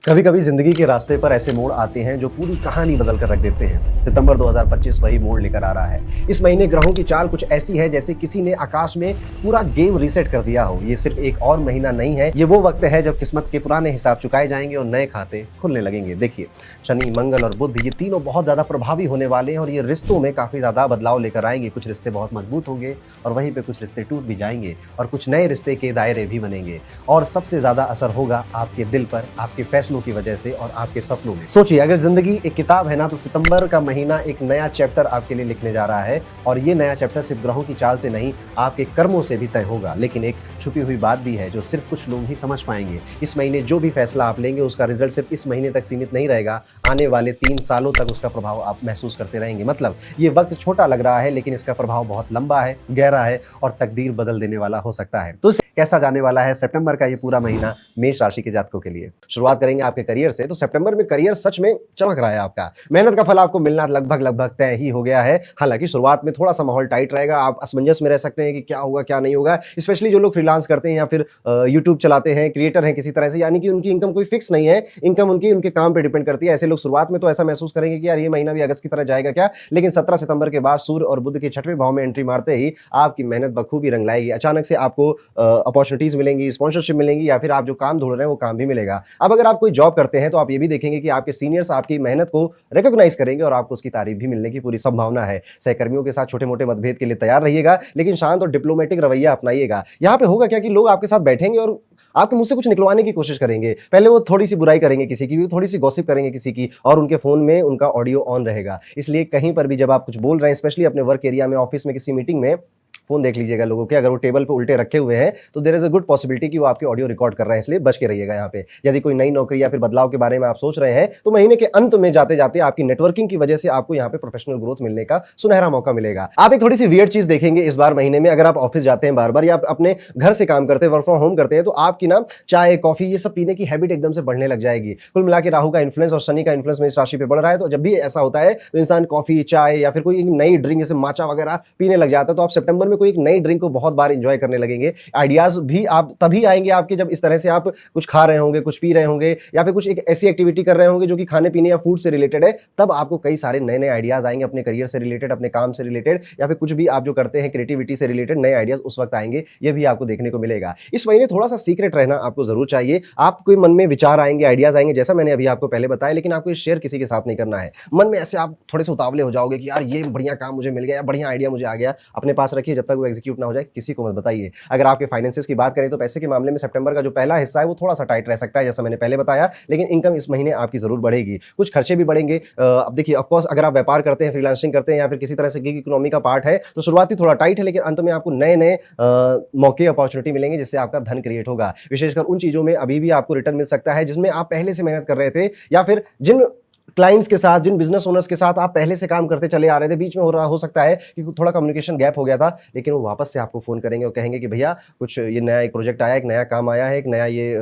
कभी कभी जिंदगी के रास्ते पर ऐसे मोड़ आते हैं जो पूरी कहानी बदल कर रख देते हैं। सितंबर 2025 वही मोड़ लेकर आ रहा है। इस महीने ग्रहों की चाल कुछ ऐसी है जैसे किसी ने आकाश में पूरा गेम रीसेट कर दिया हो। ये सिर्फ एक और महीना नहीं है, ये वो वक्त है जब किस्मत के पुराने हिसाब चुकाए जाएंगे और नए खाते खुलने लगेंगे। देखिए, शनि, मंगल और बुध, ये तीनों बहुत ज्यादा प्रभावी होने वाले हैं और ये रिश्तों में काफी ज्यादा बदलाव लेकर आएंगे। कुछ रिश्ते बहुत मजबूत होंगे और वहीं पे कुछ रिश्ते टूट भी जाएंगे और कुछ नए रिश्ते के दायरे भी बनेंगे। और सबसे ज्यादा असर होगा आपके दिल पर, आपके फैसलों की वजह से और आपके सपनों में। सोचिए, अगर जिंदगी एक किताब है ना, तो सितंबर का महीना एक नया चैप्टर आपके लिए लिखने जा रहा है। और ये नया चैप्टर सिर्फ ग्रहों की चाल से नहीं, आपके कर्मों से भी तय होगा। लेकिन एक छुपी हुई बात भी है जो सिर्फ कुछ लोग ही समझ पाएंगे। इस महीने जो भी फैसला आप लेंगे उसका रिजल्ट सिर्फ इस महीने तक सीमित नहीं रहेगा, आने वाले 3 सालों तक उसका प्रभाव आप महसूस करते रहेंगे। मतलब ये वक्त छोटा लग रहा है लेकिन इसका प्रभाव बहुत लंबा है, गहरा है और तकदीर बदल देने वाला हो सकता है। तो कैसा जाने वाला है सितंबर का ये पूरा महीना मेष राशि के जातकों के लिए? शुरुआत करेंगे आपके करियर से। तो सितंबर में करियर सच में चमक रहा है आपका। मेहनत का फल आपको मिलना लगभग तय ही हो गया है। हालांकि शुरुआत में थोड़ा सा माहौल टाइट रहेगा, आप असमंजस में रह सकते हैं कि क्या होगा क्या नहीं होगा। स्पेशली जो लोग फ्रीलांस करते हैं या फिर यूट्यूब चलाते हैं, क्रिएटर हैं किसी तरह से, यानी कि उनकी इनकम कोई फिक्स नहीं है, इनकम उनकी उनके काम पर डिपेंड करती है। ऐसे लोग शुरुआत में तो ऐसा महसूस करेंगे कि यार ये महीना भी अगस्त की तरह जाएगा क्या। लेकिन 17 सितंबर के बाद सूर्य और बुध के 6वें भाव में एंट्री मारते ही आपकी मेहनत बखूबी रंग लाएगी। अचानक से आपको अपॉर्चुनिटीज मिलेंगी, स्पॉन्सरशिप मिलेंगी या फिर आप जो काम ढूंढ रहे हैं वो काम भी मिलेगा। अब अगर आप कोई जॉब करते हैं तो आप ये भी देखेंगे कि आपके सीनियर्स आपकी मेहनत को रिकॉग्नाइज करेंगे और आपको उसकी तारीफ भी मिलने की पूरी संभावना है। सहकर्मियों के साथ छोटे मोटे मतभेद के लिए तैयार रहिएगा, लेकिन शांत और डिप्लोमेटिक रवैया अपनाइएगा। यहाँ पे होगा क्या कि लोग आपके साथ बैठेंगे और आपके मुंह से कुछ निकलवाने की कोशिश करेंगे। पहले वो थोड़ी सी बुराई करेंगे किसी की, थोड़ी सी गॉसिप करेंगे किसी की, और उनके फोन में उनका ऑडियो ऑन रहेगा। इसलिए कहीं पर भी जब आप कुछ बोल रहे हैं, स्पेशली अपने वर्क एरिया में, ऑफिस में, किसी मीटिंग में, फोन देख लीजिएगा लोगों के। अगर वो टेबल पे उल्टे रखे हुए हैं तो there is a good possibility कि वो आपके ऑडियो रिकॉर्ड कर रहे हैं, इसलिए बच के रहिएगा यहाँ पे। यदि कोई नई नौकरी या फिर बदलाव के बारे में आप सोच रहे हैं तो महीने के अंत में जाते जाते आपकी नेटवर्किंग की वजह से आपको यहाँ पे प्रोफेशनल ग्रोथ मिलने का सुनहरा मौका मिलेगा। आप एक थोड़ी सी वियर्ड चीज देखेंगे इस बार महीने में। अगर आप ऑफिस जाते हैं बार बार या अपने घर से काम करते हैं, वर्क फ्रॉम होम करते हैं, तो आपकी ना चाय, कॉफी, ये सब पीने की हैबिट एकदम से बढ़ने लग जाएगी। कुल मिला के राहु का इन्फ्लुएंस और शनि का इन्फ्लुएंस मेष राशि पे बढ़ रहा है, तो जब भी ऐसा होता है तो इंसान कॉफी, चाय या फिर कोई नई ड्रिंक जैसे माचा वगैरह पीने लग जाता है। तो आप सितंबर में कोई एक नई ड्रिंक को बहुत बार एंजॉय करने लगेंगे। आइडियाज भी आप तभी आएंगे आपके जब इस तरह से आप कुछ खा रहे होंगे, कुछ पी रहे होंगे या फिर कुछ एक ऐसी एक्टिविटी कर रहे होंगे जो कि खाने पीने या फूड से रिलेटेड है। तब आपको कई सारे नए नए आइडियाज आएंगे, अपने करियर से रिलेटेड, अपने काम से रिलेटेड, या फिर कुछ भी आप जो करते हैं क्रिएटिविटी से रिलेटेड नए आइडियाज उस वक्त आएंगे। ये भी आपको देखने को मिलेगा। इस महीने थोड़ा सा सीक्रेट रहना आपको जरूर चाहिए। आपके मन में विचार आएंगे, आइडियाज आएंगे, जैसा मैंने अभी आपको पहले बताया, लेकिन आपको शेयर किसी के साथ नहीं करना है। मन में ऐसे आप थोड़े से उतावले हो जाओगे कि यार ये बढ़िया काम मुझे मिल गया या बढ़िया आइडिया मुझे आ गया, अपने पास रखिए। जब तक वो एग्जीक्यूट ना हो जाए किसी को मत बताइए। अगर आपके फाइनेंसेस की बात करें तो पैसे के मामले में सितंबर का जो पहला हिस्सा है वो थोड़ा सा टाइट रह सकता है, जैसा मैंने पहले बताया, लेकिन इनकम इस महीने आपकी जरूर बढ़ेगी। कुछ खर्चे भी बढ़ेंगे। अब देखिए, ऑफ कोर्स अगर आप व्यापार करते हैं, फ्रीलांसिंग करते हैं या फिर किसी तरह से गिग इकोनॉमी का पार्ट है तो शुरुआती थोड़ा टाइट है, लेकिन अंत में आपको नए नए मौके, अपॉर्चुनिटी मिलेंगे जिससे आपका धन क्रिएट होगा। विशेषकर उन चीजों में अभी भी आपको रिटर्न मिल सकता है जिसमें आप पहले से मेहनत कर रहे थे, या फिर जिन क्लाइंट्स के साथ, जिन बिजनेस ओनर्स के साथ आप पहले से काम करते चले आ रहे थे, बीच में हो सकता है कि थोड़ा कम्युनिकेशन गैप हो गया था, लेकिन वो वापस से आपको फोन करेंगे और कहेंगे कि भैया कुछ ये नया एक प्रोजेक्ट आया, एक नया काम आया है, एक नया ये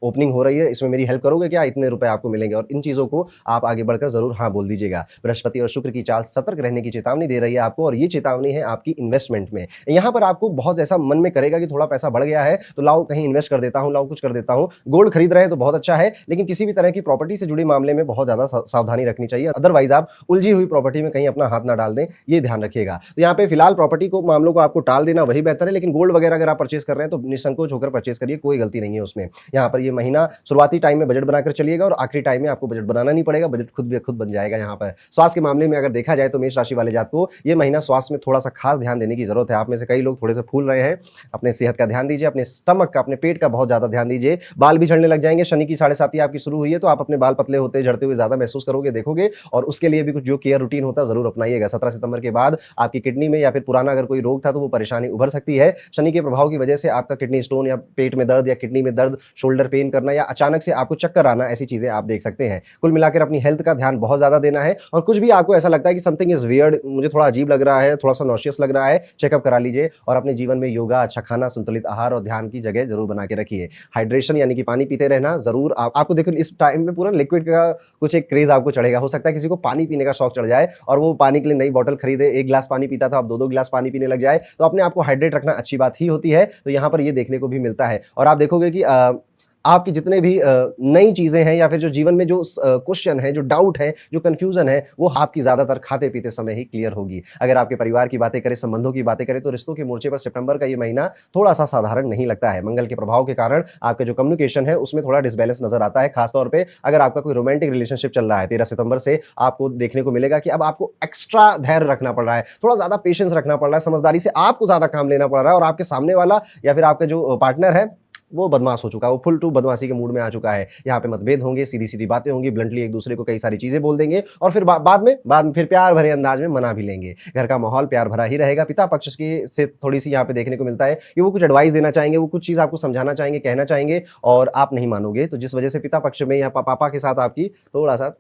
ओपनिंग हो रही है, इसमें मेरी हेल्प करोगे क्या, इतने रुपए आपको मिलेंगे। और इन चीजों को आप आगे बढ़कर जरूर हाँ बोल दीजिएगा। बृहस्पति और शुक्र की चाल सतर्क रहने की चेतावनी दे रही है आपको, और ये चेतावनी है आपकी इन्वेस्टमेंट में। यहाँ पर आपको बहुत ऐसा मन में करेगा कि थोड़ा पैसा बढ़ गया है तो लाओ कहीं इन्वेस्ट कर देता हूँ, लाओ कुछ कर देता हूँ। गोल्ड खरीद रहे हैं तो बहुत अच्छा है, लेकिन किसी भी तरह की प्रॉपर्टी से जुड़े मामले में बहुत ज्यादा सावधानी रखनी चाहिए। अदरवाइज आप उलझी हुई प्रॉपर्टी में कहीं अपना हाथ ना डाल दें, ये ध्यान रखिएगा। तो यहाँ पे फिलहाल प्रॉपर्टी को, मामलों को आपको टाल देना वही बेहतर है, लेकिन गोल्ड वगैरह अगर आप परचेस कर रहे हैं तो निसंकोच होकर परचेस करिए, कोई गलती नहीं है उसमें। यहाँ पर ये महीना शुरुआती टाइम में बजट बनाकर चलिएगा और आखिरी टाइम में आपको बजट बनाना नहीं पड़ेगा, बजट खुद बन जाएगा। यहाँ पर स्वास्थ्य के मामले में अगर देखा जाए तो मेष राशि वाले जात को ये महीना स्वास्थ्य में थोड़ा सा खास ध्यान देने की जरूरत है। आप में से कई लोग थोड़े से फूल रहे हैं, अपने सेहत का ध्यान दीजिए, अपने स्टमक का, अपने पेट का बहुत ज्यादा ध्यान दीजिए। बाल भी झड़ने लग जाएंगे, शनि की 7.5 आपकी शुरू हुई है, तो आप अपने बाल पतले होते, झड़ते हुए ज्यादा महसूस करोगे, देखोगे, और उसके लिए भी कुछ जो केयर रूटीन होता है जरूर अपनाइएगा। 17 सितंबर के बाद आपकी किडनी में या फिर पुराना अगर कोई रोग था तो वो परेशानी उभर सकती है। शनि के प्रभाव की वजह से आपका किडनी स्टोन या पेट में दर्द या किडनी में दर्द, शोल्डर पेन करना या अचानक से आपको चक्कर आना, ऐसी चीजें आप देख सकते हैं। कुल मिलाकर अपनी हेल्थ का ध्यान बहुत ज्यादा देना है, और कुछ भी आपको ऐसा लगता है कि समथिंग इज वियर्ड, मुझे थोड़ा अजीब लग रहा है, थोड़ा सा नॉशियस लग रहा है, चेकअप करा लीजिए। और अपने जीवन में योगा, अच्छा खाना, संतुलित आहार और ध्यान की जगह जरूर बना के रखिए। हाइड्रेशन यानी कि पानी पीते रहना जरूर। आपको देखो इस टाइम में पूरा लिक्विड का कुछ एक क्रेज आपको चढ़ेगा। हो सकता है किसी को पानी पीने का शौक चढ़ जाए और वो पानी के लिए नई बोतल खरीदे, 1 गिलास पानी पीता था अब 2-2 गिलास पानी पीने लग जाए। तो अपने आप को हाइड्रेट रखना अच्छी बात ही होती है, तो यहाँ पर ये देखने को भी मिलता है। और आप देखोगे कि आपके जितने भी नई चीज़ें हैं या फिर जो जीवन में जो क्वेश्चन है, जो डाउट है, जो कन्फ्यूज़न है, वो आपकी ज़्यादातर खाते-पीते समय ही क्लियर होगी। अगर आपके परिवार की बातें करें, संबंधों की बातें करें, तो रिश्तों के मोर्चे पर सितंबर का ये महीना थोड़ा-सा साधारण नहीं लगता है। मंगल के प्रभाव के कारण आपका जो कम्युनिकेशन है, उसमें थोड़ा डिसबैलेंस नज़र आता है, खास तौर पे अगर आपका कोई रोमांटिक रिलेशनशिप चल रहा है। 13 सितंबर से आपको देखने को मिलेगा कि अब आपको एक्स्ट्रा धैर्य रखना पड़ रहा है, थोड़ा ज़्यादा पेशेंस रखना पड़ रहा है, समझदारी से आपको ज़्यादा काम लेना पड़ रहा है और आपके सामने वाला या फिर आपका जो पार्टनर है, वो बदमाश हो चुका है, वो फुल टू बदमाशी के मूड में आ चुका है। यहाँ पे मतभेद होंगे, सीधी-सीधी बातें होंगी, ब्लंटली एक-दूसरे को कई सारी चीज़ें बोल देंगे और फिर बाद में फिर प्यार भरे अंदाज में मना भी लेंगे। घर का माहौल प्यार भरा ही रहेगा। पिता पक्ष की से थोड़ी-सी यहाँ पे देखने को मिलता है कि वो कुछ एडवाइस देना चाहेंगे, वो कुछ चीज़ आपको समझाना चाहेंगे, कहना चाहेंगे और आप नहीं मानोगे। तो जिस वजह से पिता पक्ष में या पापा के साथ आपकी थोड़ा-सा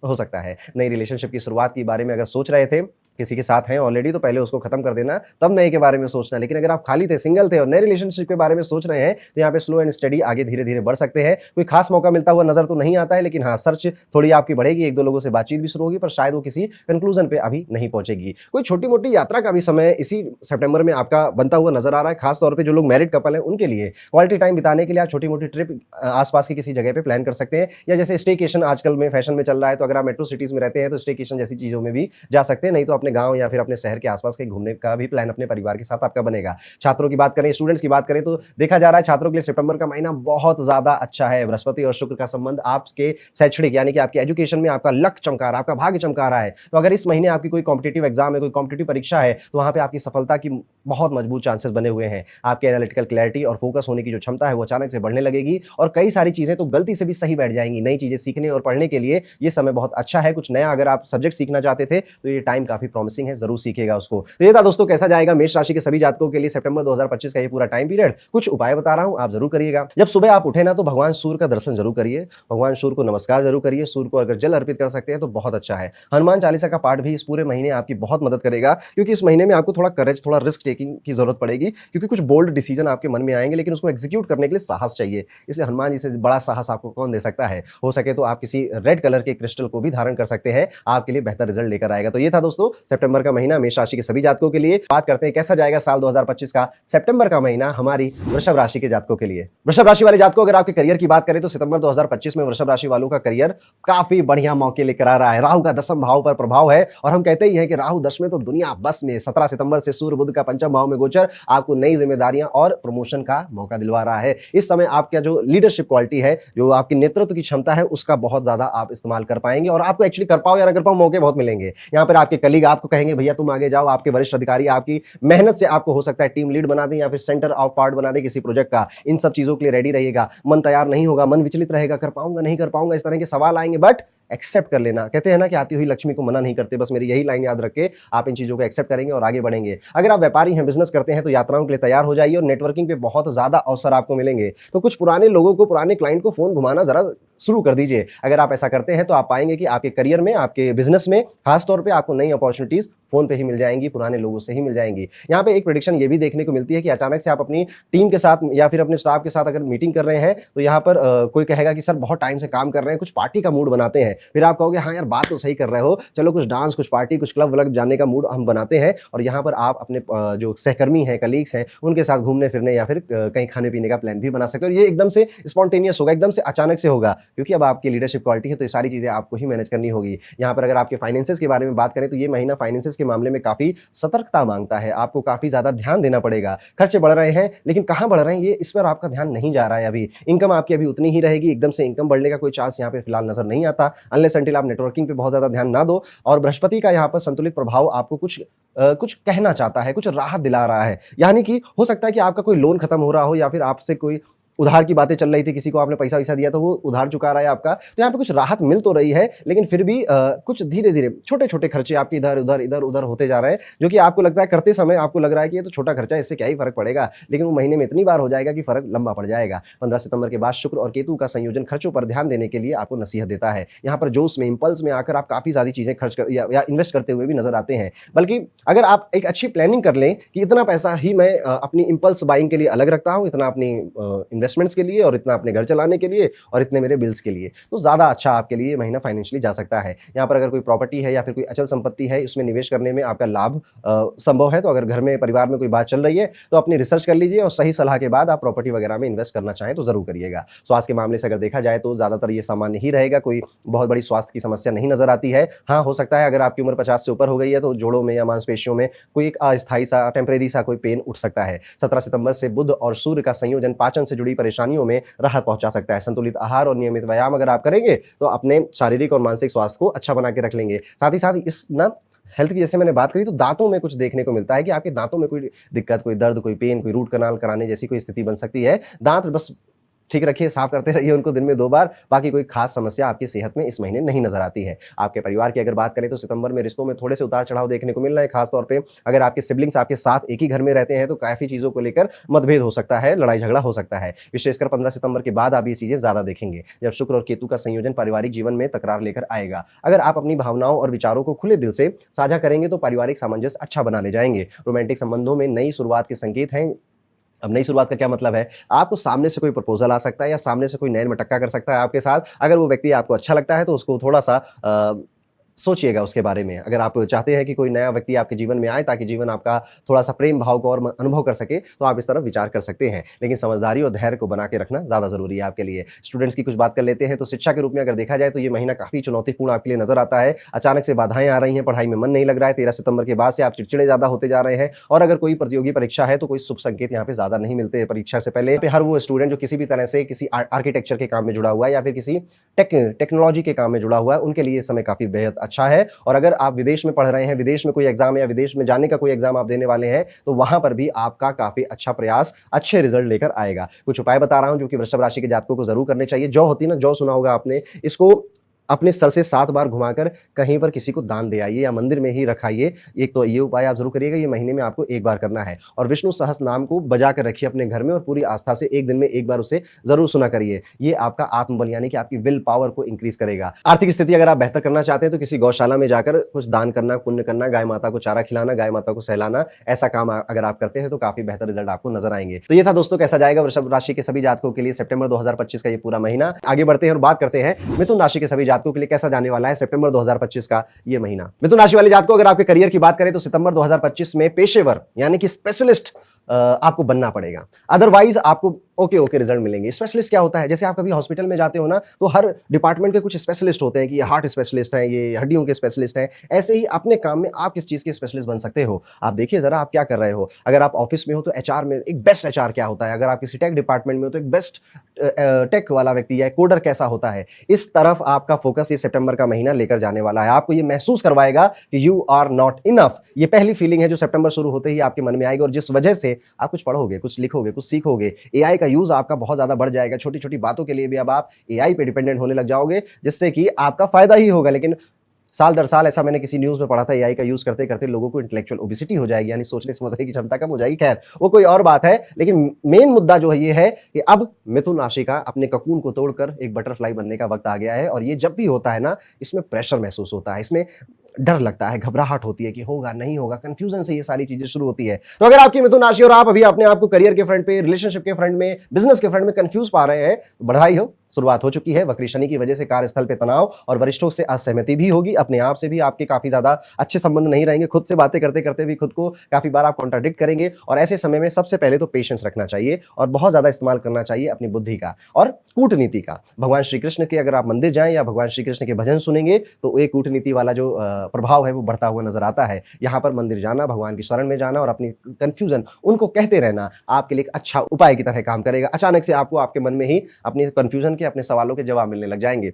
हो सकता है। नई रिलेशनशिप की शुरुआत के बारे में अगर सोच रहे थे, किसी के साथ हैं ऑलरेडी तो पहले उसको खत्म कर देना, तब नए के बारे में सोचना। लेकिन अगर आप खाली थे, सिंगल थे और नए रिलेशनशिप के बारे में सोच रहे हैं, तो यहाँ पे स्लो एंड स्टडी आगे धीरे-धीरे बढ़ सकते हैं। कोई खास मौका मिलता हुआ नज़र तो नहीं आता है, लेकिन हाँ, सर्च थोड़ी आपकी बढ़ेगी, 1-2 लोगों से बातचीत भी शुरू होगी, पर शायद वो किसी कन्क्लूज़न पे अभी नहीं पहुँचेगी। कोई छोटी-मोटी यात्रा का भी समय इसी सितंबर में आपका बनता हुआ नज़र आ रहा है, खास तौर पे जो लोग मैरिड कपल हैं, उनके लिए। क्वालिटी टाइम बिताने के लिए आप छोटी-मोटी ट्रिप आस-पास की किसी जगह पे प्लान कर सकते हैं या जैसे स्टेकेशन आजकल में फैशन में चल रहा है, तो अगर आप मेट्रो सिटीज़ में रहते हैं, तो स्टेकेशन जैसी चीज़ों में भी जा सकते हैं, नहीं तो अपने गाँव या फिर अपने शहर के आसपास कहीं घूमने का भी प्लान अपने परिवार के साथ आपका बनेगा। छात्रों की बात करें, स्टूडेंट्स की बात करें तो देखा जा रहा है छात्रों के लिए सितंबर का महीना बहुत ज़्यादा अच्छा है। बृहस्पति और शुक्र का संबंध आपके शैक्षणिक यानी कि आपके एजुकेशन में आपका लक चमका रहा है, आपका भाग्य चमका रहा है। तो अगर इस महीने आपकी कोई कॉम्पिटिटिव एग्जाम है, कोई कॉम्पिटिटिव परीक्षा है, तो वहाँ पे आपकी सफलता की बहुत मजबूत चांसेस बने हुए हैं। आपके एनालिटिकल क्लैरिटी और फोकस होने की जो क्षमता है, वो अचानक से बढ़ने लगेगी और कई सारी चीज़ें तो गलती से भी सही बैठ जाएँगी। नई चीज़ें सीखने और पढ़ने के लिए ये समय बहुत अच्छा है। कुछ नया अगर आप सब्जेक्ट सीखना चाहते थे, तो ये टाइम काफ़ी प्रॉमिसिंग है, ज़रूर सीखिएगा उसको। तो ये था दोस्तों कैसा जाएगा मेष राशि के सभी जातकों के लिए सितंबर 2025 का ये पूरा टाइम पीरियड। कुछ उपाय बता रहा हूँ, आप ज़रूर करिएगा। जब सुबह आप उठे ना तो भगवान सूर्य का दर्शन ज़रूर करिए, भगवान सूर्य को नमस्कार ज़रूर करिए, सूर्य को अगर जल अर्पित कर सकते हैं तो बहुत अच्छा है। हनुमान चालीसा का पाठ भी इस पूरे महीने आपकी बहुत मदद करेगा क्योंकि इस महीने में आपको थोड़ा करेज, थोड़ा रिस्क टेकिंग की ज़रूरत पड़ेगी क्योंकि कुछ बोल्ड डिसीजन आपके मन में आएँगे लेकिन उसको एग्ज़ीक्यूट करने के लिए साहस चाहिए। इसलिए हनुमान जी से बड़ा साहस आपको कौन दे सकता है? हो सके तो आप किसी रेड कलर के क्रिस्टल को भी धारण कर सकते हैं, आपके लिए बेहतर रिजल्ट लेकर आएगा। तो ये था दोस्तों सितंबर का महीना मेष राशि के सभी जातकों के लिए। बात करते हैं कैसा जाएगा साल 2025 का सितंबर का महीना हमारी वृषभ राशि के जातकों के लिए। वृषभ राशि वाले जातकों अगर आपके करियर की बात करें तो सितंबर 2025 में वृषभ राशि वालों का करियर काफी बढ़िया मौके लेकर आ रहा है। राहु का 10वें भाव पर प्रभाव है और हम कहते ही हैं कि राहु 10 में तो दुनिया बस में। 17 सितंबर से सूर्य बुध का पंचम भाव में गोचर आपको नई जिम्मेदारियां और प्रमोशन का मौका दिलवा रहा है। इस समय आपका जो लीडरशिप क्वालिटी है, जो आपकी नेतृत्व की क्षमता है, उसका बहुत ज्यादा आप इस्तेमाल कर पाएंगे और आपको एक्चुअली कर पाओ या ना कर पाओ मौके बहुत मिलेंगे। यहाँ पर आपके कलीग आपको कहेंगे भैया तुम आगे जाओ, आपके वरिष्ठ अधिकारी आपकी मेहनत से आपको हो सकता है टीम लीड बना दें या फिर सेंटर ऑफ पार्ट बना दें किसी प्रोजेक्ट का। इन सब चीजों के लिए रेडी रहिएगा। मन तैयार नहीं होगा, मन विचलित रहेगा, कर पाऊंगा नहीं कर पाऊंगा, इस तरह के सवाल आएंगे, बट एक्सेप्ट कर लेना। कहते हैं ना कि आती हुई लक्ष्मी को मना नहीं करते, बस मेरी यही लाइन याद रख के आप इन चीजों को एक्सेप्ट करेंगे और आगे बढ़ेंगे। अगर आप व्यापारी हैं, बिजनेस करते हैं तो यात्राओं के लिए तैयार हो जाइए और नेटवर्किंग पे बहुत ज्यादा अवसर आपको मिलेंगे। तो कुछ पुराने लोगों को, पुराने क्लाइंट को फोन घुमाना जरा शुरू कर दीजिए। अगर आप ऐसा करते हैं तो आप पाएंगे कि आपके करियर में, आपके बिजनेस में खासतौर पे आपको नई अपॉर्चुनिटीज फोन पे ही मिल जाएंगी, पुराने लोगों से ही मिल जाएंगी। यहाँ पे एक प्रेडिक्शन ये भी देखने को मिलती है कि अचानक से आप अपनी टीम के साथ या फिर अपने स्टाफ के साथ अगर मीटिंग कर रहे हैं तो यहाँ पर कोई कहेगा कि सर बहुत टाइम से काम कर रहे हैं, कुछ पार्टी का मूड बनाते हैं। फिर आप कहोगे हाँ यार बात तो सही कर रहे हो, चलो कुछ डांस, कुछ पार्टी, कुछ क्लब व्लब जाने का मूड हम बनाते हैं और यहाँ पर आप अपने जो सहकर्मी हैं, कलीग्स हैं, उनके साथ घूमने फिरने या फिर कहीं खाने पीने का प्लान भी बना सकते हो। और ये एकदम से स्पॉन्टेनियस होगा, एकदम से अचानक से होगा क्योंकि अब आपकी लीडरशिप क्वालिटी है तो ये सारी चीजें आपको ही मैनेज करनी होगी। यहाँ पर अगर आपके फाइनेंसेस के बारे में बात करें तो ये महीना फाइनेंसेस के मामले में काफी सतर्कता मांगता है। आपको काफी ज्यादा ध्यान देना पड़ेगा। खर्चे बढ़ रहे हैं लेकिन कहां बढ़ रहे हैं ये, इस पर आपका ध्यान नहीं जा रहा है। अभी इनकम आपकी अभी उतनी ही रहेगी, एकदम से इनकम बढ़ने का कोई चांस यहाँ पे फिलहाल नजर नहीं आता, अनलेस अनटिल आप नेटवर्किंग पे बहुत ज्यादा ध्यान ना दो। और बृहस्पति का यहाँ पर संतुलित प्रभाव आपको कुछ कहना चाहता है, कुछ राहत दिला रहा है। यानी कि हो सकता है कि आपका कोई लोन खत्म हो रहा हो या फिर आपसे कोई उधार की बातें चल रही थी, किसी को आपने पैसा वैसा दिया तो वो उधार चुका रहा है आपका, तो यहाँ पे कुछ राहत मिल तो रही है लेकिन फिर भी कुछ धीरे धीरे छोटे छोटे खर्चे आपके इधर उधर होते जा रहे हैं, जो कि आपको लगता है करते समय आपको लग रहा है कि ये तो छोटा खर्चा है, इससे क्या ही फर्क पड़ेगा, लेकिन वो महीने में इतनी बार हो जाएगा कि फर्क लंबा पड़ जाएगा। 15 सितंबर के बाद शुक्र और केतु का संयोजन खर्चों पर ध्यान देने के लिए आपको नसीहत देता है। यहाँ पर जोश में, इंपल्स में आकर आप काफी सारी चीजें खर्च कर या इन्वेस्ट करते हुए भी नजर आते हैं। बल्कि अगर आप एक अच्छी प्लानिंग कर लें कि इतना पैसा ही मैं अपनी इंपल्स बाइंग के लिए अलग रखता हूँ, इतना अपनी इन्वेस्टमेंट्स के लिए और इतना अपने घर चलाने के लिए और इतने मेरे बिल्स के लिए। तो ज़्यादा अच्छा आपके लिए ये महीना फाइनेंशियली जा सकता है। यहाँ पर अगर कोई प्रॉपर्टी है या फिर कोई अचल संपत्ति है, इसमें निवेश करने में आपका लाभ संभव है। तो अगर घर में, परिवार में कोई बात चल रही है, तो अपनी रिसर्च कर लीजिए और सही सलाह के बाद आप प्रॉपर्टी वगैरह में इन्वेस्ट करना चाहें तो ज़रूर करिएगा। स्वास्थ्य के मामले से अगर देखा जाए तो ज़्यादातर ये सामान्य ही रहेगा, कोई बहुत बड़ी स्वास्थ्य की समस्या नहीं नज़र आती है। हाँ, हो सकता है अगर आपकी उम्र 50 से ऊपर हो गई है तो जोड़ों में या मांसपेशियों में कोई एक अस्थायी सा, टेम्परेरी सा कोई पेन उठ सकता है। 17 सितंबर से बुध और सूर्य का संयोजन पाचन से जुड़ी परेशानियों में राहत पहुंचा सकता है। संतुलित आहार और नियमित व्यायाम अगर आप करेंगे तो अपने शारीरिक और मानसिक स्वास्थ्य को अच्छा बना के रख लेंगे। साथ ही साथ इस ना हेल्थ की जैसे मैंने बात करी तो दांतों में कुछ देखने को मिलता है कि आपके दांतों में कोई दिक्कत, कोई दर्द, कोई पेन, कोई रूट कनाल कराने जैसी कोई स्थिति बन सकती है। दांत बस ठीक रखिए, साफ करते रहिए उनको दिन में 2 बार, बाकी कोई खास समस्या आपकी सेहत में इस महीने नहीं नज़र आती है। आपके परिवार की अगर बात करें तो सितंबर में रिश्तों में थोड़े से उतार-चढ़ाव देखने को मिल रहे हैं, खास तौर पे अगर आपके सिबलिंग्स आपके साथ एक ही घर में रहते हैं तो काफ़ी चीज़ों को लेकर मतभेद हो सकता है, लड़ाई-झगड़ा हो सकता है। विशेषकर 15 सितंबर के बाद आप ये चीज़ें ज़्यादा देखेंगे, जब शुक्र और केतु का संयोजन पारिवारिक जीवन में तकरार लेकर आएगा। अगर आप अपनी भावनाओं और विचारों को खुले दिल से साझा करेंगे तो पारिवारिक सामंजस्य अच्छा बना ले जाएँगे। रोमांटिक संबंधों में नई शुरुआत के संकेत हैं। अब नई शुरुआत का क्या मतलब है? आपको सामने से कोई प्रपोज़ल आ सकता है या सामने से कोई नैन-मटक्का कर सकता है आपके साथ। अगर वो व्यक्ति आपको अच्छा लगता है तो उसको थोड़ा-सा सोचिएगा उसके बारे में। अगर आप चाहते हैं कि कोई नया व्यक्ति आपके जीवन में आए ताकि जीवन आपका थोड़ा-सा प्रेम भाव को और अनुभव कर सके, तो आप इस तरफ विचार कर सकते हैं। लेकिन समझदारी और धैर्य को बना के रखना ज़्यादा ज़रूरी है आपके लिए। स्टूडेंट्स की कुछ बात कर लेते हैं, तो शिक्षा के रूप में अगर देखा जाए तो ये महीना काफ़ी चुनौतीपूर्ण आपके लिए नज़र आता है। अचानक से बाधाएँ आ रही हैं, पढ़ाई में मन नहीं लग रहा है। 13 सितंबर के बाद से आप चिड़चिड़े ज़्यादा होते जा रहे हैं और अगर कोई प्रतियोगी परीक्षा है तो कोई शुभ संकेत यहाँ पे ज़्यादा नहीं मिलते हैं परीक्षा से पहले। पे हर वो स्टूडेंट जो किसी भी तरह से किसी आर्किटेक्चर के काम में जुड़ा हुआ है या फिर किसी टेक्नोलॉजी के काम में जुड़ा हुआ है, उनके लिए ये समय काफ़ी बेहद अच्छा है। और अगर आप विदेश में पढ़ रहे हैं, विदेश में कोई एग्जाम या विदेश में जाने का कोई एग्जाम आप देने वाले हैं, तो वहां पर भी आपका काफी अच्छा प्रयास अच्छे रिजल्ट लेकर आएगा। कुछ उपाय बता रहा हूं जो कि वृषभ राशि के जातकों को जरूर करने चाहिए। जौ होती है ना, जौ सुना होगा आपने, इसको अपने सर से 7 बार घुमाकर कहीं पर किसी को दान दे आइए या मंदिर में ही रखाइए। एक तो ये उपाय आप जरूर करिएगा, ये महीने में आपको एक बार करना है। और विष्णु सहस्त्र नाम को बजा कर रखिए अपने घर में और पूरी आस्था से एक दिन में एक बार उसे जरूर सुना करिए। ये आपका आत्मबल यानी कि आपकी विल पावर को इंक्रीज करेगा। आर्थिक स्थिति अगर आप बेहतर करना चाहते हैं तो किसी गौशाला में जाकर कुछ दान करना, पुण्य करना, गाय माता को चारा खिलाना, गाय माता को सहलाना, ऐसा काम अगर आप करते हैं तो काफी बेहतर रिजल्ट आपको नजर आएंगे। तो ये था दोस्तों, कैसा जाएगा वृषभ राशि के सभी जातकों के लिए सितंबर 2025 का ये पूरा महीना। आगे बढ़ते हैं और बात करते हैं मिथुन राशि के सभी जातकों के लिए कैसा जाने वाला है सितंबर 2025 का ये महीना। मिथुन राशि वाले जातकों अगर आपके करियर की बात करें तो सितंबर 2025 में पेशेवर यानी कि स्पेशलिस्ट आपको बनना पड़ेगा। अदरवाइज आपको ओके रिजल्ट मिलेंगे। स्पेशलिस्ट क्या होता है? जैसे आप कभी हॉस्पिटल में जाते हो ना, तो हर डिपार्टमेंट के कुछ स्पेशलिस्ट होते हैं कि ये हार्ट स्पेशलिस्ट हैं, ये हड्डियों के स्पेशलिस्ट हैं। ऐसे ही अपने काम में आप किस चीज़ के स्पेशलिस्ट बन सकते हो। आप देखिए ज़रा आप क्या कर रहे हो। अगर आप ऑफिस में हो तो एचआर में एक बेस्ट एचआर क्या होता है, अगर आप किसी टेक डिपार्टमेंट में हो तो एक बेस्ट टेक वाला व्यक्ति या कोडर कैसा होता है। इस तरफ आपका फोकस ये सितंबर का महीना लेकर जाने वाला है। आपको ये महसूस करवाएगा कि यू आर नॉट इनफ। ये पहली फीलिंग है जो सितंबर शुरू होते ही आपके मन में आएगी और जिस वजह से आप कुछ पढ़ोगे, कुछ लिखोगे, कुछ सीखोगे। एआई का यूज आपका बहुत ज्यादा बढ़ जाएगा। छोटी छोटी बातों के लिए भी अब आप एआई पे डिपेंडेंट होने लग जाओगे, जिससे कि आपका फायदा ही होगा। लेकिन साल दर साल ऐसा मैंने किसी न्यूज़ में पढ़ा था, एआई का यूज़ करते करते लोगों को इंटेलेक्चुअल ओबेसिटी हो जाएगी, यानी सोचने समझने की क्षमता कम हो जाएगी। खैर वो कोई और बात है, लेकिन मेन मुद्दा जो है ये है कि अब मिथुन राशि का अपने ककून को तोड़कर एक बटरफ्लाई बनने का वक्त आ गया है। और ये जब भी होता है ना, इसमें प्रेशर महसूस होता है, इसमें डर लगता है, घबराहट होती है कि होगा नहीं होगा, कंफ्यूजन से ये सारी चीजें शुरू होती है। तो अगर आपकी मिथुन राशि और आप अभी अपने आप को करियर के फ्रंट पे, रिलेशनशिप के फ्रंट में, बिजनेस के फ्रंट में कंफ्यूज पा रहे हैं, तो बधाई हो, शुरुआत हो चुकी है। वक्री शनि की वजह से कार्यस्थल पे तनाव और वरिष्ठों से असहमति भी होगी। अपने आप से भी आपके काफी ज्यादा अच्छे संबंध नहीं रहेंगे। खुद से बातें करते करते भी खुद को काफी बार आप कॉन्ट्राडिक्ट करेंगे। और ऐसे समय में सबसे पहले तो पेशेंस रखना चाहिए और बहुत ज्यादा इस्तेमाल करना चाहिए अपनी बुद्धि का और कूटनीति का। भगवान श्री कृष्ण के अगर आप मंदिर जाएं या भगवान श्री कृष्ण के भजन सुनेंगे तो एक कूटनीति वाला जो प्रभाव है वो बढ़ता हुआ नजर आता है। यहाँ पर मंदिर जाना, भगवान की शरण में जाना और अपनी कंफ्यूजन उनको कहते रहना आपके लिए एक अच्छा उपाय की तरह काम करेगा। अचानक से आपको आपके मन में ही अपनी कंफ्यूजन के, अपने सवालों के जवाब मिलने लग जाएंगे।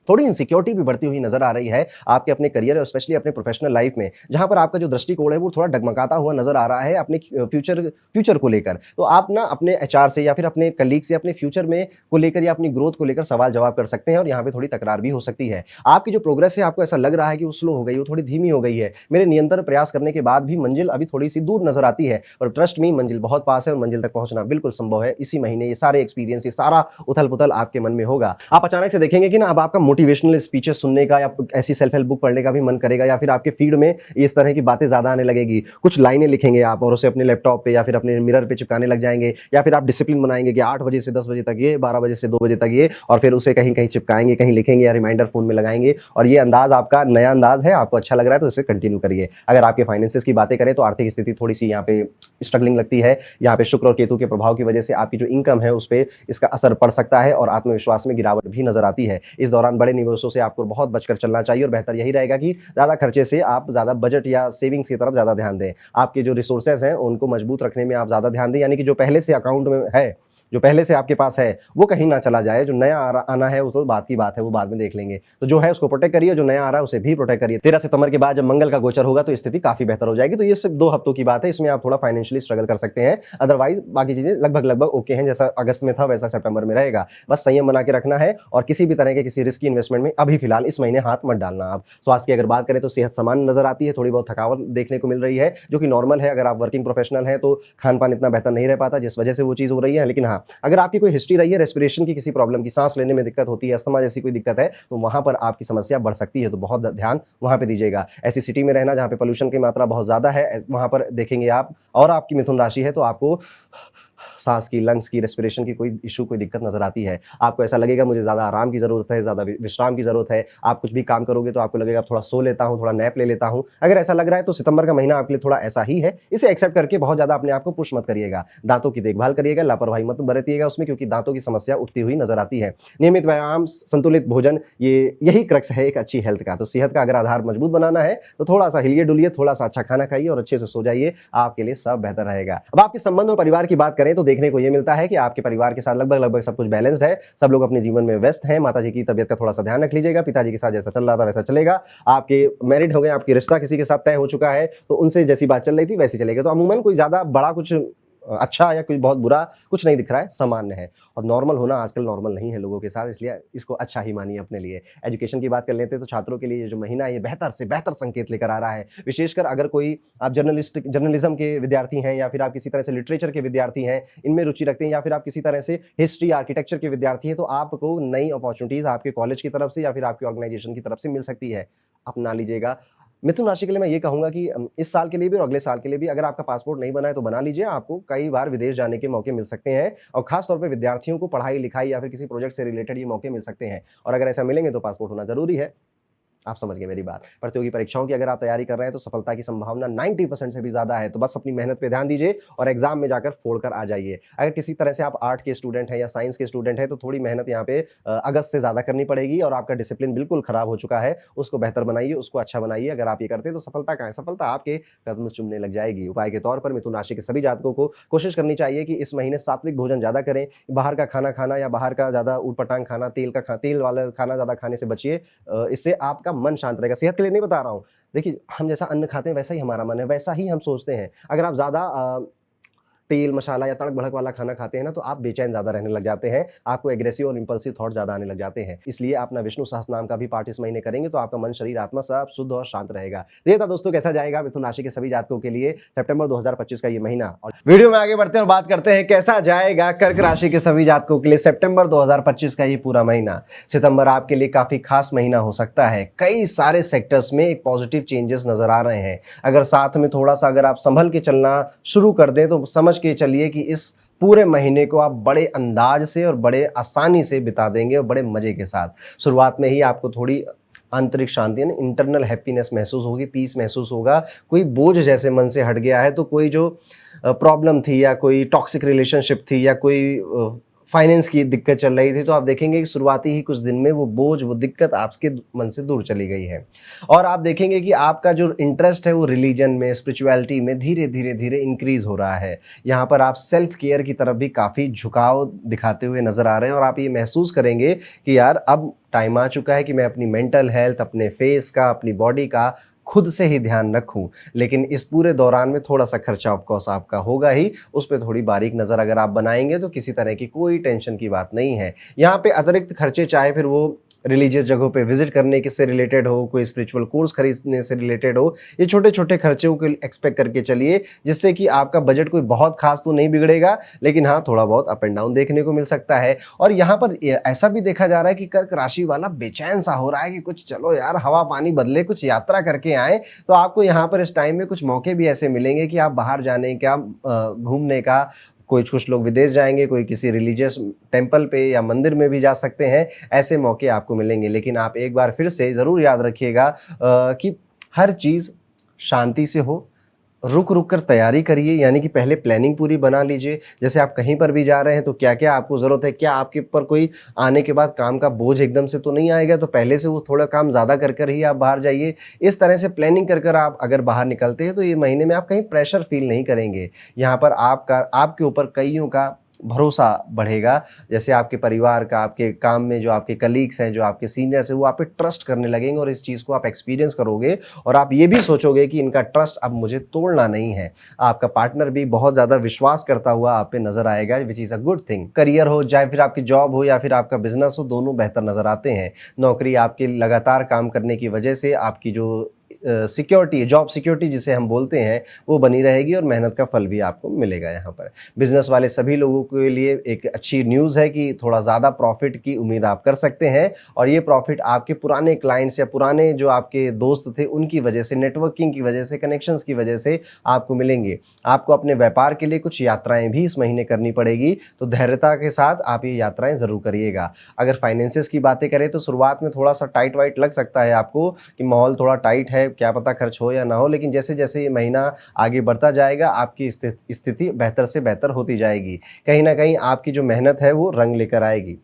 थोड़ी इनसिक्योरिटी भी बढ़ती हुई नजर आ रही है आपके अपने करियर और स्पेशली अपने प्रोफेशनल लाइफ में, जहां पर आपका जो दृष्टिकोण है वो थोड़ा डगमगाता हुआ नजर आ रहा है अपने फ्यूचर को लेकर। तो आप ना अपने एचआर से या फिर अपने कलीग से अपने फ्यूचर में को लेकर या अपनी ग्रोथ को लेकर सवाल जवाब कर सकते हैं और यहाँ पे थोड़ी तकरार भी हो सकती है। आपकी जो प्रोग्रेस है आपको ऐसा लग रहा है कि वो स्लो हो गई, वो थोड़ी धीमी हो गई है। मेरे निरंतर प्रयास करने के बाद भी मंजिल अभी थोड़ी सी दूर नजर आती है, और ट्रस्ट मी मंजिल बहुत पास है और मंजिल तक पहुंचना बिल्कुल संभव है। इसी महीने ये सारे एक्सपीरियंस, ये सारा उथल पुथल आपके मन में होगा। आप अचानक से देखेंगे कि ना अब आपका मोटिवेशनल स्पीचेस सुनने का या ऐसी सेल्फ हेल्प बुक पढ़ने का भी मन करेगा, या फिर आपके फीड में इस तरह की बातें ज़्यादा आने लगेगी। कुछ लाइनें लिखेंगे आप और उसे अपने लैपटॉप पे या फिर अपने मिरर पे चिपकाने लग जाएँगे, या फिर आप डिसिप्लिन बनाएँगे कि 8 बजे से 10 बजे तक ये, 12 बजे से 2 बजे तक ये, और फिर उसे कहीं-कहीं चिपकाएँगे, कहीं लिखेंगे या रिमाइंडर फ़ोन में लगाएँगे, और ये अंदाज़ आपका नया अंदाज़ है, आपको अच्छा लग रहा है तो इसे कंटिन्यू करिए। अगर आपके फाइनेंसेस की बातें करें तो आर्थिक स्थिति थोड़ी-सी यहाँ पे स्ट्रगलिंग लगती है। यहाँ पे शुक्र और केतु के प्रभाव की वजह से आपकी जो इनकम है उस पे इसका असर पड़ सकता है और आत्मविश्वास में गिरावट भी नज़र आती है। इस दौरान बड़े निवेशों से आपको बहुत बचकर चलना चाहिए और बेहतर यही रहेगा कि ज़्यादा खर्चे से आप ज़्यादा बजट या सेविंग्स की तरफ ज़्यादा ध्यान दें। आपके जो रिसोर्सेज़ हैं उनको मजबूत रखने में आप ज़्यादा ध्यान दें, यानी कि जो पहले से अकाउंट में है, जो पहले से आपके पास है, वो कहीं ना चला जाए। जो नया आना है वो तो बात की बात है, वो बाद में देख लेंगे। तो जो है उसको प्रोटेक्ट करिए, जो नया आ रहा है उसे भी प्रोटेक्ट करिए। 13 सितंबर के बाद जब मंगल का गोचर होगा तो स्थिति काफी बेहतर हो जाएगी। तो ये सिर्फ 2 हफ्तों की बात है, इसमें आप थोड़ा फाइनेंशियली स्ट्रगल कर सकते हैं। अदरवाइज बाकी चीजें लगभग ओके हैं, जैसा अगस्त में था वैसा सितंबर में रहेगा। बस संयम बना के रखना है और किसी भी तरह के किसी रिस्की इन्वेस्टमेंट में अभी फिलहाल इस महीने हाथ मत डालना। आप स्वास्थ्य की अगर बात करें तो सेहत सामान्य नजर आती है, थोड़ी बहुत थकावट देखने को मिल रही है जो कि नॉर्मल है। अगर आप वर्किंग प्रोफेशनल हैं तो खान पान इतना बेहतर नहीं रह पाता जिस वजह से वो चीज़ हो रही है। लेकिन हाँ, अगर आपकी कोई हिस्ट्री रही है रेस्पिरेशन की, किसी प्रॉब्लम की, सांस लेने में दिक्कत होती है, अस्थमा जैसी कोई दिक्कत है, तो वहां पर आपकी समस्या बढ़ सकती है। तो बहुत ध्यान वहां पे दीजिएगा। ऐसी सिटी में रहना जहां पे पोल्यूशन की मात्रा बहुत ज्यादा है, वहां पर देखेंगे आप, और आपकी मिथुन राशि है तो आपको सांस की, लंग्स की, रेस्पिरेशन की कोई इशू, कोई दिक्कत नजर आती है। आपको ऐसा लगेगा मुझे ज़्यादा आराम की ज़रूरत है, ज़्यादा विश्राम की ज़रूरत है। आप कुछ भी काम करोगे तो आपको लगेगा थोड़ा सो लेता हूँ, थोड़ा नैप ले लेता हूँ। अगर ऐसा लग रहा है तो सितंबर का महीना आपके लिए थोड़ा ऐसा ही है। इसे एक्सेप्ट करके बहुत ज़्यादा अपने आप को पुश मत करिएगा। दांतों की देखभाल करिएगा, लापरवाही मत बरतिएगा उसमें, क्योंकि दांतों की समस्या उठती हुई नजर आती है। नियमित व्यायाम, संतुलित भोजन, ये यही क्रक्स है एक अच्छी हेल्थ का। तो सेहत का अगर आधार मजबूत बनाना है तो थोड़ा सा हिलिए डुलिए, थोड़ा सा अच्छा खाना खाइए और अच्छे से सो जाइए, आपके लिए सब बेहतर रहेगा। अब आपके संबंध और परिवार की बात करें तो देखने को यह मिलता है कि आपके परिवार के साथ लगभग सब कुछ बैलेंस्ड है। सब लोग अपने जीवन में व्यस्त हैं। माताजी की तबीयत का थोड़ा सा ध्यान रख लीजिएगा। पिताजी के साथ जैसा चल रहा था वैसा चलेगा। आपके मैरिड हो गए, आपकी रिश्ता किसी के साथ तय हो चुका है तो उनसे जैसी बात चल रही थी वैसी चलेगी। तो अमूमन कोई ज्यादा बड़ा कुछ अच्छा या कोई बहुत बुरा कुछ नहीं दिख रहा है, सामान्य है। और नॉर्मल होना आजकल नॉर्मल नहीं है लोगों के साथ, इसलिए इसको अच्छा ही मानिए अपने लिए। एजुकेशन की बात कर लेते हैं तो छात्रों के लिए ये जो महीना है ये बेहतर से बेहतर संकेत लेकर आ रहा है। विशेषकर अगर कोई आप जर्नलिज्म के विद्यार्थी हैं, या फिर आप किसी तरह से लिटरेचर के विद्यार्थी हैं, इनमें रुचि रखते हैं, या फिर आप किसी तरह से हिस्ट्री, आर्किटेक्चर के विद्यार्थी हैं, तो आपको नई अपॉर्चुनिटीज आपके कॉलेज की तरफ से या फिर आपकी ऑर्गेनाइजेशन की तरफ से मिल सकती है। अपना लीजिएगा। मिथुन राशि के लिए मैं ये कहूंगा कि इस साल के लिए भी और अगले साल के लिए भी अगर आपका पासपोर्ट नहीं बना है तो बना लीजिए। आपको कई बार विदेश जाने के मौके मिल सकते हैं और खास तौर पे विद्यार्थियों को पढ़ाई लिखाई या फिर किसी प्रोजेक्ट से रिलेटेड ये मौके मिल सकते हैं। और अगर ऐसा मिलेंगे तो पासपोर्ट होना जरूरी है। आप समझ गए मेरी बात। प्रतियोगी परीक्षाओं की अगर आप तैयारी कर रहे हैं तो सफलता की संभावना 90% से भी ज्यादा है। तो बस अपनी मेहनत पे ध्यान दीजिए और एग्जाम में जाकर फोड़ कर आ जाइए। अगर किसी तरह से आप आर्ट के स्टूडेंट हैं या साइंस के स्टूडेंट हैं तो थोड़ी मेहनत यहाँ पे अगस्त से ज्यादा करनी पड़ेगी और आपका डिसिप्लिन बिल्कुल खराब हो चुका है, उसको बेहतर बनाइए, उसको अच्छा बनाइए। अगर आप ये करते हैं तो सफलता कहाँ है, सफलता आपके कदम चूमने लग जाएगी। उपाय के तौर पर मिथुन राशि के सभी जातकों को कोशिश करनी चाहिए कि इस महीने सात्विक भोजन ज्यादा करें। बाहर का खाना खाना या बाहर का ज्यादा ऊटपटांग खाना, तेल वाला खाना ज्यादा खाने से बचिए। इससे आपका मन शांत रहेगा। सेहत के लिए नहीं बता रहा हूँ। देखिए, हम जैसा अन्न खाते हैं वैसा ही हमारा मन है, वैसा ही हम सोचते हैं। अगर आप ज़्यादा तेल, मसाला या तड़क-भड़क वाला खाना खाते हैं ना, तो आप बेचैन ज़्यादा रहने लग जाते हैं। आपको एग्रेसिव और इम्पल्सिव थॉट ज़्यादा आने लग जाते हैं। इसलिए अपना विष्णु सहस्त्रनाम का भी पाठ इस महीने करेंगे तो आपका मन, शरीर, आत्मा सब शुद्ध और शांत रहेगा। तो ये था दोस्तों कैसा जाएगा मिथुन राशि के सभी जातकों के लिए सितंबर 2025 का ये महीना। और वीडियो में आगे बढ़ते हैं और बात करते हैं कैसा जाएगा कर्क राशि के सभी जातकों के लिए सितंबर 2025 का ये पूरा महीना। सितंबर आपके लिए काफी खास महीना हो सकता है। कई सारे सेक्टर्स में एक पॉजिटिव चेंजेस नजर आ रहे हैं। अगर साथ में थोड़ा सा अगर आप संभल के चलना शुरू कर दें तो समझ के चलिए कि इस पूरे महीने को आप बड़े अंदाज से और बड़े आसानी से बिता देंगे और बड़े मजे के साथ। शुरुआत में ही आपको थोड़ी आंतरिक शांति, इंटरनल हैप्पीनेस महसूस होगी, पीस महसूस होगा। कोई बोझ जैसे मन से हट गया है। तो कोई जो प्रॉब्लम थी या कोई टॉक्सिक रिलेशनशिप थी या कोई फाइनेंस की दिक्कत चल रही थी, तो आप देखेंगे कि शुरुआती ही कुछ दिन में वो बोझ, वो दिक्कत आपके मन से दूर चली गई है। और आप देखेंगे कि आपका जो इंटरेस्ट है वो रिलीजन में, स्पिरिचुअलिटी में धीरे धीरे इंक्रीज हो रहा है। यहाँ पर आप सेल्फ केयर की तरफ भी काफ़ी झुकाव दिखाते हुए नजर आ रहे हैं और आप ये महसूस करेंगे कि यार अब टाइम आ चुका है कि मैं अपनी मेंटल हेल्थ, अपने फेस का, अपनी बॉडी का खुद से ही ध्यान रखूं। लेकिन इस पूरे दौरान में थोड़ा सा खर्चा ऑफ कोर्स आपका होगा ही, उस पर थोड़ी बारीक नज़र अगर आप बनाएंगे तो किसी तरह की कोई टेंशन की बात नहीं है। यहाँ पे अतिरिक्त खर्चे चाहे फिर वो रिलीजियस जगहों पे विजिट करने के से रिलेटेड हो, कोई स्पिरिचुअल कोर्स खरीदने से रिलेटेड हो, ये छोटे-छोटे खर्चों को एक्सपेक्ट करके चलिए, जिससे कि आपका बजट कोई बहुत खास तो नहीं बिगड़ेगा, लेकिन हाँ, थोड़ा बहुत अप एंड डाउन देखने को मिल सकता है। और यहाँ पर ऐसा भी देखा जा रहा है कि कर्क राशि वाला बेचैन-सा हो रहा है कि कुछ चलो यार हवा-पानी बदले, कुछ यात्रा करके आएँ, तो आपको यहाँ पर इस टाइम में कुछ मौके भी ऐसे मिलेंगे कि आप बाहर जाने का घूमने का, कुछ लोग विदेश जाएँगे, कोई किसी रिलीजियस टेम्पल पे या मंदिर में भी जा सकते हैं, ऐसे मौके आपको मिलेंगे। लेकिन आप एक बार फिर से ज़रूर याद रखिएगा कि हर चीज़ शांति से हो, रुक-रुक कर तैयारी करिए, यानी कि पहले प्लानिंग पूरी बना लीजिए। जैसे आप कहीं पर भी जा रहे हैं तो क्या-क्या आपको ज़रूरत है, क्या आपके ऊपर कोई आने के बाद काम का बोझ एकदम से तो नहीं आएगा, तो पहले से वो थोड़ा काम ज़्यादा कर कर ही आप बाहर जाइए। इस तरह से प्लानिंग कर कर आप अगर बाहर निकलते हैं तो ये महीने में आप कहीं प्रेशर फ़ील नहीं करेंगे। यहाँ पर आपके ऊपर कइयों का भरोसा बढ़ेगा, जैसे आपके परिवार का, आपके काम में जो आपके कलीग्स हैं, जो आपके सीनियर्स हैं, वो आप पे ट्रस्ट करने लगेंगे और इस चीज़ को आप एक्सपीरियंस करोगे और आप ये भी सोचोगे कि इनका ट्रस्ट अब मुझे तोड़ना नहीं है। आपका पार्टनर भी बहुत ज़्यादा विश्वास करता हुआ आप पे नज़र आएगा, which is a good thing. Career हो, चाहे फिर आपकी जॉब हो या फिर आपका बिज़नेस हो, दोनों बेहतर नज़र आते हैं। नौकरी आपके लगातार काम करने की वजह से आपकी जो सिक्योरिटी, जॉब सिक्योरिटी जिसे हम बोलते हैं, वो बनी रहेगी और मेहनत का फल भी आपको मिलेगा यहाँ पर। बिज़नेस वाले सभी लोगों के लिए एक अच्छी न्यूज़ है कि थोड़ा ज़्यादा प्रॉफ़िट की उम्मीद आप कर सकते हैं और ये प्रॉफ़िट आपके पुराने क्लाइंट्स या पुराने जो आपके दोस्त थे, उनकी वजह से, नेटवर्किंग की वजह से, कनेक्शंस की वजह से आपको मिलेंगे। आपको अपने व्यापार के लिए कुछ यात्राएँ भी इस महीने करनी पड़ेगी, तो धैर्यता के साथ आप ये यात्राएँ ज़रूर करिएगा। अगर फाइनेंसेस की बातें करें तो शुरुआत में थोड़ा-सा टाइट-वाइट लग सकता है आपको कि माहौल थोड़ा टाइट है, क्या पता खर्च हो या ना हो, लेकिन जैसे-जैसे ये महीना आगे बढ़ता जाएगा, आपकी स्थिति बेहतर से बेहतर होती जाएगी। कहीं न कहीं आपकी जो मेहनत है वो रंग लेकर आएगी।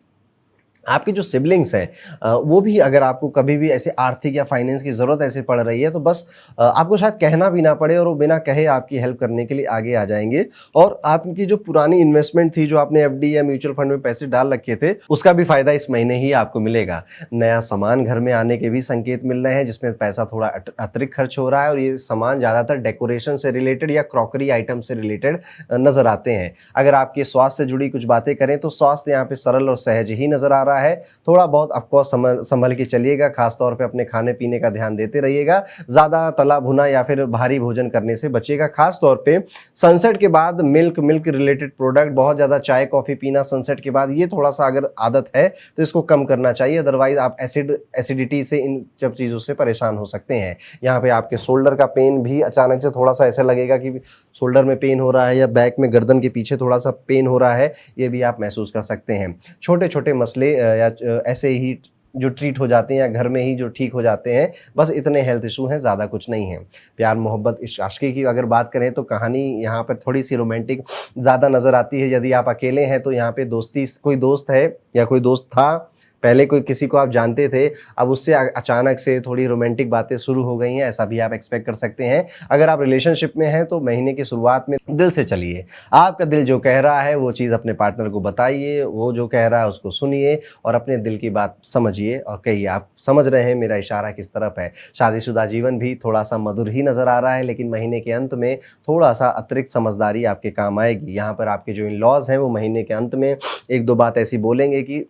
आपके जो सिबलिंग्स हैं वो भी अगर आपको कभी भी ऐसे आर्थिक या फाइनेंस की ज़रूरत ऐसे पड़ रही है तो बस आपको शायद कहना भी ना पड़े और वो बिना कहे आपकी हेल्प करने के लिए आगे आ जाएँगे और आपकी जो पुरानी इन्वेस्टमेंट थी, जो आपने एफडी या म्यूचुअल फंड में पैसे डाल रखे थे, उसका भी फ़ायदा इस महीने ही आपको मिलेगा। नया सामान घर में आने के भी संकेत मिल रहे हैं जिसमें पैसा थोड़ा अतिरिक्त खर्च हो रहा है और ये सामान ज़्यादातर डेकोरेशन से रिलेटेड या क्रॉकरी आइटम से रिलेटेड नज़र आते हैं। अगर आपके स्वास्थ्य से जुड़ी कुछ बातें करें तो स्वास्थ्य यहाँ पे सरल और सहज ही नज़र आ रहा है। थोड़ा बहुत ऑफ कोर्स संभल के चलिएगा, खास तौर पे अपने खाने-पीने का ध्यान देते रहिएगा। ज़्यादा तला भुना या फिर भारी भोजन करने से बचिएगा। खास तौर पे सनसेट के बाद मिल्क रिलेटेड प्रोडक्ट, बहुत ज़्यादा चाय, कॉफ़ी पीना सनसेट के बाद, ये थोड़ा-सा अगर आदत है तो इसको कम करना चाहिए। अदरवाइज़ आप एसिडिटी से, इन सब चीज़ों से परेशान हो सकते हैं। यहाँ पे आपके शोल्डर का पेन भी अचानक से थोड़ा-सा ऐसा लगेगा कि शोल्डर में पेन हो रहा है या बैक में, गर्दन के पीछे थोड़ा-सा पेन हो रहा है, ये भी आप महसूस कर सकते हैं। छोटे-छोटे मसले या ऐसे ही जो ट्रीट हो जाते हैं या घर में ही जो ठीक हो जाते हैं, बस इतने हेल्थ इशू हैं, ज़्यादा कुछ नहीं है। प्यार, मोहब्बत, इश्क आशिकी की अगर बात करें तो कहानी यहाँ पर थोड़ी-सी रोमांटिक ज़्यादा नज़र आती है। यदि आप अकेले हैं तो यहाँ पे दोस्ती, कोई दोस्त है या कोई दोस्त था, पहले कोई किसी को आप जानते थे, अब उससे अचानक से थोड़ी रोमांटिक बातें शुरू हो गई हैं, ऐसा भी आप एक्सपेक्ट कर सकते हैं। अगर आप रिलेशनशिप में हैं तो महीने की शुरुआत में दिल से चलिए। आपका दिल जो कह रहा है वो चीज़ अपने पार्टनर को बताइए, वो जो कह रहा है उसको सुनिए और अपने दिल की बात समझिए और कहिए, आप समझ रहे हैं मेरा इशारा किस तरफ है। शादीशुदा जीवन भी थोड़ा-सा मधुर ही नज़र आ रहा है, लेकिन महीने के अंत में थोड़ा-सा अतिरिक्त समझदारी आपके काम आएगी। यहाँ पर आपके जो इन-लॉज़ हैं वो महीने के अंत में 1-2 बात ऐसी बोलेंगे कि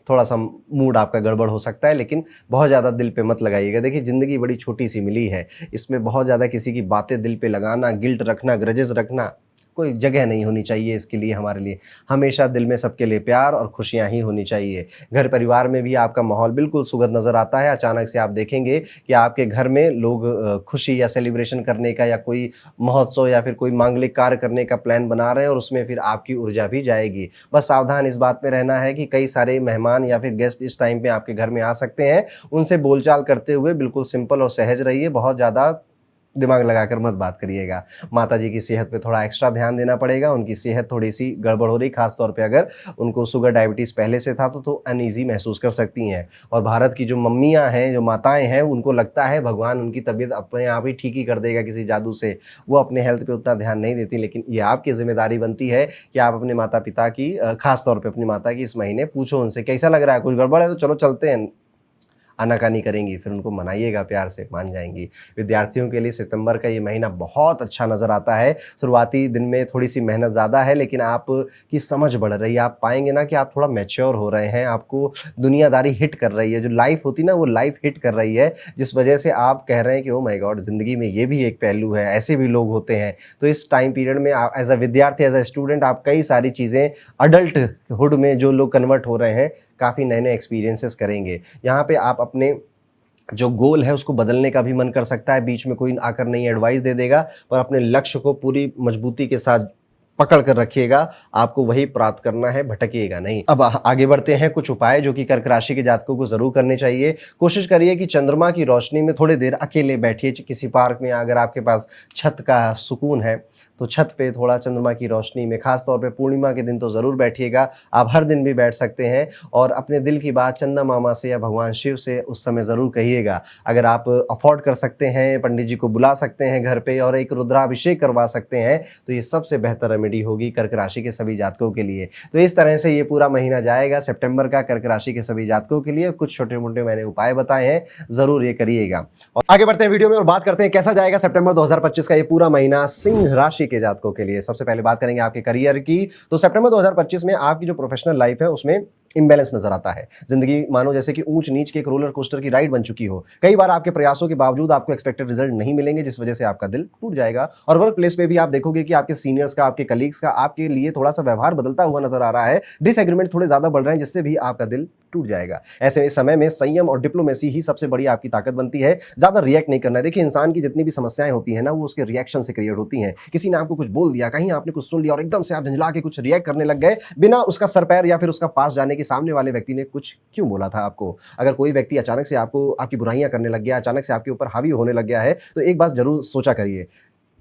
थोड़ा-सा मूड आपका गड़बड़ हो सकता है, लेकिन बहुत ज़्यादा दिल पे मत लगाइएगा। देखिए, ज़िंदगी बड़ी छोटी-सी मिली है, इसमें बहुत ज़्यादा किसी की बातें दिल पे लगाना, गिल्ट रखना, ग्रजेस रखना, कोई जगह नहीं होनी चाहिए इसके लिए हमारे लिए। हमेशा दिल में सबके लिए प्यार और खुशियाँ ही होनी चाहिए। घर परिवार में भी आपका माहौल बिल्कुल सुखद नज़र आता है। अचानक से आप देखेंगे कि आपके घर में लोग खुशी या सेलिब्रेशन करने का या कोई महोत्सव या फिर कोई मांगलिक कार्य करने का प्लान बना रहे हैं और उसमें फिर आपकी ऊर्जा भी जाएगी। बस सावधान इस बात में रहना है कि कई सारे मेहमान या फिर गेस्ट इस टाइम पे आपके घर में आ सकते हैं। उनसे बोलचाल करते हुए बिल्कुल सिंपल और सहज रहिए, बहुत ज़्यादा दिमाग लगाकर मत बात करिएगा। माताजी की सेहत पे थोड़ा एक्स्ट्रा ध्यान देना पड़ेगा, उनकी सेहत थोड़ी-सी गड़बड़ हो रही, खास तौर पे अगर उनको शुगर डायबिटीज़ पहले से था तो अनईज़ी महसूस कर सकती हैं। और भारत की जो मम्मियाँ हैं, जो माताएँ हैं, उनको लगता है भगवान उनकी तबीयत अपने आप ही ठीक ही कर देगा किसी जादू से। वो अपने हेल्थ पे उतना ध्यान नहीं देती, लेकिन ये आपकी ज़िम्मेदारी बनती है कि आप अपने माता-पिता की खास तौर पे अपनी माता की इस महीने पूछो उनसे, कैसा लग रहा है? कुछ गड़बड़ है तो चलो चलते हैं। आनाकानी करेंगी, फिर उनको मनाइएगा प्यार से, मान जाएँगी। विद्यार्थियों के लिए सितंबर का ये महीना बहुत अच्छा नज़र आता है। शुरुआती दिन में थोड़ी-सी मेहनत ज़्यादा है, लेकिन आपकी समझ बढ़ रही है। आप पाएँगे ना कि आप थोड़ा मैच्योर हो रहे हैं, आपको दुनियादारी हिट कर रही है। जो लाइफ़ होती है ना, वो लाइफ़ हिट कर रही है, जिस वजह से आप कह रहे हैं कि ओह माय गॉड! ज़िंदगी में ये भी एक पहलू है, ऐसे भी लोग होते हैं। तो इस टाइम पीरियड में एज़ अ विद्यार्थी, एज़ अ स्टूडेंट आप कई सारी चीज़ें अडल्टहुड में जो लोग कन्वर्ट हो रहे हैं, काफ़ी नए-नए एक्सपीरियंसेस करेंगे। यहाँ पे आप अपने जो गोल है उसको बदलने का भी मन कर सकता है, बीच में कोई आकर नई एडवाइस दे देगा, पर अपने लक्ष्य को पूरी मजबूती के साथ पकड़ कर रखिएगा, आपको वही प्राप्त करना है, भटकिएगा नहीं। अब आगे बढ़ते हैं, कुछ उपाय जो कि कर्क राशि के जातकों को ज़रूर करने चाहिए। कोशिश करिए कि चंद्रमा की रोशनी में थोड़ी देर अकेले बैठिए, किसी पार्क में, अगर आपके पास छत का सुकून है, तो छत पे थोड़ा चंद्रमा की रोशनी में, खास तौर पे पूर्णिमा के दिन तो ज़रूर बैठिएगा। आप हर दिन भी बैठ सकते हैं और अपने दिल की बात चंदा मामा से या भगवान शिव से उस समय ज़रूर कहिएगा। अगर आप अफ़ोर्ड कर सकते हैं, पंडित जी को बुला सकते हैं घर पे और एक रुद्राभिषेक करवा सकते हैं, तो ये सबसे बेहतर रेमेडी होगी कर्क राशि के सभी जातकों के लिए। तो इस तरह से ये पूरा महीना जाएगा सितंबर का कर्क राशि के सभी जातकों के लिए। कुछ छोटे-मोटे मैंने उपाय बताए हैं, ज़रूर ये करिएगा। और आगे बढ़ते हैं वीडियो में और बात करते हैं कैसा जाएगा सितंबर 2025 का ये पूरा महीना सिंह राशि के जातकों के लिए। सबसे पहले बात करेंगे आपके करियर की। तो सितंबर 2025 में आपकी जो प्रोफेशनल लाइफ है उसमें इम्बैलेंस नजर आता है। जिंदगी मानो जैसे कि ऊंच नीच के एक रोलर कोस्टर की राइड बन चुकी हो। कई बार आपके प्रयासों के बावजूद आपको एक्सपेक्टेड रिजल्ट नहीं मिलेंगे, जिस वजह से आपका दिल टूट जाएगा। और वर्क प्लेस पे भी आप देखोगे कि आपके सीनियर्स का, आपके कलीग्स का आपके लिए थोड़ा सा व्यवहार बदलता हुआ नजर आ रहा है। डिसएग्रीमेंट थोड़े ज्यादा बढ़ रहे हैं, जिससे भी आपका दिल टूट जाएगा। ऐसे समय में संयम और डिप्लोमेसी ही सबसे बड़ी आपकी ताकत बनती है। ज्यादा रिएक्ट नहीं करना है। देखिए, इंसान की जितनी भी समस्याएं होती है ना, वो उसके रिएक्शन से क्रिएट होती हैं। किसी ने आपको कुछ बोल दिया, कहीं आपने कुछ सुन लिया और एकदम से आप झंझला के कुछ रिएक्ट करने लग गए, बिना उसका सर पैर या फिर उसका पास जाने के सामने वाले व्यक्ति ने कुछ क्यों बोला था आपको। अगर कोई व्यक्ति अचानक से आपको आपकी बुराइयां करने लग गया, अचानक से आपके ऊपर हावी होने लग गया है, तो एक बात जरूर सोचा करिए।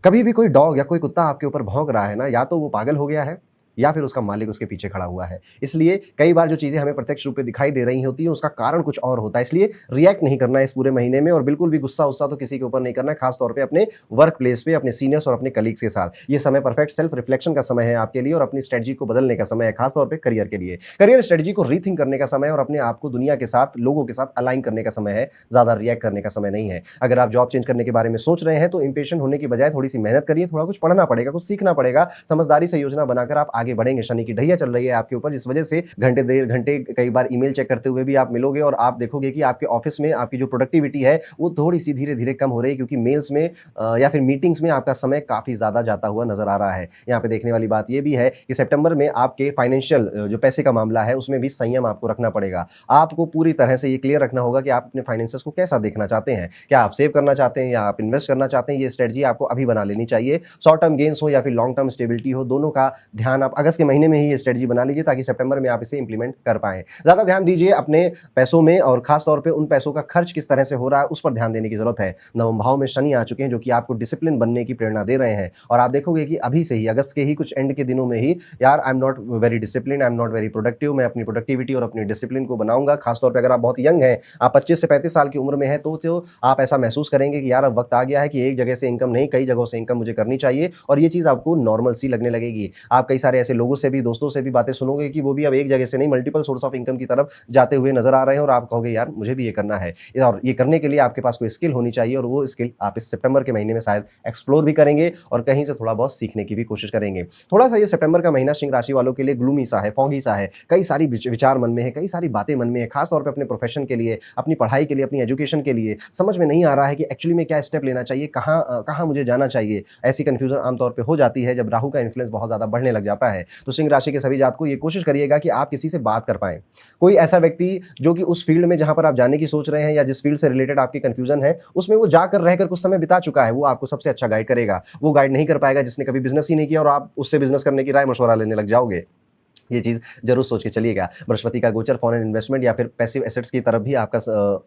कभी भी कोई डॉग या कोई कुत्ता आपके ऊपर भौंक रहा है ना, या तो वो पागल हो गया है या फिर उसका मालिक उसके पीछे खड़ा हुआ है। इसलिए कई बार जो चीज़ें हमें प्रत्यक्ष रूप से दिखाई दे रही होती हैं, उसका कारण कुछ और होता है। इसलिए रिएक्ट नहीं करना है इस पूरे महीने में, और बिल्कुल भी गुस्सा-वुस्सा तो किसी के ऊपर नहीं करना है, खास तौर पे अपने वर्क प्लेस पे, अपने सीनियर्स और अपने कलीग्स के साथ। ये समय परफेक्ट सेल्फ रिफ्लेक्शन का समय है आपके लिए और अपनी स्ट्रेटजी को बदलने का समय है, खास तौर पे करियर के लिए। करियर स्ट्रेटजी को रीथिंक करने का समय है और अपने आप को दुनिया के साथ, लोगों के साथ अलाइन करने का समय है, ज़्यादा रिएक्ट करने का समय नहीं है। अगर आप जॉब चेंज करने के बारे में सोच रहे हैं, तो इंपेशेंट होने की बजाय थोड़ी सी मेहनत करिए, थोड़ा कुछ पढ़ना पड़ेगा, कुछ सीखना पड़ेगा। समझदारी से योजना बनाकर आप आगे बढ़ेंगे। शनि की चल रही है आपके ऊपर, जिस वजह से घंटे कई बार ईमेल चेक करते हुए भी आप मिलोगे और आप देखोगे कि आपके ऑफिस में आपकी जो प्रोडक्टिविटी है वो थोड़ी सी धीरे-धीरे कम हो रही है, क्योंकि मेल्स में या फिर मीटिंग्स में आपका समय काफी ज्यादा जाता हुआ नजर आ रहा है। यहाँ पे देखने वाली बात ये भी है कि सितंबर में आपके फाइनेंशियल जो पैसे का मामला है उसमें भी संयम आपको रखना पड़ेगा। आपको पूरी तरह से ये क्लियर रखना होगा कि आप अपने फाइनेंसेस को कैसा देखना चाहते हैं। क्या आप सेव करना चाहते हैं या आप इन्वेस्ट करना चाहते हैं, ये स्ट्रेटजी आपको अभी बना लेनी चाहिए। शॉर्ट टर्म गेन्स हो या फिर लॉन्ग टर्म स्टेबिलिटी हो, दोनों का ध्यान आप अगस्त के महीने में ही ये स्ट्रेटजी बना लीजिए, ताकि सितंबर में आप इसे इंप्लीमेंट कर पाएं। ज्यादा ध्यान दीजिए अपने पैसों में, और खास तौर पे उन पैसों का खर्च किस तरह से हो रहा है उस पर ध्यान देने की जरूरत है। नवम भाव में शनि आ चुके हैं, जो कि आपको डिसिप्लिन बनने की प्रेरणा दे रहे हैं, और आप देखोगे कि अभी से ही अगस्त के ही कुछ एंड के दिनों में ही, यार I am not very discipline, I am not very productive, मैं अपनी प्रोडक्टिविटी और अपनी डिसिप्लिन को बनाऊंगा। खासतौर पर अगर आप बहुत यंग हैं, आप 25 से 35 साल की उम्र में है, तो आप ऐसा महसूस करेंगे कि यार अब वक्त आ गया है कि एक जगह से इनकम नहीं, कई जगहों से इनकम मुझे करनी चाहिए, और ये चीज आपको नॉर्मल सी लगने लगेगी। आप कई सारे ऐसे लोगों से भी, दोस्तों से भी बातें सुनोगे कि वो भी अब एक जगह से नहीं, मल्टीपल सोर्स ऑफ इनकम की तरफ जाते हुए नजर आ रहे हैं, और आप कहोगे यार मुझे भी ये करना है। और ये करने के लिए आपके पास कोई स्किल होनी चाहिए, और वो स्किल आप इस सितंबर के महीने में शायद एक्सप्लोर भी करेंगे और कहीं से थोड़ा बहुत सीखने की भी कोशिश करेंगे। थोड़ा सा ये सितंबर का महीना सिंह राशि वालों के लिए ग्लूमी सा है, फॉगी सा है। कई सारी विचार मन में है, कई सारी बातें मन में है, खास तौर पर अपने प्रोफेशन के लिए, अपनी पढ़ाई के लिए, अपनी एजुकेशन के लिए। समझ में नहीं आ रहा है कि एक्चुअली में क्या स्टेप लेना चाहिए, कहाँ मुझे जाना चाहिए। ऐसी कंफ्यूजन आमतौर पर हो जाती है जब राहु का इन्फ्लुएंस बहुत ज्यादा बढ़ने लग जाता है। तो सिंह राशि के सभी जात को ये कोशिश करिएगा कि आप किसी से बात कर पाएं। कोई ऐसा व्यक्ति जो कि उस फील्ड में जहां पर आप जाने की सोच रहे हैं, या जिस फील्ड से रिलेटेड आपकी कंफ्यूजन है, उसमें वो जाकर रहकर कुछ समय बिता चुका है, वो आपको सबसे अच्छा गाइड करेगा। वो गाइड नहीं कर पाएगा जिसने कभी बिजनेस ही नहीं किया, और आप उससे बिजनेस करने की राय मशवरा लेने लग जाओगे। ये चीज जरूर सोच के चलिएगा। बृहस्पति का गोचर फॉरेन इन्वेस्टमेंट या फिर पैसिव एसेट्स की तरफ भी आपका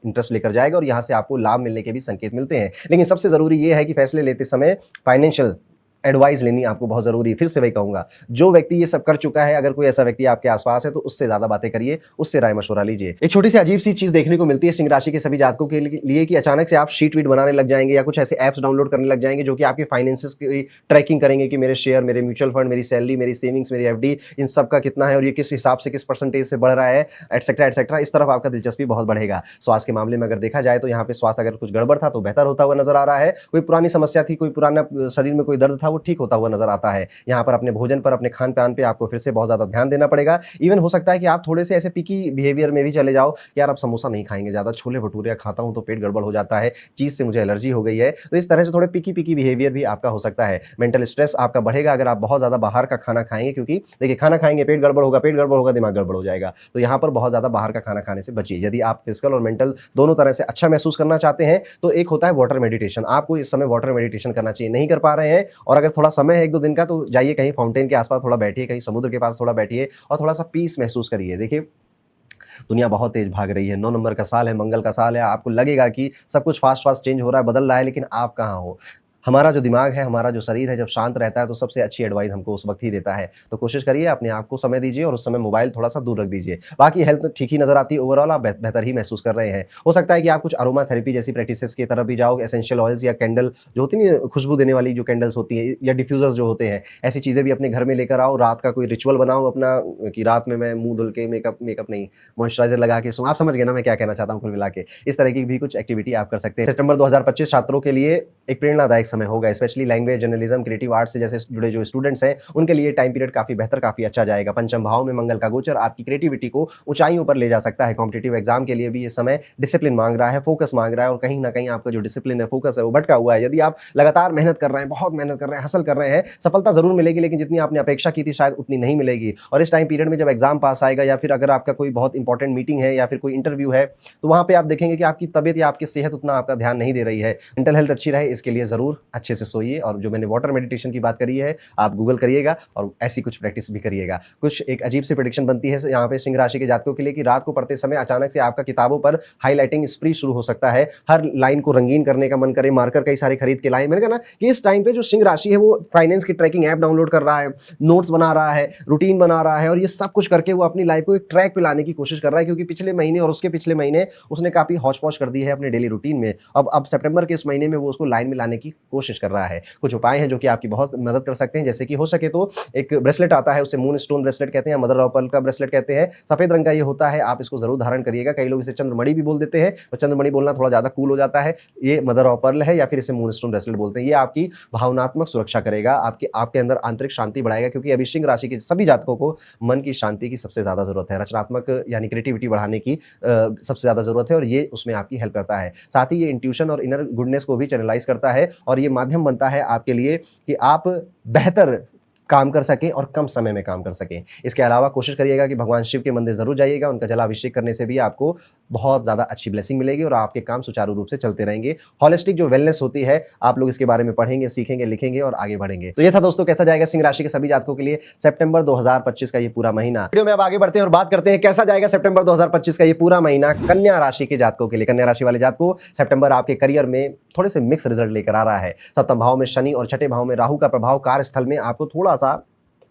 इंटरेस्ट लेकर जाएगा, और यहाँ से आपको लाभ मिलने के भी संकेत मिलते हैं। लेकिन सबसे जरूरी ये है कि फैसले लेते समय फाइनेंशियल एडवाइस लेनी आपको बहुत ज़रूरी है। फिर से वही कहूँगा, जो व्यक्ति ये सब कर चुका है, अगर कोई ऐसा व्यक्ति आपके आस-पास है, तो उससे ज़्यादा बातें करिए, उससे राय-मशवरा लीजिए। एक छोटी-सी अजीब-सी चीज़ देखने को मिलती है सिंह राशि के सभी जातकों के लिए कि अचानक से आप शीट-वीट बनाने लग जाएँगे या कुछ ऐसे ऐप्स डाउनलोड करने लग जाएँगे, जो कि आपके फाइनेंसेस की ट्रैकिंग करेंगे कि मेरे शेयर, मेरे म्यूचुअल फंड, मेरी सैलरी, मेरी सेविंग्स, मेरी एफडी, इन सब का कितना है और ये किस हिसाब से, किस परसेंटेज से बढ़ रहा है, एटसेट्रा, एटसेट्रा। इस तरफ आपका दिलचस्पी बहुत बढ़ेगा। स्वास्थ्य के मामले में अगर देखा जाए, तो यहाँ पे स्वास्थ्य अगर कुछ गड़बड़ था, तो बेहतर होता हुआ नज़र आ रहा है। कोई पुरानी समस्या थी, कोई पुराना शरीर में कोई दर्द था, वो ठीक होता हुआ नज़र आता है। यहाँ पर अपने भोजन पर, अपने खान-पान पे आपको फिर से बहुत ज़्यादा ध्यान देना पड़ेगा। इवन हो सकता है कि आप थोड़े से ऐसे पिकी बिहेवियर में भी चले जाओ, यार अब समोसा नहीं खाएँगे ज़्यादा, छोले-भटूरे खाता हूँ तो पेट गड़बड़ हो जाता है, चीज़ से मुझे एलर्जी हो गई है। तो इस तरह से थोड़े पिकी-पिकी बिहेवियर भी आपका हो सकता है। मेंटल स्ट्रेस आपका बढ़ेगा अगर आप बहुत ज़्यादा बाहर का खाना खाएँगे, क्योंकि देखिए खाना खाएँगे, पेट गड़बड़ होगा, दिमाग गड़बड़ हो जाएगा। तो यहाँ पर बहुत ज़्यादा बाहर का खाना खाने से बचिए। यदि आप फिजिकल और मेंटल दोनों तरह से अच्छा महसूस करना चाहते हैं, तो एक होता है वाटर मेडिटेशन। आपको इस समय वाटर मेडिटेशन करना चाहिए। नहीं कर पा रहे हैं और अगर थोड़ा समय है 1-2 दिन का, तो जाइए कहीं फाउंटेन के आस-पास थोड़ा बैठिए, कहीं समुद्र के पास थोड़ा बैठिए और थोड़ा-सा पीस महसूस करिए। देखिए, दुनिया बहुत तेज भाग रही है, 9 नंबर का साल है, मंगल का साल है, आपको लगेगा कि सब कुछ फास्ट-फास्ट चेंज हो रहा है, बदल रहा है, लेकिन आप कहाँ हो? हमारा जो दिमाग है, हमारा जो शरीर है, जब शांत रहता है, तो सबसे अच्छी एडवाइस हमको उस वक़्त ही देता है। तो कोशिश करिए, अपने आप को समय दीजिए और उस समय मोबाइल थोड़ा-सा दूर रख दीजिए। बाकी हेल्थ ठीक ही नज़र आती है, ओवरऑल आप बेहतर ही महसूस कर रहे हैं। हो सकता है कि आप कुछ अरोमा थेरेपी जैसी प्रैक्टिसेज़ की तरफ भी जाओ, एसेंशियल ऑयल्स या कैंडल जो होती नहीं है, खुशबू देने वाली जो कैंडल्स होती हैं या डिफ्यूज़र्स जो होते हैं, ऐसी चीज़ें भी अपने घर में लेकर आओ। रात का कोई रिचुअल बनाओ अपना कि रात में मैं मुँह धुल के मेकअप नहीं, मॉइस्चराइज़र लगा के सोऊँ। आप समझ गए ना मैं क्या कहना चाहता हूँ कुल मिला के। इस तरह की भी कुछ एक्टिविटी आप कर सकते हैं। सितंबर 2025 छात्रों के लिए एक प्रेरणादायक समय होगा, specially language, journalism, creative arts से जैसे जुड़े जो स्टूडेंट्स हैं, उनके लिए टाइम पीरियड काफ़ी बेहतर, काफ़ी अच्छा जाएगा। पंचम भाव में मंगल का गोचर आपकी क्रिएटिविटी को ऊँचाइयों पर ले जा सकता है। कॉम्पिटिटिव एग्जाम के लिए भी ये समय डिसिप्लिन माँग रहा है, फोकस माँग रहा है और कहीं न कहीं आपका जो डिसिप्लिन है, फोकस है, वो भटका हुआ है। यदि आप लगातार मेहनत कर रहे हैं, बहुत मेहनत कर रहे हैं, हसल कर रहे हैं, सफलता ज़रूर मिलेगी, लेकिन जितनी आपने अपेक्षा की थी शायद उतनी नहीं मिलेगी। और इस टाइम पीरियड में जब एग्जाम पास आएगा या फिर अगर आपका कोई बहुत इंपॉर्टेंट मीटिंग है या फिर कोई इंटरव्यू है, तो वहाँ पे आप देखेंगे कि आपकी तबीयत या आपकी सेहत उतना आपका ध्यान नहीं दे रही है। मेंटल हेल्थ अच्छी रहे, इसके लिए ज़रूर अच्छे से सोइए और जो मैंने वाटर मेडिटेशन की बात करी है, आप गूगल करिएगा और ऐसी कुछ प्रैक्टिस भी करिएगा। कुछ एक अजीब सी प्रेडिक्शन बनती है यहाँ पे सिंह राशि के जातकों के लिए कि रात को पढ़ते समय अचानक से आपका किताबों पर हाइलाइटिंग स्प्री शुरू हो सकता है। हर लाइन को रंगीन करने का मन करे, मार्कर कई सारे खरीद के लाएँ। मैंने कहा ना कि इस टाइम पे जो सिंह राशि है वो फाइनेंस की ट्रैकिंग ऐप डाउनलोड कर रहा है, नोट्स बना रहा है, रूटीन बना रहा है और ये सब कुछ करके वो अपनी लाइफ को एक ट्रैक पे लाने की कोशिश कर रहा है, क्योंकि पिछले महीने और उसके पिछले महीने उसने काफ़ी हौच-पौच कर दी है अपने डेली रूटीन में। अब सितंबर के इस महीने में वो उसको लाइन में लाने की कोशिश कर रहा है। कुछ उपाय हैं जो कि आपकी बहुत मदद कर सकते हैं, जैसे कि हो सके तो एक ब्रेसलेट आता है, उसे मून स्टोन ब्रेसलेट कहते हैं, मदर ऑफ पर्ल का ब्रेसलेट कहते हैं। सफेद रंग का ये होता है, आप इसको ज़रूर धारण करिएगा। कई लोग इसे चंद्रमणि भी बोल देते हैं और चंद्रमणि बोलना थोड़ा ज़्यादा कूल हो जाता है। ये मदर ऑफ पर्ल है या फिर इसे मून स्टोन ब्रेसलेट बोलते हैं। ये आपकी भावनात्मक सुरक्षा करेगा, आपके अंदर आंतरिक शांति बढ़ाएगा, क्योंकि अभी सिंह राशि के सभी जातकों को मन की शांति की सबसे ज़्यादा ज़रूरत है। रचनात्मक यानी क्रिएटिविटी बढ़ाने की सबसे ज़्यादा ज़रूरत है और ये उसमें आपकी हेल्प करता है। साथ ही ये इंट्यूशन और इनर गुडनेस को भी चैनलाइज़ करता है और ये माध्यम बनता है आपके लिए कि आप बेहतर काम कर सकें और कम समय में काम कर सकें। इसके अलावा कोशिश करिएगा कि भगवान शिव के मंदिर ज़रूर जाइएगा, उनका जलाभिषेक करने से भी आपको बहुत ज़्यादा अच्छी ब्लेसिंग मिलेगी और आपके काम सुचारू रूप से चलते रहेंगे। होलिस्टिक जो वेलनेस होती है, आप लोग इसके बारे में पढ़ेंगे, सीखेंगे, लिखेंगे और आगे बढ़ेंगे। तो ये था दोस्तों, कैसा जाएगा सिंह राशि के सभी जातकों के लिए सितंबर 2025 का ये पूरा महीना। वीडियो में अब आगे बढ़ते हैं और बात करते हैं कैसा जाएगा सितंबर 2025 का ये पूरा महीना कन्या राशि के जातकों के लिए। कन्या राशि वाले जातकों, सितंबर आपके करियर में थोड़े से मिक्स रिजल्ट लेकर आ रहा है। सप्तम भाव में शनि और छठे भाव में राहु का प्रभाव कार्यस्थल में आपको थोड़ा-सा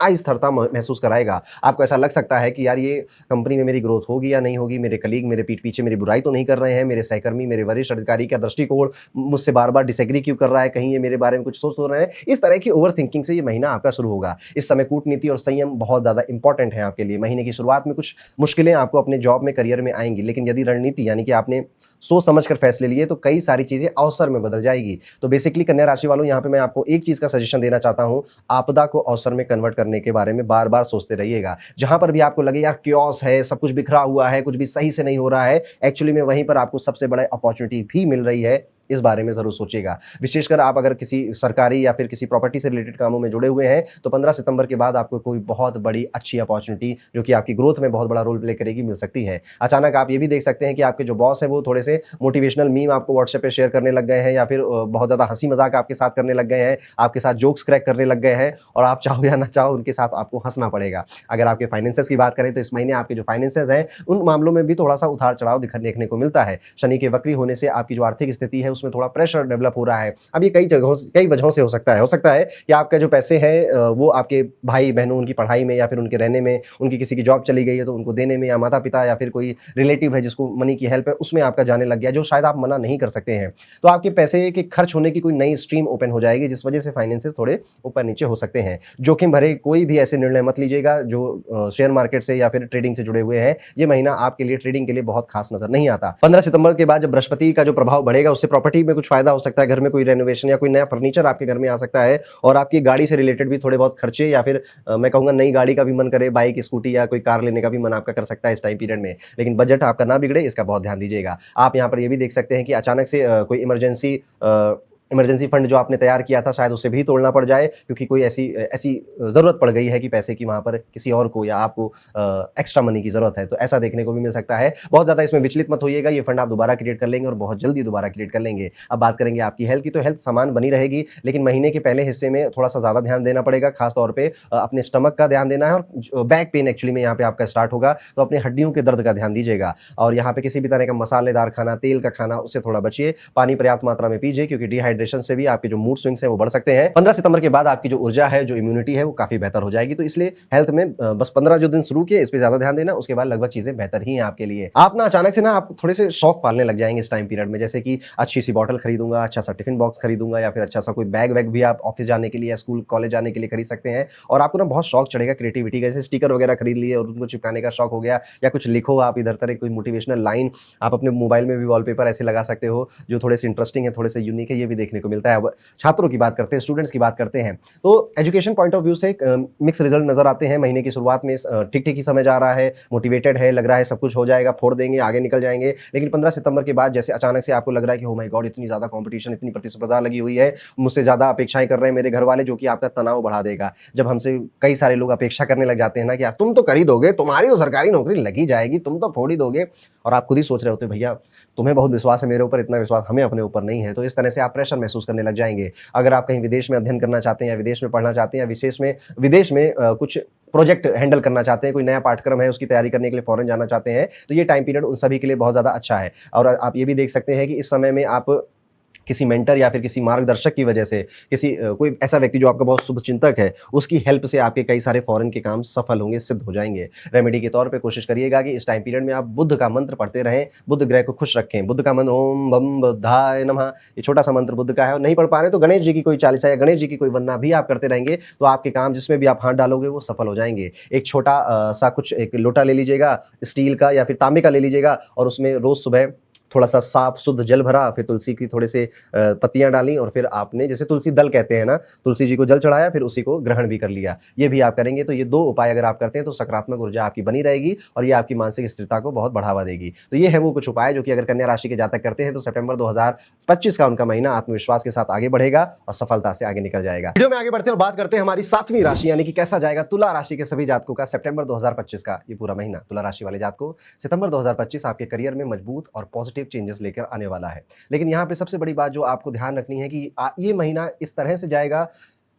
अस्थिरता महसूस कराएगा। आपको ऐसा लग सकता है कि यार ये कंपनी में मेरी ग्रोथ होगी या नहीं होगी, मेरे कलीग मेरे पीठ पीछे मेरी बुराई तो नहीं कर रहे हैं, मेरे सहकर्मी, मेरे वरिष्ठ अधिकारी का दृष्टिकोण मुझसे बार-बार डिसएग्री क्यों कर रहा है, कहीं ये मेरे बारे में कुछ सोच तो रहे हैं। इस तरह की ओवर थिंकिंग से ये महीना आपका शुरू होगा। इस समय कूटनीति और संयम बहुत ज़्यादा इंपॉर्टेंट है आपके लिए। महीने की शुरुआत में कुछ मुश्किलें आपको अपने जॉब में, करियर में आएँगी, लेकिन यदि रणनीति यानी कि आपने सोच समझ कर फैसले लिए तो कई सारी चीज़ें अवसर में बदल जाएगी। तो बेसिकली कन्या राशि वालों, यहाँ पे मैं आपको एक चीज़ का सजेशन देना चाहता हूँ, आपदा को अवसर में कन्वर्ट करने के बारे में बार-बार सोचते रहिएगा। जहाँ पर भी आपको लगे यार chaos है, सब कुछ बिखरा हुआ है, कुछ भी सही से नहीं हो रहा है, एक्चुअली में वहीं पर आपको सबसे बड़ा अपॉर्चुनिटी भी मिल रही है। इस बारे में ज़रूर सोचिएगा। विशेषकर आप अगर किसी सरकारी या फिर किसी प्रॉपर्टी से रिलेटेड कामों में जुड़े हुए हैं, तो 15 सितंबर के बाद आपको कोई बहुत बड़ी अच्छी अपॉर्चुनिटी जो कि आपकी ग्रोथ में बहुत बड़ा रोल प्ले करेगी, मिल सकती है। अचानक आप ये भी देख सकते हैं कि आपके जो बॉस हैं वो थोड़े से मोटिवेशनल मीम आपको व्हाट्सएप पे शेयर करने लग गए हैं या फिर बहुत ज़्यादा हँसी मज़ाक आपके साथ करने लग गए हैं, आपके साथ जोक्स क्रैक करने लग गए हैं और आप चाहो या ना चाहो उनके साथ आपको हँसना पड़ेगा। अगर आपके फाइनेंसेस की बात करें तो इस महीने आपके जो फाइनेंसेस हैं, उन मामलों में भी थोड़ा-सा उतार-चढ़ाव देखने को मिलता है। शनि के वक्री होने से आपकी जो आर्थिक स्थिति है उसमें थोड़ा प्रेशर डेवलप हो रहा है। अब ये कई वजहों से हो सकता है कि आपके जो पैसे हैं वो आपके भाई-बहनों उनकी पढ़ाई में या फिर उनके रहने में, उनकी किसी की जॉब चली गई है तो उनको देने में, या माता-पिता या फिर कोई रिलेटिव है जिसको मनी की हेल्प है, उसमें आपका जाने लग गया, जो शायद आप मना नहीं कर सकते हैं। तो आपके पैसे के खर्च होने की कोई नई स्ट्रीम ओपन हो जाएगी, जिस वजह से फाइनेंसेस थोड़े ऊपर-नीचे हो सकते हैं। जोखिम भरे कोई भी ऐसे निर्णय मत लीजिएगा जो शेयर मार्केट से या फिर ट्रेडिंग से जुड़े हुए हैं। ये महीना आपके लिए ट्रेडिंग के लिए बहुत खास नज़र नहीं आता। 15 सितंबर के बाद जब बृहस्पति का जो प्रभाव बढ़ेगा, उससे प्रॉपर्टी में कुछ फ़ायदा हो सकता है, घर में कोई रेनोवेशन या कोई नया फर्नीचर आपके घर में आ सकता है, और आपकी गाड़ी से रिलेटेड भी थोड़े बहुत खर्चे, या फिर मैं कहूँगा नई गाड़ी का भी मन करे, बाइक, स्कूटी या कोई कार लेने का भी मन आपका कर सकता है इस टाइम पीरियड में। लेकिन बजट आपका ना बिगड़े, इसका बहुत ध्यान दीजिएगा। आप यहाँ पर ये भी देख सकते हैं कि अचानक से कोई इमरजेंसी फंड जो आपने तैयार किया था, शायद उसे भी तोड़ना पड़ जाए, क्योंकि कोई ऐसी ऐसी ज़रूरत पड़ गई है कि पैसे की वहाँ पर किसी और को या आपको एक्स्ट्रा मनी की ज़रूरत है, तो ऐसा देखने को भी मिल सकता है। बहुत ज़्यादा इसमें विचलित मत होइएगा, ये फंड आप दोबारा क्रिएट कर लेंगे और बहुत जल्दी दोबारा क्रिएट कर लेंगे। अब बात करेंगे आपकी हेल्थ की, तो हेल्थ समान बनी रहेगी, लेकिन महीने के पहले हिस्से में थोड़ा-सा ज़्यादा ध्यान देना पड़ेगा, खास तौर पे अपने स्टमक का ध्यान देना है, और बैक पेन एक्चुअली में यहाँ पे आपका स्टार्ट होगा, तो अपनी हड्डियों के दर्द का ध्यान दीजिएगा। और यहाँ पे किसी भी तरह का मसालेदार खाना, तेल का खाना, उससे थोड़ा बचिए। पानी पर्याप्त मात्रा में पीजिए, क्योंकि डिहाइड्रेशन से भी आपके जो मूड स्विंग्स हैं वो बढ़ सकते हैं। 15 सितंबर के बाद आपकी जो ऊर्जा है, जो इम्यूनिटी है, वो काफ़ी बेहतर हो जाएगी। तो इसलिए हेल्थ में बस 15 जो दिन शुरू किए, इस पे ज़्यादा ध्यान देना, उसके बाद लगभग चीज़ें बेहतर ही हैं आपके लिए। आप ना अचानक से ना आप थोड़े से शौक पालने लग जाएँगे इस टाइम पीरियड में, जैसे कि अच्छी-सी बॉटल खरीदूँगा, अच्छा-सा टिफ़िन बॉक्स खरीदूँगा, या फिर अच्छा-सा कोई बैग-वैग भी आप ऑफ़िस जाने के लिए या स्कूल, कॉलेज जाने के लिए खरीद सकते हैं। और आपको ना बहुत शौक चढ़ेगा क्रिएटिविटी का, जैसे स्टिकर वगैरह खरीद लिए और उनको चिपकाने का शौक हो गया, या कुछ लिखो आप इधर तरह कोई मोटिवेशनल लाइन, आप अपने मोबाइल में भी वॉलपेपर ऐसे लगा सकते हो, जो थोड़े से इंटरेस्टिंग है, थोड़े से यूनिक है, ये भी देखने को मिलता है। अब छात्रों की बात करते हैं, स्टूडेंट्स की बात करते हैं, तो एजुकेशन पॉइंट ऑफ व्यू से मिक्स रिजल्ट नज़र आते हैं। महीने की शुरुआत में ठीक-ठीक ही समय जा रहा है, मोटिवेटेड है, लग रहा है सब कुछ हो जाएगा, फोड़ देंगे, आगे निकल जाएँगे। लेकिन 15 सितंबर के बाद जैसे अचानक से आपको लग रहा है कि ओह माय गॉड! इतनी ज़्यादा कॉम्पिटिशन, इतनी प्रतिस्पर्धा लगी हुई है, मुझसे ज़्यादा अपेक्षाएँ कर रहे हैं मेरे घर वाले, जो कि आपका तनाव बढ़ा देगा। जब हमसे कई सारे लोग अपेक्षा करने लग जाते हैं ना कि यार तुम तो कर ही दोगे, तुम्हारी तो सरकारी नौकरी लग ही जाएगी, तुम तो फोड़ ही दोगे, और आप खुद ही सोच रहे होते हो भैया तुम्हें बहुत विश्वास है मेरे ऊपर, इतना विश्वास हमें अपने ऊपर नहीं है। तो इस तरह से आप प्रेशर महसूस करने लग जाएँगे। अगर आप कहीं विदेश में अध्ययन करना चाहते हैं, या विदेश में पढ़ना चाहते हैं, या विदेश में कुछ प्रोजेक्ट हैंडल करना चाहते हैं, कोई नया पाठ्यक्रम है उसकी तैयारी करने के लिए फॉरेन जाना चाहते हैं, तो ये टाइम पीरियड उन सभी के लिए बहुत ज़्यादा अच्छा है। और आप ये भी देख सकते हैं कि इस समय में आप किसी मेंटर या फिर किसी मार्गदर्शक की वजह से, कोई ऐसा व्यक्ति जो आपका बहुत शुभचिंतक है, उसकी हेल्प से आपके कई सारे फॉरेन के काम सफल होंगे, सिद्ध हो जाएँगे। रेमेडी के तौर पे कोशिश करिएगा कि इस टाइम पीरियड में आप बुध का मंत्र पढ़ते रहें, बुध ग्रह को खुश रखें। बुध का मंत्र ओम बम बुद्धाय नमः, ये छोटा-सा मंत्र बुध का है, और नहीं पढ़ पा रहे तो गणेश जी की कोई चालीसा या गणेश जी की कोई वंदना भी आप करते रहेंगे, तो आपके काम जिसमें भी आप हाथ डालोगे वो सफल हो जाएँगे। एक छोटा सा कुछ एक लोटा ले लीजिएगा, स्टील का या फिर तांबे का ले लीजिएगा, और उसमें रोज़ सुबह थोड़ा-सा साफ शुद्ध जल भरा, फिर तुलसी की थोड़े से पत्तियाँ डाली, और फिर आपने जैसे तुलसी दल कहते हैं ना, तुलसी जी को जल चढ़ाया, फिर उसी को ग्रहण भी कर लिया। ये भी आप करेंगे, तो ये 2 उपाय अगर आप करते हैं तो सकारात्मक ऊर्जा आपकी बनी रहेगी, और ये आपकी मानसिक स्थिरता को बहुत बढ़ावा देगी। तो ये है वो कुछ उपाय जो कि अगर कन्या राशि के जातक करते हैं तो सितंबर 2025 का उनका महीना आत्मविश्वास के साथ आगे बढ़ेगा और सफलता से आगे निकल जाएगा। वीडियो में आगे बढ़ते हैं और बात करते हैं हमारी 7वीं राशि, यानी कि कैसा जाएगा तुला राशि के सभी जातकों का सितंबर 2025 का ये पूरा महीना। तुला राशि वाले जातकों, सितंबर 2025 आपके करियर में मजबूत और पॉजिटिव चेंजेस लेकर आने वाला है। लेकिन यहाँ पे सबसे बड़ी बात जो आपको ध्यान रखनी है कि ये महीना इस तरह से जाएगा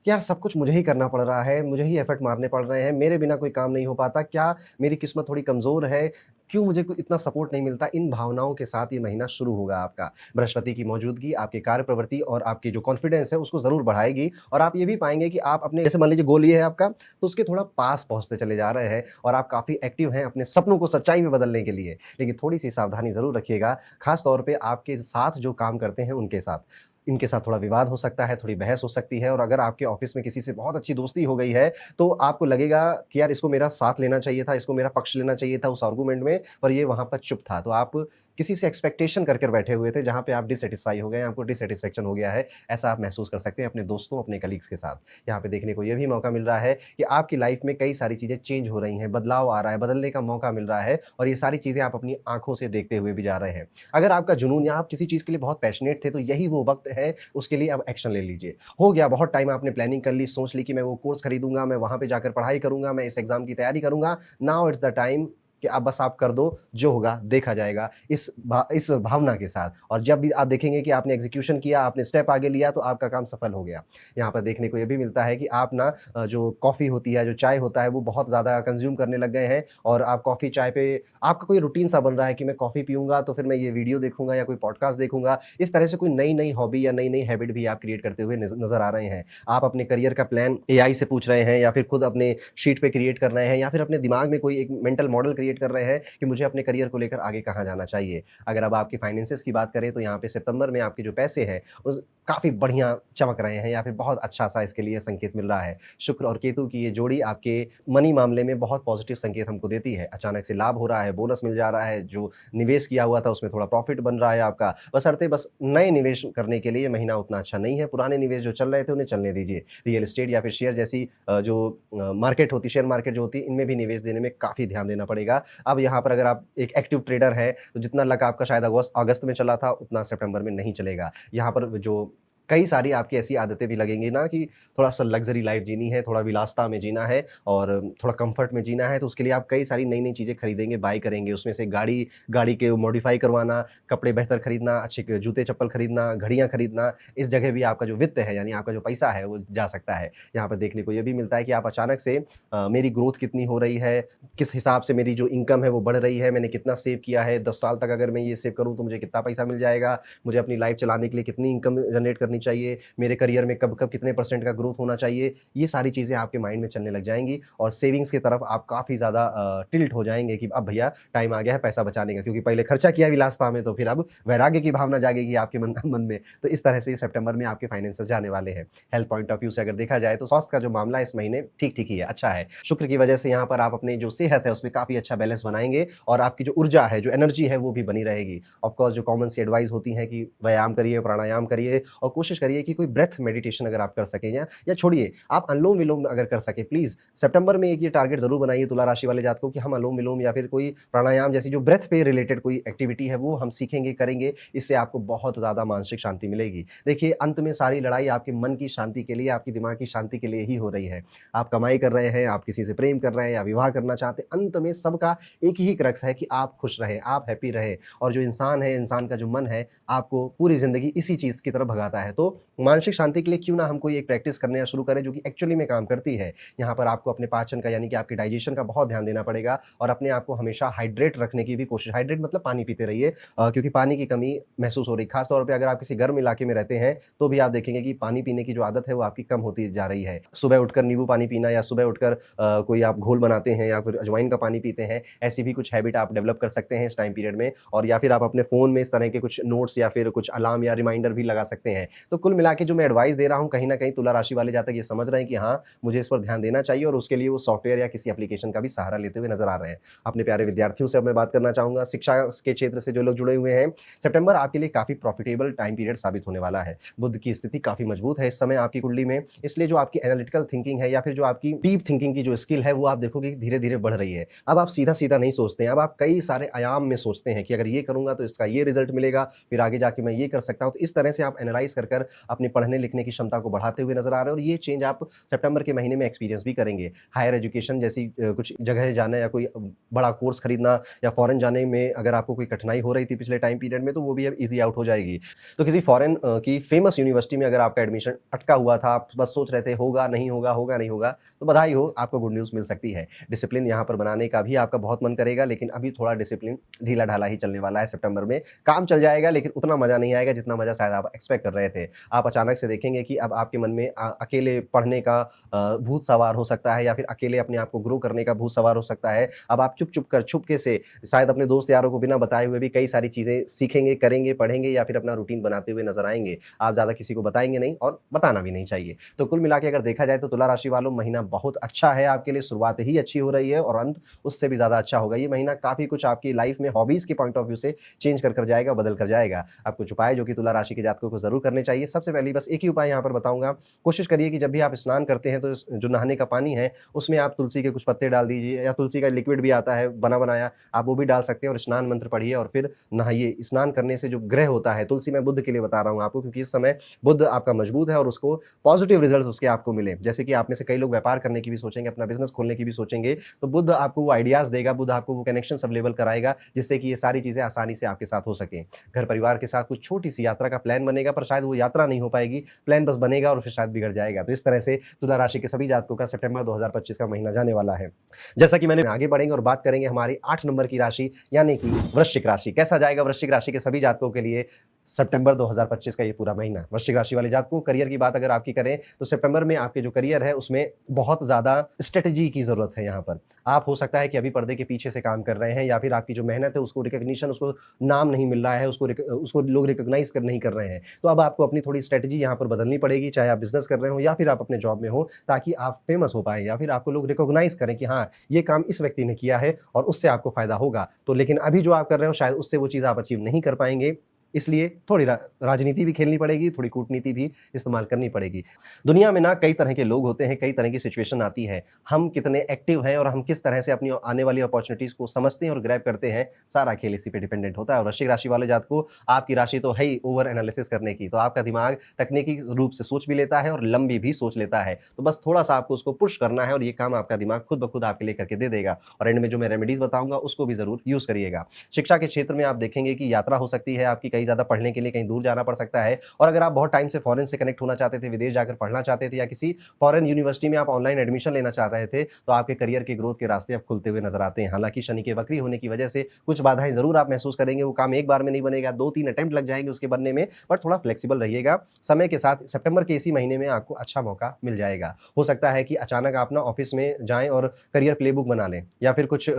कि यार सब कुछ मुझे ही करना पड़ रहा है, मुझे ही एफर्ट मारने पड़ रहे हैं, मेरे बिना कोई काम नहीं हो पाता, क्या मेरी किस्मत थोड़ी कमज़ोर है? क्यों मुझे कोई इतना सपोर्ट नहीं मिलता? इन भावनाओं के साथ ये महीना शुरू होगा आपका। बृहस्पति की मौजूदगी आपके कार्य प्रवृत्ति और आपकी जो कॉन्फिडेंस है उसको ज़रूर बढ़ाएगी, और आप ये भी पाएँगे कि आप अपने, जैसे मान लीजिए गोल ये है आपका, तो उसके थोड़ा पास पहुँचते चले जा रहे हैं, और आप काफ़ी एक्टिव हैं अपने सपनों को सच्चाई में बदलने के लिए। लेकिन थोड़ी-सी सावधानी ज़रूर रखिएगा, ख़ास तौर पे आपके साथ जो काम करते हैं उनके साथ। इनके साथ थोड़ा विवाद हो सकता है, थोड़ी बहस हो सकती है, और अगर आपके ऑफ़िस में किसी से बहुत अच्छी दोस्ती हो गई है, तो आपको लगेगा कि यार इसको मेरा साथ लेना चाहिए था, इसको मेरा पक्ष लेना चाहिए था उस आर्गुमेंट में, पर ये वहाँ पर चुप था। तो आप किसी से एक्सपेक्टेशन कर बैठे हुए थे, जहाँ पे आप डिससैटिस्फाई हो गए, आपको डिससैटिस्फैक्शन हो गया है, ऐसा आप महसूस कर सकते हैं अपने दोस्तों, अपने कलीग्स के साथ। यहाँ पे देखने को ये भी मौका मिल रहा है कि आपकी लाइफ़ में कई सारी चीज़ें चेंज हो रही हैं, बदलाव आ रहा है, बदलने का मौका मिल रहा है, और ये सारी चीज़ें आप अपनी आँखों से देखते हुए भी जा रहे हैं। अगर आपका जुनून या आप किसी चीज़ के लिए बहुत पैशनेट थे, तो यही वो वक़्त है, उसके लिए अब एक्शन ले लीजिए। हो गया बहुत टाइम आपने प्लानिंग कर ली, सोच ली कि मैं वो कोर्स खरीदूँगा, मैं वहाँ पे जाकर पढ़ाई करूँगा, मैं इस एग्ज़ाम की तैयारी करूँगा। नाउ इट्स द टाइम कि अब बस आप कर दो, जो होगा देखा जाएगा, इस भावना के साथ। और जब भी आप देखेंगे कि आपने एग्ज़ीक्यूशन किया, आपने स्टेप आगे लिया, तो आपका काम सफल हो गया। यहाँ पर देखने को ये भी मिलता है कि आप ना जो कॉफ़ी होती है, जो चाय होता है, वो बहुत ज़्यादा कंज़्यूम करने लग गए हैं और आप कॉफ़ी, चाय पे आपका कोई रूटीन सा बन रहा है कि मैं कॉफ़ी पीऊँगा, तो फिर मैं ये वीडियो देखूँगा या कोई पॉडकास्ट देखूँगा। इस तरह से कोई नई-नई हॉबी या नई-नई हैबिट भी आप क्रिएट करते हुए नज़र आ रहे हैं। आप अपने करियर का प्लान एआई से पूछ रहे हैं या फिर खुद अपने शीट पे क्रिएट कर रहे हैं या फिर अपने दिमाग में कोई एक मेंटल मॉडल क्रिएट कर रहे हैं कि मुझे अपने करियर को लेकर आगे कहाँ जाना चाहिए। अगर अब आपकी फाइनेंसेस की बात करें तो यहाँ पे सितंबर में आपके जो पैसे हैं उस काफ़ी बढ़िया चमक रहे हैं या फिर बहुत अच्छा-सा इसके लिए संकेत मिल रहा है। शुक्र और केतु की ये जोड़ी आपके मनी मामले में बहुत पॉजिटिव संकेत हमको देती है। अचानक से लाभ हो रहा है, बोनस मिल जा रहा है, जो निवेश किया हुआ था उसमें थोड़ा प्रॉफिट बन रहा है आपका। बशर्ते बस नए निवेश करने के लिए ये महीना उतना अच्छा नहीं है, पुराने निवेश जो चल रहे थे उन्हें चलने दीजिए। रियल एस्टेट या फिर शेयर जैसी मार्केट होती है, शेयर मार्केट जो होती है, इनमें भी निवेश देने में काफ़ी ध्यान देना पड़ेगा। अब यहाँ पर अगर आप एक एक्टिव ट्रेडर हैं, तो जितना लक आपका शायद अगस्त में चला था, उतना सितंबर में नहीं चलेगा। यहाँ पर जो कई सारी आपकी ऐसी आदतें भी लगेंगी ना कि थोड़ा-सा लग्ज़री लाइफ़ जीनी है, थोड़ा विलासिता में जीना है और थोड़ा कम्फ़र्ट में जीना है, तो उसके लिए आप कई सारी नई-नई चीज़ें खरीदेंगे, बाय करेंगे। उसमें से गाड़ी के मॉडिफ़ाई करवाना, कपड़े बेहतर खरीदना, अच्छे क जूते-चप्पल खरीदना, घड़ियाँ खरीदना, इस जगह भी आपका जो वित्त है, यानी आपका जो पैसा है, वो जा सकता है। यहाँ पर देखने को ये भी मिलता है कि आप अचानक से मेरी ग्रोथ कितनी हो रही है, किस हिसाब से मेरी जो इनकम है, वो बढ़ रही है, मैंने कितना सेव किया है, 10 साल तक अगर मैं ये सेव करूँ, तो मुझे कितना पैसा मिल जाएगा, मुझे अपनी लाइफ़ चलाने के लिए कितनी इनकम जनरेट करनी चाहिए, मेरे करियर में कब-कब कितने परसेंट का ग्रोथ होना चाहिए, ये सारी चीज़ें आपके माइंड में चलने लग जाएँगी और सेविंग्स की तरफ आप काफ़ी ज़्यादा टिल्ट हो जाएँगे कि अब भैया टाइम आ गया है पैसा बचाने का, क्योंकि पहले खर्चा किया विलासिता में, तो फिर अब वैराग्य की भावना जागेगी आपके मन मन में। तो इस तरह से सितंबर में आपके फाइनेंसेस जाने वाले हैं। हेल्थ पॉइंट ऑफ व्यू से अगर देखा जाए तो स्वास्थ्य का जो मामला है इस महीने ठीक-ठीक ही है, अच्छा है। शुक्र की वजह से यहाँ पर आप अपनी जो सेहत है उसमें काफ़ी अच्छा बैलेंस बनाएँगे और आपकी जो ऊर्जा है, जो एनर्जी है वो भी बनी रहेगी। ऑफ कोर्स जो कॉमन सी एडवाइस होती है कि व्यायाम करिए, प्राणायाम करिए और कोशिश करिए कि कोई ब्रेथ मेडिटेशन अगर आप कर सकें या छोड़िए, आप अनुलोम-विलोम अगर कर सकें प्लीज़, सितंबर में एक ये टारगेट ज़रूर बनाइए तुला राशि वाले जातकों कि हम अनुलोम-विलोम या फिर कोई प्राणायाम जैसी जो ब्रेथ पे रिलेटेड कोई एक्टिविटी है वो हम सीखेंगे, करेंगे, इससे आपको बहुत ज़्यादा मानसिक शांति मिलेगी। देखिए, अंत में सारी लड़ाई आपके मन की शांति के लिए, आपकी दिमाग की शांति के लिए ही हो रही है। आप कमाई कर रहे हैं, आप किसी से प्रेम कर रहे हैं या विवाह करना चाहते हैं, अंत में सबका एक ही क्रक्स है कि आप खुश रहें, आप हैप्पी रहें और जो इंसान है, इंसान का जो मन है, आपको पूरी ज़िंदगी इसी चीज़ की तरफ भगाता है। तो मानसिक शांति के लिए क्यों ना हम कोई एक प्रैक्टिस करना शुरू करें जो कि एक्चुअली में काम करती है। यहाँ पर आपको अपने पाचन का यानी कि आपके डाइजेशन का बहुत ध्यान देना पड़ेगा और अपने आप को हमेशा हाइड्रेट रखने की भी कोशिश, हाइड्रेट मतलब पानी पीते रहिए क्योंकि पानी की कमी महसूस हो रही है। खास तौर पे अगर आप किसी गर्म इलाके में रहते हैं, तो भी आप देखेंगे कि पानी पीने की जो आदत है वो आपकी कम होती जा रही है। सुबह उठकर नींबू पानी पीना या सुबह उठकर कोई आप घोल बनाते हैं या फिर अजवाइन का पानी पीते हैं, ऐसी भी कुछ हैबिट आप डेवलप कर सकते हैं इस टाइम पीरियड में और या फिर आप अपने फ़ोन में इस तरह के कुछ नोट्स या फिर कुछ अलार्म या रिमाइंडर भी लगा सकते हैं। तो कुल मिला के जो मैं एडवाइस दे रहा हूँ, कहीं न कहीं तुला राशि वाले जातक ये समझ रहे हैं कि हाँ, मुझे इस पर ध्यान देना चाहिए और उसके लिए वो सॉफ्टवेयर या किसी एप्लीकेशन का भी सहारा लेते हुए नज़र आ रहे हैं। अपने प्यारे विद्यार्थियों से अब मैं बात करना चाहूँगा, शिक्षा के क्षेत्र से जो लोग जुड़े हुए हैं, सितंबर आपके लिए काफ़ी प्रॉफिटेबल टाइम पीरियड साबित होने वाला है। बुध की स्थिति काफ़ी मजबूत है इस समय आपकी कुंडली में, इसलिए जो आपकी एनालिटिकल थिंकिंग है या फिर जो आपकी डीप थिंकिंग की जो स्किल है, वो आप देखोगे कि धीरे-धीरे बढ़ रही है। अब आप सीधा-सीधा नहीं सोचते हैं, अब आप कई सारे आयाम में सोचते हैं कि अगर ये करूँगा तो इसका ये रिज़ल्ट मिलेगा, फिर आगे जाके मैं ये कर सकता हूँ। तो इस तरह से आप एनालाइज़ कर अपनी पढ़ने-लिखने की क्षमता को बढ़ाते हुए नज़र आ रहे हैं और ये चेंज आप सितंबर के महीने में एक्सपीरियंस भी करेंगे। हायर एजुकेशन जैसी कुछ जगह जाना या कोई बड़ा कोर्स खरीदना या फॉरेन जाने में अगर आपको कोई कठिनाई हो रही थी पिछले टाइम पीरियड में, तो वो भी अब ईज़ी आउट हो जाएगी। तो किसी फॉरेन की फेमस यूनिवर्सिटी में अगर आपका एडमिशन अटका हुआ था, आप बस सोच रहे थे होगा, नहीं होगा, होगा, नहीं होगा, तो बधाई हो, आपको गुड न्यूज़ मिल सकती है। डिसिप्लिन यहाँ पर बनाने का भी आपका बहुत मन करेगा, लेकिन अभी थोड़ा डिसिप्लिन ढीला-ढाला ही चलने वाला है सितंबर में। काम चल जाएगा, लेकिन उतना मज़ा नहीं आएगा जितना मज़ा शायद आप एक्सपेक्ट कर रहे थे। आप अचानक से देखेंगे कि अब आपके मन में अकेले पढ़ने का भूत सवार हो सकता है या फिर अकेले अपने आप को ग्रो करने का भूत सवार हो सकता है। अब आप चुपके से शायद अपने दोस्त यारों को बिना बताए हुए भी कई सारी चीज़ें सीखेंगे, करेंगे, पढ़ेंगे या फिर अपना रूटीन बनाते हुए नज़र आएँगे। आप ज़्यादा किसी को बताएँगे नहीं और बताना भी नहीं चाहिए। तो कुल मिला के अगर देखा जाए तो तुला राशि वालों, महीना बहुत अच्छा है आपके लिए, शुरुआत ही अच्छी हो रही है और अंत उससे भी ज़्यादा अच्छा होगा। ये महीना काफ़ी कुछ आपकी लाइफ़ में हॉबीज़ के पॉइंट ऑफ व्यू से चेंज कर जाएगा, बदल कर जाएगा। अब कुछ उपाय जो कि तुला राशि के जातकों को ज़रूर करने चाहिए। चाहिए? सबसे पहले बस एक ही उपाय यहाँ पर बताऊँगा। कोशिश करिए कि जब भी आप स्नान करते हैं तो जो नहाने का पानी है उसमें आप तुलसी के कुछ पत्ते डाल दीजिए, या तुलसी का लिक्विड भी आता है बना-बनाया, आप वो भी डाल सकते हैं और स्नान मंत्र पढ़िए और फिर नहाइए। स्नान करने से जो ग्रह होता है, तुलसी मैं बुध के लिए बता रहा हूँ आपको, क्योंकि इस समय बुध आपका मजबूत है और उसको पॉजिटिव रिजल्ट्स उसके आपको मिले। जैसे कि आप में से कई लोग व्यापार करने की भी सोचेंगे, अपना बिज़नेस खोलने की भी सोचेंगे, तो बुध आपको वो आइडियाज़ देगा, बुध आपको वो कनेक्शंस अवेलेबल कराएगा, जिससे कि ये सारी चीज़ें आसानी से आपके साथ हो सकें। घर परिवार के साथ कुछ छोटी-सी यात्रा का प्लान बनेगा, पर शायद वो यात्रा नहीं हो पाएगी, प्लान बस बनेगा और फिर शायद बिगड़ जाएगा। तो इस तरह से तुला राशि के सभी जातकों का सितंबर 2025 का महीना जाने वाला है। जैसा कि मैंने आगे बढ़ेंगे और बात करेंगे हमारी 8 नंबर की राशि, यानी कि वृश्चिक राशि। कैसा जाएगा वृश्चिक राशि के सभी जातकों के लिए सितंबर 2025 का ये पूरा महीना? वृश्चिक राशि वाले जातकों, करियर की बात अगर आपकी करें तो सितंबर में आपके जो करियर है उसमें बहुत ज़्यादा स्ट्रेटजी की ज़रूरत है यहाँ पर। आप हो सकता है कि अभी पर्दे के पीछे से काम कर रहे हैं, या फिर आपकी जो मेहनत है उसको रिकॉग्निशन, उसको नाम नहीं मिल रहा है, उसको लोग रिकॉग्नाइज़ नहीं कर रहे हैं। तो अब आपको अपनी थोड़ी स्ट्रेटजी यहाँ पर बदलनी पड़ेगी, चाहे आप बिज़नेस कर रहे हो या फिर आप अपने जॉब में हो, ताकि आप फेमस हो पाएँ या फिर आपको लोग रिकॉग्नाइज़ करें कि हाँ, ये काम इस व्यक्ति ने किया है और उससे आपको फ़ायदा होगा। तो लेकिन अभी जो आप कर रहे हो शायद उससे वो चीज़ आप अचीव नहीं कर पाएँगे। इसलिए थोड़ी राजनीति भी खेलनी पड़ेगी, थोड़ी कूटनीति भी इस्तेमाल करनी पड़ेगी। दुनिया में ना कई तरह के लोग होते हैं, कई तरह की सिचुएशन आती है। हम कितने एक्टिव हैं और हम किस तरह से अपनी आने वाली अपॉर्च्युनिटीज़ को समझते हैं और ग्रैब करते हैं, सारा खेल इसी पे डिपेंडेंट होता है। और वृश्चिक राशि वाले जातकों, आपकी राशि तो है ही ओवर एनालिसिस करने की, तो आपका दिमाग तकनीकी रूप से सोच भी लेता है और लंबी भी सोच लेता है। तो बस थोड़ा-सा आपको उसको पुश करना है और ये काम आपका दिमाग खुद ब खुद आपके लिए करके दे देगा। और एंड में जो मैं रेमेडीज़ बताऊँगा उसको भी ज़रूर यूज़ करिएगा। शिक्षा के क्षेत्र में आप देखेंगे कि यात्रा हो सकती है आपकी, कहीं ज़्यादा पढ़ने के लिए कहीं दूर जाना पड़ सकता है। और अगर आप बहुत टाइम से फॉरेन से कनेक्ट होना चाहते थे, विदेश जाकर पढ़ना चाहते थे, या किसी फॉरेन यूनिवर्सिटी में आप ऑनलाइन एडमिशन लेना चाह रहे थे, तो आपके करियर के ग्रोथ के रास्ते अब खुलते हुए नजर आते हैं। हालांकि शनि के वक्री होने की वजह से कुछ बाधाएं जरूर आप महसूस करेंगे, वो काम एक बार में नहीं बनेगा, 2-3 अटेम्प्ट लग जाएंगे उसके बनने में, बट थोड़ा फ्लेक्सिबल रहिएगा। समय के साथ सितंबर के इसी महीने में आपको अच्छा मौका मिल जाएगा। हो सकता है कि अचानक आप ना ऑफिस में जाएं और करियर प्लेबुक बना लें, या फिर कुछ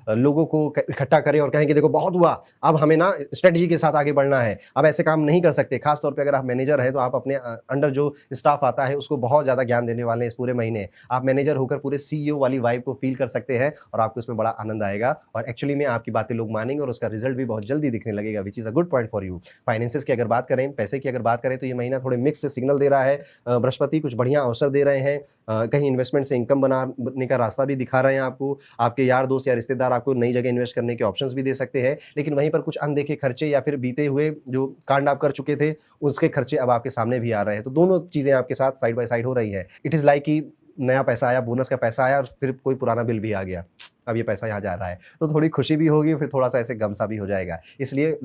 लोगों को इकट्ठा करें और कहें कि देखो बहुत हुआ, अब हमें ना स्ट्रेटजी के साथ आगे बढ़ना है, अब ऐसे काम नहीं कर सकते। खास तौर पे अगर आप मैनेजर हैं तो आप अपने अंडर जो स्टाफ आता है उसको बहुत ज़्यादा ज्ञान देने वाले हैं इस पूरे महीने। आप मैनेजर होकर पूरे सीईओ वाली वाइब को फील कर सकते हैं और आपको इसमें बड़ा आनंद आएगा, और एक्चुअली में आपकी बातें लोग मानेंगे और उसका रिजल्ट भी बहुत जल्दी दिखने लगेगा, which is a good point for you. Finances की अगर बात करें, पैसे की अगर बात करें, तो ये महीना थोड़े मिक्स सिग्नल दे रहा है। बृहस्पति कुछ बढ़िया अवसर दे रहे हैं, कहीं इन्वेस्टमेंट से इनकम बनाने का रास्ता भी दिखा रहे हैं आपको। आपके यार दोस्त या रिश्तेदार आपको नई जगह इन्वेस्ट करने के ऑप्शंस भी दे सकते हैं, लेकिन वहीं पर कुछ अनदेखे खर्चे या फिर बीते हुए जो कांड आप कर चुके थे उसके खर्चे अब आपके सामने भी आ रहे हैं। तो दोनों चीज़ें आपके साथ साइड बाय साइड हो रही है। इट इज़ लाइक कि नया पैसा आया, बोनस का पैसा आया और फिर कोई पुराना बिल भी आ गया। अब ये पैसा यहाँ जा रहा है। तो थोड़ी खुशी भी होगी, फिर थोड़ा-सा ऐसे गम-सा भी हो जाएगा। इसलिए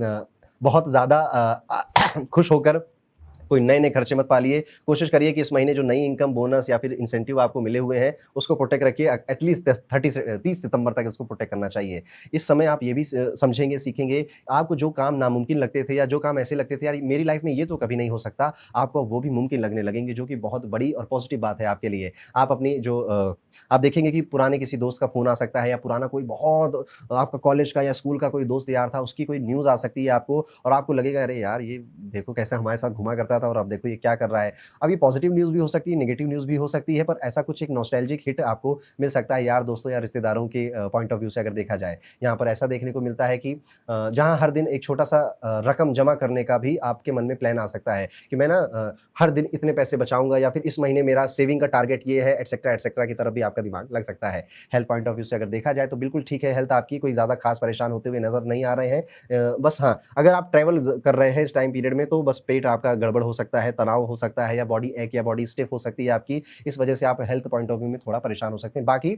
बहुत ज़्यादा खुश होकर कोई नए-नए खर्चे मत पालिए। कोशिश करिए कि इस महीने जो नई इनकम, बोनस या फिर इंसेंटिव आपको मिले हुए हैं, उसको प्रोटेक्ट रखिए। एटलीस्ट 30 सितंबर तक इसको प्रोटेक्ट करना चाहिए। इस समय आप ये भी समझेंगे, सीखेंगे, आपको जो काम नामुमकिन लगते थे या जो काम ऐसे लगते थे, यार मेरी लाइफ में ये तो कभी नहीं हो सकता, आपको वो भी मुमकिन लगने लगेंगे, जो कि बहुत बड़ी और पॉजिटिव बात है आपके लिए। आप अपनी जो आप देखेंगे कि पुराने किसी दोस्त का फ़ोन आ सकता है, या पुराना कोई बहुत आपका कॉलेज का या स्कूल का कोई दोस्त यार था, उसकी कोई न्यूज़ आ सकती है आपको, और आपको लगेगा अरे यार ये देखो कैसे हमारे साथ घुमा करता था और अब देखो ये क्या कर रहा है। अब ये पॉजिटिव न्यूज़ भी हो सकती है, नेगेटिव न्यूज़ भी हो सकती है, पर ऐसा कुछ एक नॉस्टैल्जिक हिट आपको मिल सकता है यार दोस्तों या रिश्तेदारों के पॉइंट ऑफ व्यू से अगर देखा जाए। यहाँ पर ऐसा देखने को मिलता है कि जहाँ हर दिन एक छोटा-सा रकम जमा करने का भी आपके मन में प्लान आ सकता है कि मैं ना हर दिन इतने पैसे बचाऊँगा, या फिर इस महीने मेरा सेविंग का टारगेट ये है, एटसेट्रा की तरफ भी आपका दिमाग लग सकता है। हेल्थ पॉइंट ऑफ व्यू से अगर देखा जाए तो बिल्कुल ठीक है, हेल्थ आपकी कोई ज़्यादा खास परेशान होते हुए नज़र नहीं आ रहे हैं। बस हाँ, अगर आप ट्रैवल कर रहे हैं इस टाइम पीरियड में, तो बस पेट आपका गड़बड़ हो सकता है, तनाव हो सकता है, या बॉडी एक या बॉडी स्टिफ हो सकती है आपकी। इस वजह से आप हेल्थ पॉइंट ऑफ व्यू में थोड़ा परेशान हो सकते हैं। बाकी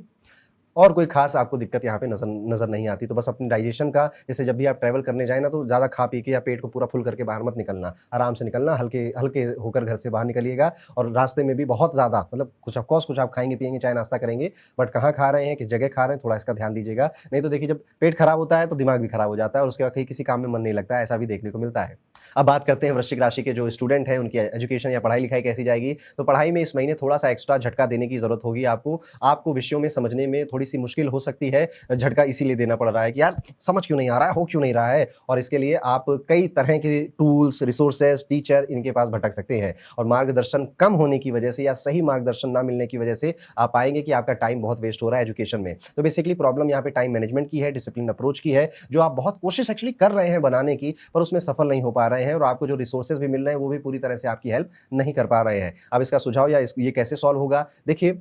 और कोई ख़ास आपको दिक्कत यहाँ पे नज़र नज़र नहीं आती। तो बस अपनी डाइजेशन का, जैसे जब भी आप ट्रैवल करने जाएँ ना, तो ज़्यादा खा पी के या पेट को पूरा फुल करके बाहर मत निकलना। आराम से निकलना, हल्के हल्के होकर घर से बाहर निकलिएगा, और रास्ते में भी बहुत ज़्यादा मतलब कुछ ऑफ कोर्स कुछ आप खाएँगे-पिएँगे, चाय नाश्ता करेंगे, बट कहाँ खा रहे हैं, किस जगह खा रहे हैं, थोड़ा इसका ध्यान दीजिएगा। नहीं तो देखिए, जब पेट खराब होता है तो दिमाग भी खराब हो जाता है और उसके बाद कहीं किसी काम में मन नहीं लगता है, ऐसा भी देखने को मिलता है। अब बात करते हैं वृश्चिक राशि के जो स्टूडेंट हैं, उनकी एजुकेशन या पढ़ाई-लिखाई कैसी जाएगी? तो पढ़ाई में इस महीने थोड़ा-सा एक्स्ट्रा झटका देने की ज़रूरत होगी आपको। आपको विषयों में समझने में थोड़ी-सी मुश्किल हो सकती है। झटका इसीलिए देना पड़ रहा है कि यार समझ क्यों नहीं आ रहा है, हो क्यों नहीं रहा है? और इसके लिए आप कई तरह के टूल्स, रिसोर्सेज़, टीचर इनके पास भटक सकते हैं, और मार्गदर्शन कम होने की वजह से या सही मार्गदर्शन ना मिलने की वजह से आप पाएँगे कि आपका टाइम बहुत वेस्ट हो रहा है एजुकेशन में। तो बेसिकली प्रॉब्लम यहाँ पे टाइम मैनेजमेंट की है, डिसिप्लिन अप्रोच की है, जो आप बहुत कोशिश एक्चुअली कर रहे हैं बनाने की, पर उसमें सफल नहीं हो पा पा रहे हैं और आपको जो रिसोर्सेज भी मिल रहे हैं वो भी पूरी तरह से आपकी हेल्प नहीं कर पा रहे हैं। अब इसका सुझाव या ये कैसे सॉल्व होगा? देखिए,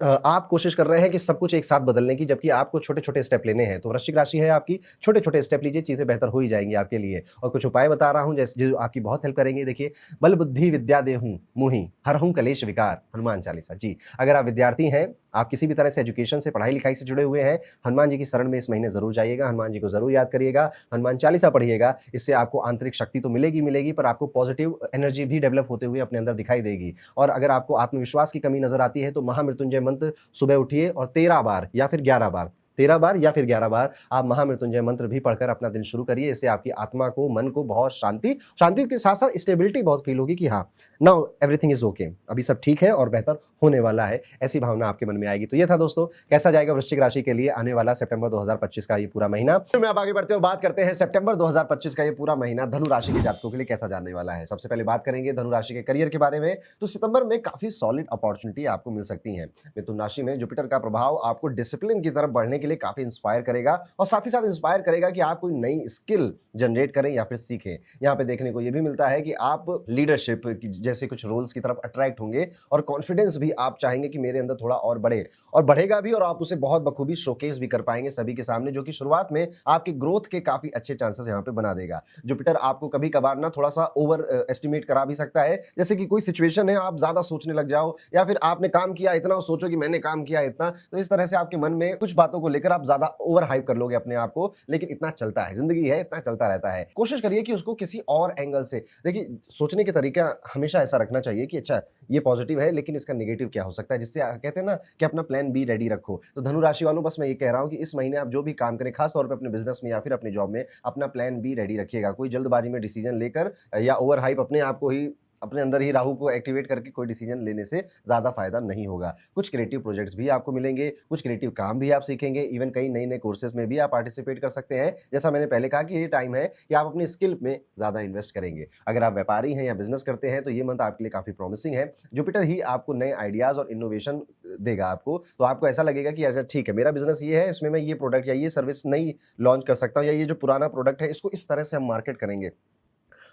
आप कोशिश कर रहे हैं कि सब कुछ एक साथ बदलने की, जबकि आपको छोटे-छोटे स्टेप लेने हैं। तो वृश्चिक राशि है आपकी, छोटे-छोटे स्टेप लीजिए, चीज़ें बेहतर हो ही जाएँगी आपके लिए। और कुछ उपाय बता रहा हूँ जैसे जो आपकी बहुत हेल्प करेंगे। देखिए, बल बुद्धि विद्या देहूँ मोहि, हरहूँ कलेश विकार, हनुमान चालीसा। जी, अगर आप विद्यार्थी हैं, आप किसी भी तरह से एजुकेशन से, पढ़ाई-लिखाई से जुड़े हुए हैं, हनुमान जी की शरण में इस महीने ज़रूर जाइएगा, हनुमान जी को ज़रूर याद करिएगा, हनुमान चालीसा पढ़िएगा। इससे आपको आंतरिक शक्ति तो मिलेगी मिलेगी, पर आपको पॉजिटिव एनर्जी भी डेवलप होते हुए अपने अंदर दिखाई देगी। और अगर आपको आत्मविश्वास की कमी नज़र आती है, तो महामृत्युंजय मंत्र सुबह उठिए और 13 बार या फिर 11 बार, 13 बार या फिर 11 बार आप महामृत्युंजय मंत्र भी पढ़कर अपना दिन शुरू करिए। इससे आपकी आत्मा को, मन को बहुत शांति के साथ-साथ स्टेबिलिटी बहुत फील होगी कि हाँ, नाउ एवरीथिंग इज़ ओके, अभी सब ठीक है और बेहतर होने वाला है, ऐसी भावना आपके मन में आएगी। तो ये था दोस्तों, कैसा जाएगा वृश्चिक राशि के लिए आने वाला सितंबर 2025 का ये पूरा महीना। तो मैं अब आगे बढ़ते हुए बात करते हैं सितंबर 2025 का ये पूरा महीना धनु राशि के जातकों के लिए कैसा जाने वाला है। सबसे पहले बात करेंगे धनु राशि के करियर के बारे में। तो सितंबर में काफ़ी सॉलिड अपॉर्च्युनिटी आपको मिल सकती हैं। मिथुन राशि में जुपिटर का प्रभाव आपको डिसिप्लिन की तरफ बढ़ने के लिए काफ़ी इंस्पायर करेगा और साथ ही साथ इंस्पायर करेगा कि आप कोई नई स्किल जनरेट करें या फिर सीखें। यहाँ पे देखने को ये भी मिलता है कि आप लीडरशिप जैसे कुछ रोल्स की तरफ अट्रैक्ट होंगे और कॉन्फिडेंस भी आप चाहेंगे कि मेरे अंदर थोड़ा और बढ़े और बढ़ेगा भी और आप उसे बहुत बखूबी शोकेस भी कर पाएंगे सभी के सामने, जो कि शुरुआत में आपकी ग्रोथ के काफी अच्छे चांसेस यहाँ पे बना देगा। जुपिटर आपको कभी कभार ना थोड़ा सा ओवर एस्टिमेट करा भी सकता है, जैसे कि कोई सिचुएशन है आप ज्यादा सोचने लग जाओ या फिर आपने काम किया इतना और सोचो कि मैंने काम किया इतना, तो इस तरह से आपके मन में कुछ बातों को लेकर आप ज्यादा ओवर हाइप कर लोगे अपने आप को। लेकिन इतना चलता है, जिंदगी है, इतना चलता रहता है। कोशिश करिए कि उसको किसी और एंगल से देखिए। सोचने के तरीका हमेशा ऐसा रखना चाहिए कि अच्छा ये पॉजिटिव है लेकिन इसका नेगेटिव क्या हो सकता है, जिससे कहते हैं ना कि अपना प्लान बी रेडी रखो। तो धनु राशि वालों, बस मैं ये कह रहा हूं कि इस महीने आप जो भी काम करें, खास तौर पे अपने बिजनेस में या फिर अपनी जॉब में, अपना प्लान बी रेडी रखिएगा। कोई जल्दबाजी में डिसीजन लेकर या ओवर हाइप अपने आप को ही, अपने अंदर ही राहु को एक्टिवेट करके कोई डिसीजन लेने से ज़्यादा फायदा नहीं होगा। कुछ क्रिएटिव प्रोजेक्ट्स भी आपको मिलेंगे, कुछ क्रिएटिव काम भी आप सीखेंगे, इवन कई नए-नए कोर्सेज़ में भी आप पार्टिसिपेट कर सकते हैं। जैसा मैंने पहले कहा कि ये टाइम है कि आप अपनी स्किल में ज़्यादा इन्वेस्ट करेंगे। अगर आप व्यापारी हैं या बिज़नेस करते हैं तो ये मंथ आपके लिए काफ़ी प्रॉमिसिंग है। जुपिटर ही आपको नए आइडियाज़ और इनोवेशन देगा आपको, तो आपको ऐसा लगेगा कि अच्छा ठीक है, मेरा बिज़नेस ये है, इसमें मैं ये प्रोडक्ट या ये सर्विस नई लॉन्च कर सकता हूँ या ये जो पुराना प्रोडक्ट है इसको इस तरह से हम मार्केट करेंगे।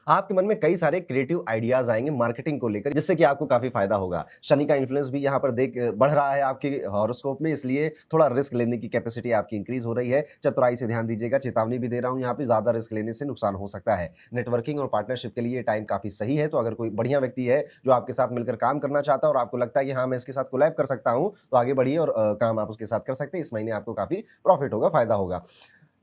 आपके मन में कई सारे क्रिएटिव आइडियाज आएंगे मार्केटिंग को लेकर, जिससे कि आपको काफी फायदा होगा। शनि का इन्फ्लुएंस भी यहाँ पर बढ़ रहा है आपके हॉरोस्कोप में, इसलिए थोड़ा रिस्क लेने की कैपेसिटी आपकी इंक्रीज हो रही है। चतुराई से ध्यान दीजिएगा, चेतावनी भी दे रहा हूँ, यहाँ पे ज्यादा रिस्क लेने से नुकसान हो सकता है। नेटवर्किंग और पार्टनरशिप के लिए टाइम काफी सही है। तो अगर कोई बढ़िया व्यक्ति है जो आपके साथ मिलकर काम करना चाहता है और आपको लगता है कि हाँ मैं इसके साथ कोलैब कर सकता हूँ, तो आगे बढ़िए और काम आप उसके साथ कर सकते हैं। इस महीने आपको काफी प्रॉफिट होगा, फायदा होगा।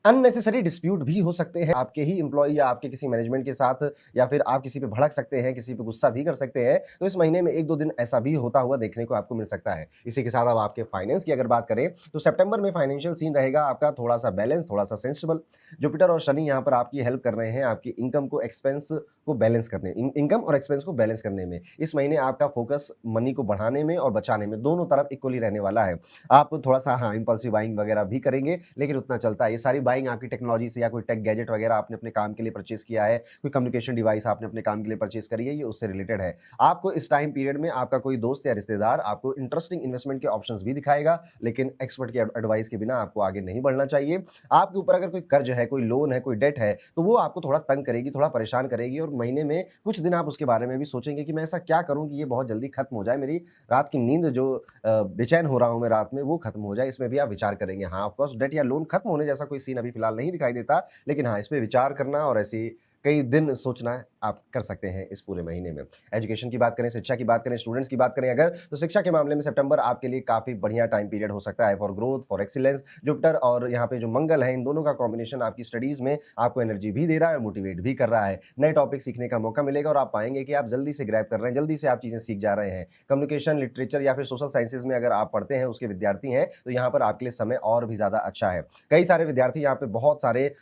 अननेसेसरी डिस्प्यूट भी हो सकते हैं आपके ही एम्प्लॉय या आपके किसी मैनेजमेंट के साथ, या फिर आप किसी पे भड़क सकते हैं, किसी पे गुस्सा भी कर सकते हैं। तो इस महीने में 1-2 दिन ऐसा भी होता हुआ देखने को आपको मिल सकता है। इसी के साथ अब आपके फाइनेंस की अगर बात करें तो सितंबर में फाइनेंशियल सीन रहेगा आपका थोड़ा-सा बैलेंस, थोड़ा-सा सेंसिबल। जुपिटर और शनि यहाँ पर आपकी हेल्प कर रहे हैं आपकी इनकम को एक्सपेंस को बैलेंस करने इनकम और एक्सपेंस को बैलेंस करने में। इस महीने आपका फोकस मनी को बढ़ाने में और बचाने में, दोनों तरफ इक्वली रहने वाला है। आप थोड़ा-सा हाँ, इम्पल्सिव बाइंग वगैरह भी करेंगे, लेकिन उतना चलता है। ये सारी बाइंग आपकी टेक्नोलॉजी से या कोई टेक गैजेट वगैरह आपने अपने काम के लिए परचेज़ किया है, कोई कम्युनिकेशन डिवाइस आपने अपने काम के लिए परचेज़ करी है, ये उससे रिलेटेड है। आपको इस टाइम पीरियड में आपका कोई दोस्त या रिश्तेदार आपको इंटरेस्टिंग इन्वेस्टमेंट के ऑप्शंस भी दिखाएगा, लेकिन एक्सपर्ट की एडवाइस के बिना आपको आगे नहीं बढ़ना चाहिए। आपके ऊपर अगर कोई कर्ज है, कोई लोन है, कोई डेट है, तो वो आपको थोड़ा तंग करेगी, थोड़ा परेशान करेगी और महीने में कुछ दिन आप उसके बारे में भी सोचेंगे कि मैं ऐसा क्या करूँ कि ये बहुत जल्दी खत्म हो जाए, मेरी रात की नींद जो बेचैन हो रहा हूँ मैं रात में, वो खत्म हो जाए। इसमें भी आप विचार करेंगे। हाँ, ऑफ कोर्स डेट या लोन खत्म होने जैसा कोई सीन अभी फिलहाल नहीं दिखाई देता, लेकिन हाँ, इस पे विचार करना और ऐसी कई दिन सोचना आप कर सकते हैं इस पूरे महीने में। एजुकेशन की बात करें, शिक्षा की बात करें, स्टूडेंट्स की बात करें अगर, तो शिक्षा के मामले में सितंबर आपके लिए काफ़ी बढ़िया टाइम पीरियड हो सकता है for growth, for excellence. Jupiter और यहाँ पे जो मंगल है, इन दोनों का कॉम्बिनेशन आपकी स्टडीज़ में आपको एनर्जी भी दे रहा है, मोटिवेट भी कर रहा है। नए टॉपिक सीखने का मौका मिलेगा और आप पाएंगे कि आप जल्दी से ग्रैब कर रहे हैं, जल्दी से आप चीज़ें सीख जा रहे हैं। कम्युनिकेशन, लिटरेचर या फिर सोशल साइंसेज में अगर आप पढ़ते हैं, उसके विद्यार्थी हैं, तो यहाँ पर आपके लिए समय और भी ज़्यादा अच्छा है। कई सारे विद्यार्थी यहाँ पे बहुत सारे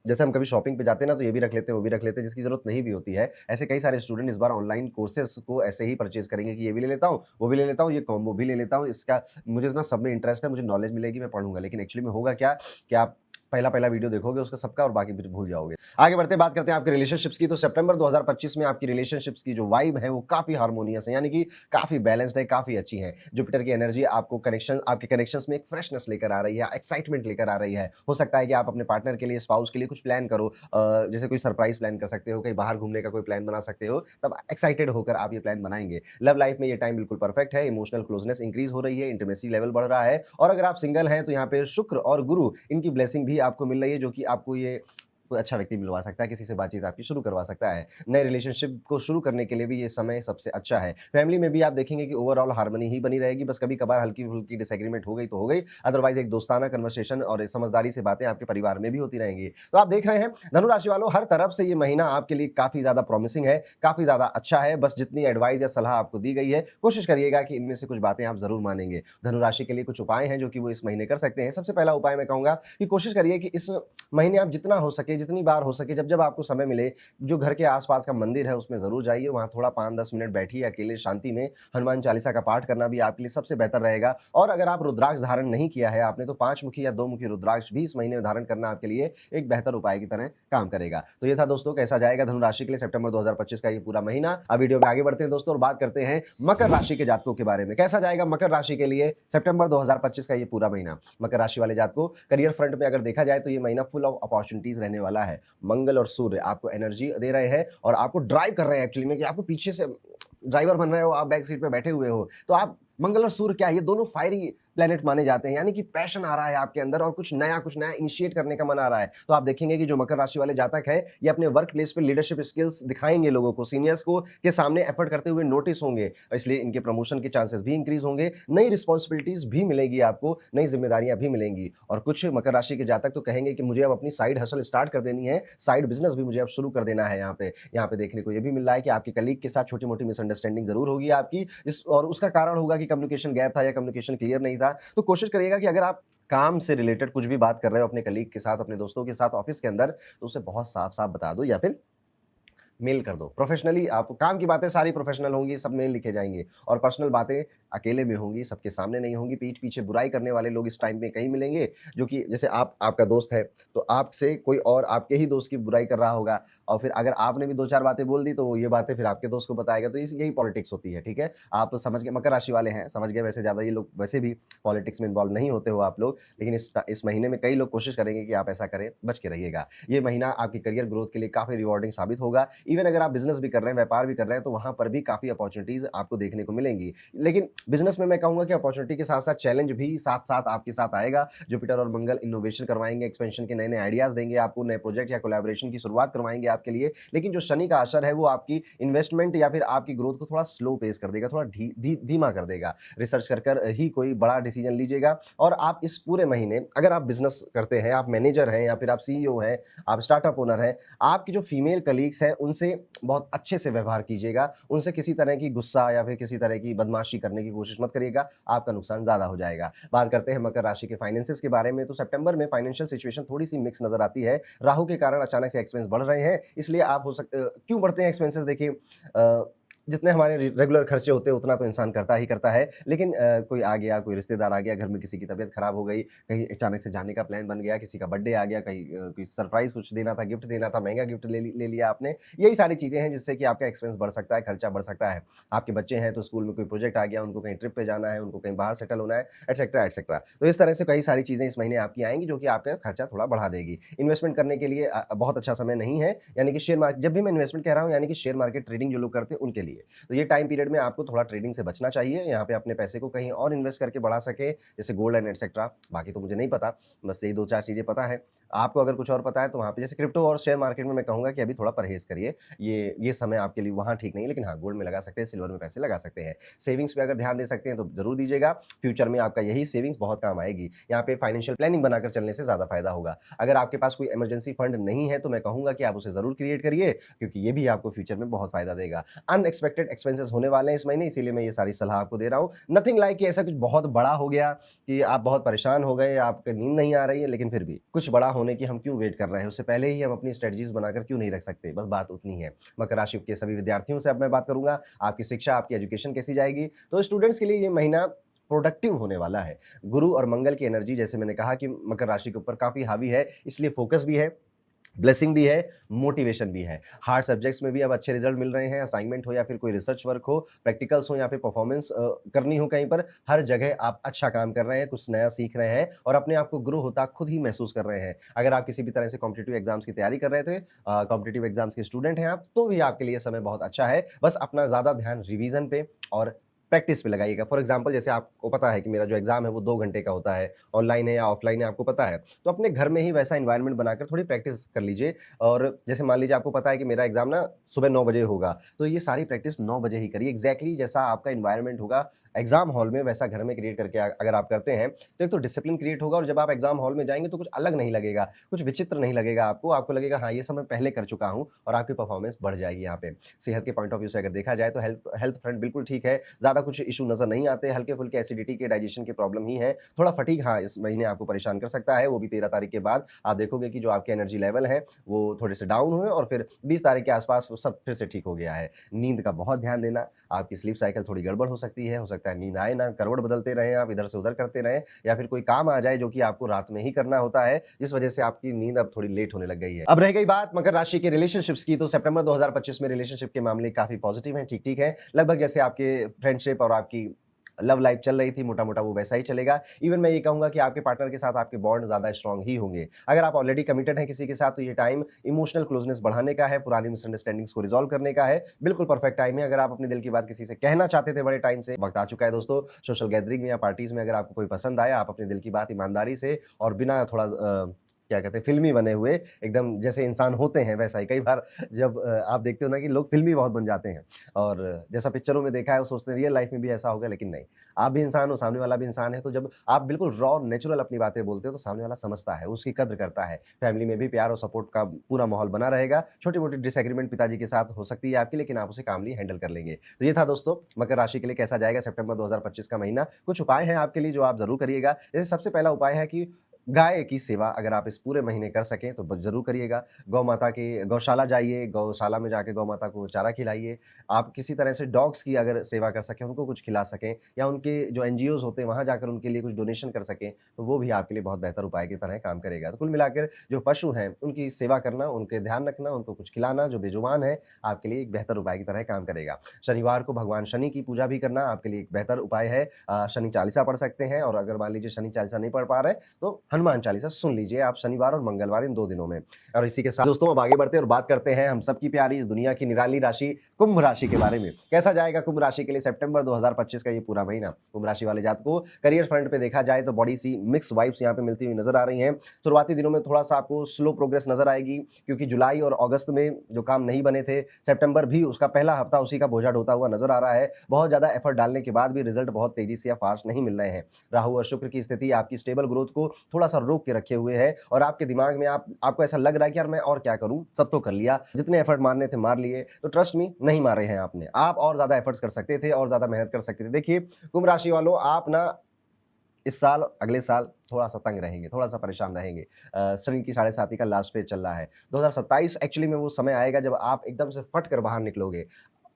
जैसे हम कभी शॉपिंग पे जाते हैं ना, तो ये भी रख लेते हैं, वो भी रख लेते हैं, जिसकी ज़रूरत नहीं भी होती है। ऐसे कई सारे स्टूडेंट इस बार ऑनलाइन कोर्सेज़ को ऐसे ही परचेज़ करेंगे कि ये भी ले लेता हूँ, वो भी ले लेता हूँ, ये कॉम्बो भी ले लेता हूँ, इसका मुझे ना सब में इंटरेस्ट है, मुझे नॉलेज मिलेगी, मैं पढ़ूँगा। लेकिन एक्चुअली में होगा क्या कि आप पहला पहला वीडियो देखोगे उसका सबका और बाकी फिर भूल जाओगे। आगे बढ़ते बात करते हैं आपके रिलेशनशिप्स की। तो सितंबर 2025 में आपकी रिलेशनशिप्स की जो वाइब है वो काफ़ी हार्मोनियस है, यानी कि काफ़ी बैलेंस्ड है, काफ़ी अच्छी है। जुपिटर की एनर्जी आपको कनेक्शन आपके कनेक्शंस में एक फ्रेशनेस लेकर आ रही है, एक्साइटमेंट लेकर आ रही है। हो सकता है कि आप अपने पार्टनर के लिए, स्पाउस के लिए कुछ प्लान करो, जैसे कोई सरप्राइज़ प्लान कर सकते हो, कहीं बाहर घूमने का कोई प्लान बना सकते हो, तब एक्साइटेड होकर आप ये प्लान बनाएँगे। लव लाइफ में ये टाइम बिल्कुल परफेक्ट है, इमोशनल क्लोजनेस इंक्रीज़ हो रही है, इंटीमेसी लेवल बढ़ रहा है और अगर आप सिंगल हैं तो यहाँ पे शुक्र और गुरु इनकी ब्लेसिंग भी आपको मिल रही है, जो कि आपको ये कोई अच्छा व्यक्ति मिलवा सकता है, किसी से बातचीत आपकी शुरू करवा सकता है। नए रिलेशनशिप को शुरू करने के लिए भी ये समय सबसे अच्छा है। फैमिली में भी आप देखेंगे कि ओवरऑल हार्मनी ही बनी रहेगी, बस कभी-कभार हल्की-फुल्की डिसएग्रीमेंट हो गई तो हो गई, अदरवाइज़ एक दोस्ताना कन्वर्सेशन और एक समझदारी से बातें आपके परिवार में भी होती रहेंगी। तो आप देख रहे हैं धनु राशि वालों, हर तरफ से ये महीना आपके लिए काफ़ी ज़्यादा प्रॉमिसिंग है, काफ़ी ज़्यादा अच्छा है। बस जितनी एडवाइस या सलाह आपको दी गई है, कोशिश करिएगा कि इनमें से कुछ बातें आप ज़रूर मानेंगे। धनु राशि के लिए कुछ उपाय हैं जो कि वो इस महीने कर सकते हैं। सबसे पहला उपाय मैं कहूँगा कि कोशिश करिए कि इस महीने आप जितना हो सके, जितनी बार हो सके, जब-जब आपको समय मिले, जो घर के आस-पास का मंदिर है उसमें ज़रूर जाइए, वहाँ थोड़ा 5-10 मिनट बैठिए अकेले शांति में, हनुमान चालीसा का पाठ करना भी आपके लिए सबसे बेहतर रहेगा। और अगर आप रुद्राक्ष धारण नहीं किया है आपने, तो 5 मुखी या 2 मुखी रुद्राक्ष भी इस महीने में धारण करना आपके लिए एक बेहतर उपाय की तरह काम करेगा। तो ये था दोस्तों, कैसा जाएगा धनु राशि के लिए सितंबर 2025 का ये पूरा महीना। अब वीडियो में आगे बढ़ते हैं दोस्तों और बात करते हैं मकर राशि के जातकों के बारे में। कैसा जाएगा मकर राशि के लिए सितंबर 2025 का ये पूरा महीना? मकर राशि वाले जातकों, करियर फ्रंट में अगर देखा जाए तो ये महीना फुल ऑफ अपॉर्चुनिटीज रहने वाला है। मंगल और सूर्य आपको एनर्जी दे रहे हैं और आपको ड्राइव कर रहे हैं एक्चुअली में, कि आपको पीछे से ड्राइवर बन रहे हो, आप बैक सीट पे बैठे हुए हो, तो आप मंगल और सूर्य क्या है, ये दोनों फायरी प्लेनेट माने जाते हैं, यानी कि पैशन आ रहा है आपके अंदर और कुछ नया इनिशिएट करने का मन आ रहा है। तो आप देखेंगे कि जो मकर राशि वाले जातक है, ये अपने वर्क प्लेस पे लीडरशिप स्किल्स दिखाएंगे, लोगों को, सीनियर्स को के सामने एफर्ट करते हुए नोटिस होंगे, इसलिए इनके प्रमोशन के चांसेस भी इंक्रीज होंगे, नई रिस्पॉन्सिबिलिटीज भी मिलेगी आपको, नई जिम्मेदारियां भी मिलेंगी। और कुछ मकर राशि के जातक तो कहेंगे कि मुझे अब अपनी साइड हसल स्टार्ट कर देनी है, साइड बिजनेस भी मुझे अब शुरू कर देना है। यहाँ पे देखने को ये भी मिल रहा है कि आपके कलीग के साथ छोटी मोटी मिसअंडरस्टैंडिंग जरूर होगी आपकी, और उसका कारण होगा कि कम्युनिकेशन गैप था या कम्युनिकेशन क्लियर नहीं था। तो कोशिश करिएगा कि अगर आप काम से रिलेटेड कुछ भी बात कर रहे हो अपने कलीग के साथ, अपने दोस्तों के साथ ऑफिस के अंदर, तो उसे बहुत साफ-साफ बता दो या फिर मेल कर दो। प्रोफेशनली आप काम की बातें सारी प्रोफेशनल होंगी, सब मेल लिखे जाएँगे, और पर्सनल बातें अकेले में होंगी, सबके सामने नहीं होंगी। पीठ पीछे बुराई करने वाले लोग इस टाइम में कहीं मिलेंगे, जो कि जैसे आप, आपका दोस्त है, तो आपसे कोई और आपके ही दोस्त की बुराई कर रहा होगा, और फिर अगर आपने भी 2-4 बातें बोल दी, तो वो ये बातें फिर आपके दोस्त को बताएगा। तो इस यही पॉलिटिक्स होती है, ठीक है? आप समझ गए, मकर राशि वाले हैं, समझ गए। वैसे ज़्यादा ये लोग वैसे भी पॉलिटिक्स में इन्वॉल्व नहीं होते हो आप लोग, लेकिन इस महीने में कई लोग कोशिश करेंगे कि आप ऐसा करें, बच के रहिएगा। ये महीना आपकी करियर ग्रोथ के लिए काफ़ी रिवॉर्डिंग साबित होगा। इवन अगर आप बिज़नेस भी कर रहे हैं, व्यापार भी कर रहे हैं, तो वहाँ पर भी काफ़ी अपॉर्च्युनिटीज़ आपको देखने को मिलेंगी। लेकिन बिज़नेस में मैं कहूँगा कि अपॉर्च्युनिटी के साथ-साथ चैलेंज भी साथ-साथ आपके साथ आएगा। जुपिटर और मंगल इनोवेशन करवाएँगे, एक्सपेंशन के नए-नए आइडियाज़ देंगे आपको, नए प्रोजेक्ट या कोलैबोरेशन की शुरुआत करवाएँगे आपके लिए। लेकिन जो शनि का असर है, वो आपकी इन्वेस्टमेंट या फिर आपकी ग्रोथ को थोड़ा स्लो पेस कर देगा, थोड़ा धीमा कर देगा। रिसर्च कर ही कोई बड़ा डिसीजन लीजिएगा। और आप इस पूरे महीने, अगर आप बिज़नेस करते हैं, आप मैनेजर हैं या फिर आप सीईओ हैं, आप स्टार्टअप ओनर हैं, आपकी जो फीमेल कलीग्स हैं, उनसे बहुत अच्छे से व्यवहार कीजिएगा। उनसे किसी तरह की गुस्सा या फिर किसी तरह की बदमाशी करने की कोशिश मत करिएगा, आपका नुकसान ज़्यादा हो जाएगा। बात करते हैं मकर राशि के फाइनेंसेस के बारे में, तो सितंबर में फाइनेंशियल सिचुएशन थोड़ी-सी मिक्स नज़र आती है। राहु के कारण अचानक से एक्सपेंस बढ़ रहे हैं, इसलिए आप क्यों बढ़ते हैं एक्सपेंसेस? देखिए, जितने हमारे रेगुलर खर्चे होते हैं उतना तो इंसान करता ही करता है, लेकिन कोई आ गया, कोई रिश्तेदार आ गया, घर में किसी की तबीयत खराब हो गई, कहीं अचानक से जाने का प्लान बन गया, किसी का बर्थडे आ गया, कहीं कोई सरप्राइज़ कुछ देना था, गिफ्ट देना था, महँगा गिफ्ट ले लिया आपने। यही सारी चीज़ें हैं जिससे कि आपका एक्सपेंस बढ़ सकता है, खर्चा बढ़ सकता है। आपके बच्चे हैं तो स्कूल में कोई प्रोजेक्ट आ गया, उनको कहीं ट्रिप पे जाना है, उनको कहीं बाहर सेटल होना है, एटसेट्रा, एटसेट्रा। तो इस तरह से कई सारी चीज़ें इस महीने आपकी आएँगी, जो कि आपका खर्चा थोड़ा बढ़ा देगी। इन्वेस्टमेंट करने के लिए बहुत अच्छा समय नहीं है, यानी कि शेयर मार्केट, जब भी मैं इन्वेस्टमेंट कह रहा हूँ, यानी कि शेयर मार्केट ट्रेडिंग जो लोग करते हैं उनके लिए। तो ये टाइम पीरियड में आपको थोड़ा ट्रेडिंग से बचना चाहिए। यहाँ पे अपने पैसे को कहीं और इन्वेस्ट करके बढ़ा सकें, जैसे गोल्ड एंड एटसेट्रा। बाकी तो मुझे नहीं पता, बस यही 2-4 चीज़ें पता है। आपको अगर कुछ और पता है तो वहाँ पे, जैसे क्रिप्टो और शेयर मार्केट में मैं कहूँगा कि अभी थोड़ा परहेज़ करिए। ये समय आपके लिए वहाँ ठीक नहीं है, लेकिन हाँ, गोल्ड में लगा सकते हैं, सिल्वर में पैसे लगा सकते हैं। सेविंग्स पे अगर ध्यान दे सकते हैं तो ज़रूर दीजिएगा। फ्यूचर में आपका यही सेविंग्स बहुत काम आएगी। यहाँ पे फाइनेंशियल प्लानिंग बनाकर चलने से ज़्यादा फायदा होगा। अगर आपके पास कोई इमरजेंसी फंड नहीं है तो मैं कहूँगा कि आप उसे ज़रूर क्रिएट करिए, क्योंकि ये भी आपको फ्यूचर में बहुत फायदा देगा। अनएक्सपेक्टेड एक्सपेंसेस होने वाले हैं इस महीने, इसीलिए मैं ये सारी सलाह आपको दे रहा हूँ। नथिंग लाइक कि ऐसा कुछ बहुत बड़ा हो गया कि आप बहुत परेशान हो गए, आपको नींद नहीं आ रही है, लेकिन फिर भी कुछ बड़ा होने की हम क्यों वेट कर रहे हैं? उससे पहले ही हम अपनी स्ट्रेटजीज बनाकर क्यों नहीं रख सकते? बस बात उतनी है। मकर राशि के सभी विद्यार्थियों से अब मैं बात करूँगा, आपकी शिक्षा, आपकी एजुकेशन कैसी जाएगी? तो स्टूडेंट्स के लिए ये महीना प्रोडक्टिव होने वाला है। गुरु और मंगल की एनर्जी जैसे मैंने कहा कि मकर राशि के ऊपर काफ़ी हावी है, इसलिए फ़ोकस भी है, ब्लेसिंग भी है, मोटिवेशन भी है। हार्ड सब्जेक्ट्स में भी अब अच्छे रिज़ल्ट मिल रहे हैं, असाइनमेंट हो या फिर कोई रिसर्च वर्क हो, प्रैक्टिकल्स हो या फिर परफॉर्मेंस करनी हो कहीं पर, हर जगह आप अच्छा काम कर रहे हैं, कुछ नया सीख रहे हैं और अपने आप को ग्रो होता खुद ही महसूस कर रहे हैं। अगर आप किसी भी तरह से कॉम्पिटिटिव एग्ज़ाम्स की तैयारी कर रहे थे, कॉम्पिटिटिव एग्ज़ाम्स के स्टूडेंट हैं आप, तो भी आपके लिए समय बहुत अच्छा है। बस अपना ज़्यादा ध्यान रिवीज़न पे और प्रैक्टिस पे लगाइएगा। फॉर एग्ज़ाम्पल जैसे आपको पता है कि मेरा जो एग्ज़ाम है वो 2 घंटे का होता है, ऑनलाइन है या ऑफलाइन है आपको पता है। तो अपने घर में ही वैसा एनवायरनमेंट बनाकर थोड़ी प्रैक्टिस कर लीजिए और जैसे मान लीजिए आपको पता है कि मेरा एग्ज़ाम ना सुबह 9 बजे होगा, तो ये सारी प्रैक्टिस 9 बजे ही करिए। एग्ज़ैक्टली जैसा आपका एनवायरनमेंट होगा एग्ज़ाम हॉल में वैसा घर में क्रिएट करके अगर आप करते हैं, तो एक तो डिसिप्लिन क्रिएट होगा और जब आप एग्ज़ाम हॉल में जाएँगे तो कुछ अलग नहीं लगेगा, कुछ विचित्र नहीं लगेगा आपको। आपको लगेगा हाँ, ये सब मैं पहले कर चुका हूँ और आपकी परफ़ॉर्मेंस बढ़ जाएगी यहाँ पे। सेहत के पॉइंट ऑफ व्यू से अगर देखा जाए तो हेल्थ हेल्थ फ्रंट बिल्कुल ठीक है, ज़्यादा कुछ इश्यू नज़र नहीं आते, हल्के-फुल्के एसिडिटी के, डाइजेशन की प्रॉब्लम ही है। थोड़ा फटीग हाँ, इस महीने आपको परेशान कर सकता है, वो भी 13 तारीख के बाद। आप देखोगे कि जो आपके एनर्जी लेवल है, वो थोड़े से डाउन हुए और फिर 20 तारीख के आस-पास वो सब फिर से ठीक हो गया है। नींद का बहुत ध्यान देना, आपकी स्लीप साइकिल थोड़ी गड़बड़ हो सकती है, हो सकता है नींद आए ना, करवट बदलते रहें आप, इधर से उधर करते रहें या फिर कोई काम आ जाए जो कि आपको रात में ही करना होता है, जिस वजह से आपकी नींद अब थोड़ी लेट होने लग गई है। अब रह गई बात मकर राशि के रिलेशनशिप्स की, तो सितंबर 2025 में रिलेशनशिप के मामले काफ़ी पॉजिटिव हैं, ठीक-ठीक हैं। लगभग जैसे आपके फ्रेंडशिप और आपकी लव लाइफ चल रही थी, मोटा-मोटा वो वैसा ही चलेगा। इवन मैं ये कहूँगा कि आपके पार्टनर के साथ आपके बॉन्ड ज़्यादा स्ट्रॉन्ग ही होंगे। अगर आप ऑलरेडी कमिटेड हैं किसी के साथ, तो ये टाइम इमोशनल क्लोज़नेस बढ़ाने का है, पुरानी मिसअंडरस्टैंडिंग्स को रिज़ॉल्व करने का है। बिल्कुल परफेक्ट टाइम है। अगर आप अपने दिल की बात किसी से कहना चाहते थे बड़े टाइम से, वक़्त आ चुका है दोस्तों। सोशल गैदरिंग में या पार्टीज़ में अगर आपको कोई पसंद आया, आप अपने दिल की बात ईमानदारी से और बिना थोड़ा क्या कहते हैं फ़िल्मी बने हुए एकदम जैसे इंसान होते हैं वैसा ही। कई बार जब आप देखते हो ना कि लोग फ़िल्मी बहुत बन जाते हैं और जैसा पिक्चरों में देखा है वो सोचते हैं रियल लाइफ़ में भी ऐसा होगा, लेकिन नहीं। आप भी इंसान हो, सामने वाला भी इंसान है, तो जब आप बिल्कुल रॉ नेचुरल अपनी बातें बोलते हो तो सामने वाला समझता है, उसकी कद्र करता है। फैमिली में भी प्यार और सपोर्ट का पूरा माहौल बना रहेगा। छोटी-मोटी डिसएग्रीमेंट पिताजी के साथ हो सकती है आपकी, लेकिन आप उसे कामली हैंडल कर लेंगे। तो ये था दोस्तों मकर राशि के लिए कैसा जाएगा सितंबर 2025 का महीना। कुछ उपाय हैं आपके लिए जो आप ज़रूर करिएगा। जैसे सबसे पहला उपाय है कि गाय की सेवा अगर आप इस पूरे महीने कर सकें तो ब ज़रूर करिएगा। गौ माता की गौशाला जाइए, गौशाला में जाके गौ माता को चारा खिलाइए। आप किसी तरह से डॉग्स की अगर सेवा कर सकें, उनको कुछ खिला सकें या उनके जो एनजीओज़ होते हैं वहाँ जाकर उनके लिए कुछ डोनेशन कर सकें, तो वो भी आपके लिए बहुत बेहतर उपाय की तरह काम करेगा। तो कुल मिलाकर जो पशु हैं, उनकी सेवा करना, उनके ध्यान रखना, उनको कुछ खिलाना, जो बेजुबान है, आपके लिए एक बेहतर उपाय की तरह काम करेगा। शनिवार को भगवान शनि की पूजा भी करना आपके लिए एक बेहतर उपाय है। शनि चालीसा पढ़ सकते हैं और अगर मान लीजिए शनि चालीसा नहीं पढ़ पा रहे, तो हनुमान चालीसा सुन लीजिए आप शनिवार और मंगलवार इन 2 दिनों में। और इसी के साथ दोस्तों अब आगे बढ़ते हैं और बात करते हैं हम सबकी प्यारी इस दुनिया की निराली राशि कुंभ राशि के बारे में। कैसा जाएगा कुंभ राशि के लिए सितंबर 2025 का ये पूरा महीना? कुंभ राशि वाले जातकों को करियर फ्रंट पे देखा जाए तो बड़ी सी मिक्स वाइब्स यहाँ पे मिलती हुई नजर आ रही हैं। शुरुआती दिनों में थोड़ा-सा आपको स्लो प्रोग्रेस नजर आएगी क्योंकि जुलाई और अगस्त में जो काम नहीं बने थे, सितंबर भी उसका पहला हफ्ता उसी का बोझा ढोता हुआ नजर आ रहा है। बहुत ज़्यादा एफर्ट डालने के बाद भी रिजल्ट बहुत तेजी से या फास्ट नहीं मिल रहे हैं। राहु और शुक्र की स्थिति आपकी स्टेबल ग्रोथ को थोड़ा-सा रोक के रखे हुए है और आपके दिमाग में आपको ऐसा लग रहा है कि यार मैं और क्या करूँ? सब तो कर लिया, जितने एफर्ट मारने थे मार लिए, तो ट्रस्ट मी नहीं मारे हैं आपने। आप और ज़्यादा एफर्ट्स कर सकते थे और ज़्यादा मेहनत कर सकते थे। देखिए, कुंभ राशि वालों आप ना इस साल, अगले साल थोड़ा-सा तंग रहेंगे, थोड़ा-सा परेशान रहेंगे। शनि की साढ़े साती का लास्ट फेज़ चल रहा है। 2027 एक्चुअली में वो समय आएगा जब आप एकदम से फट कर बाहर निकलोगे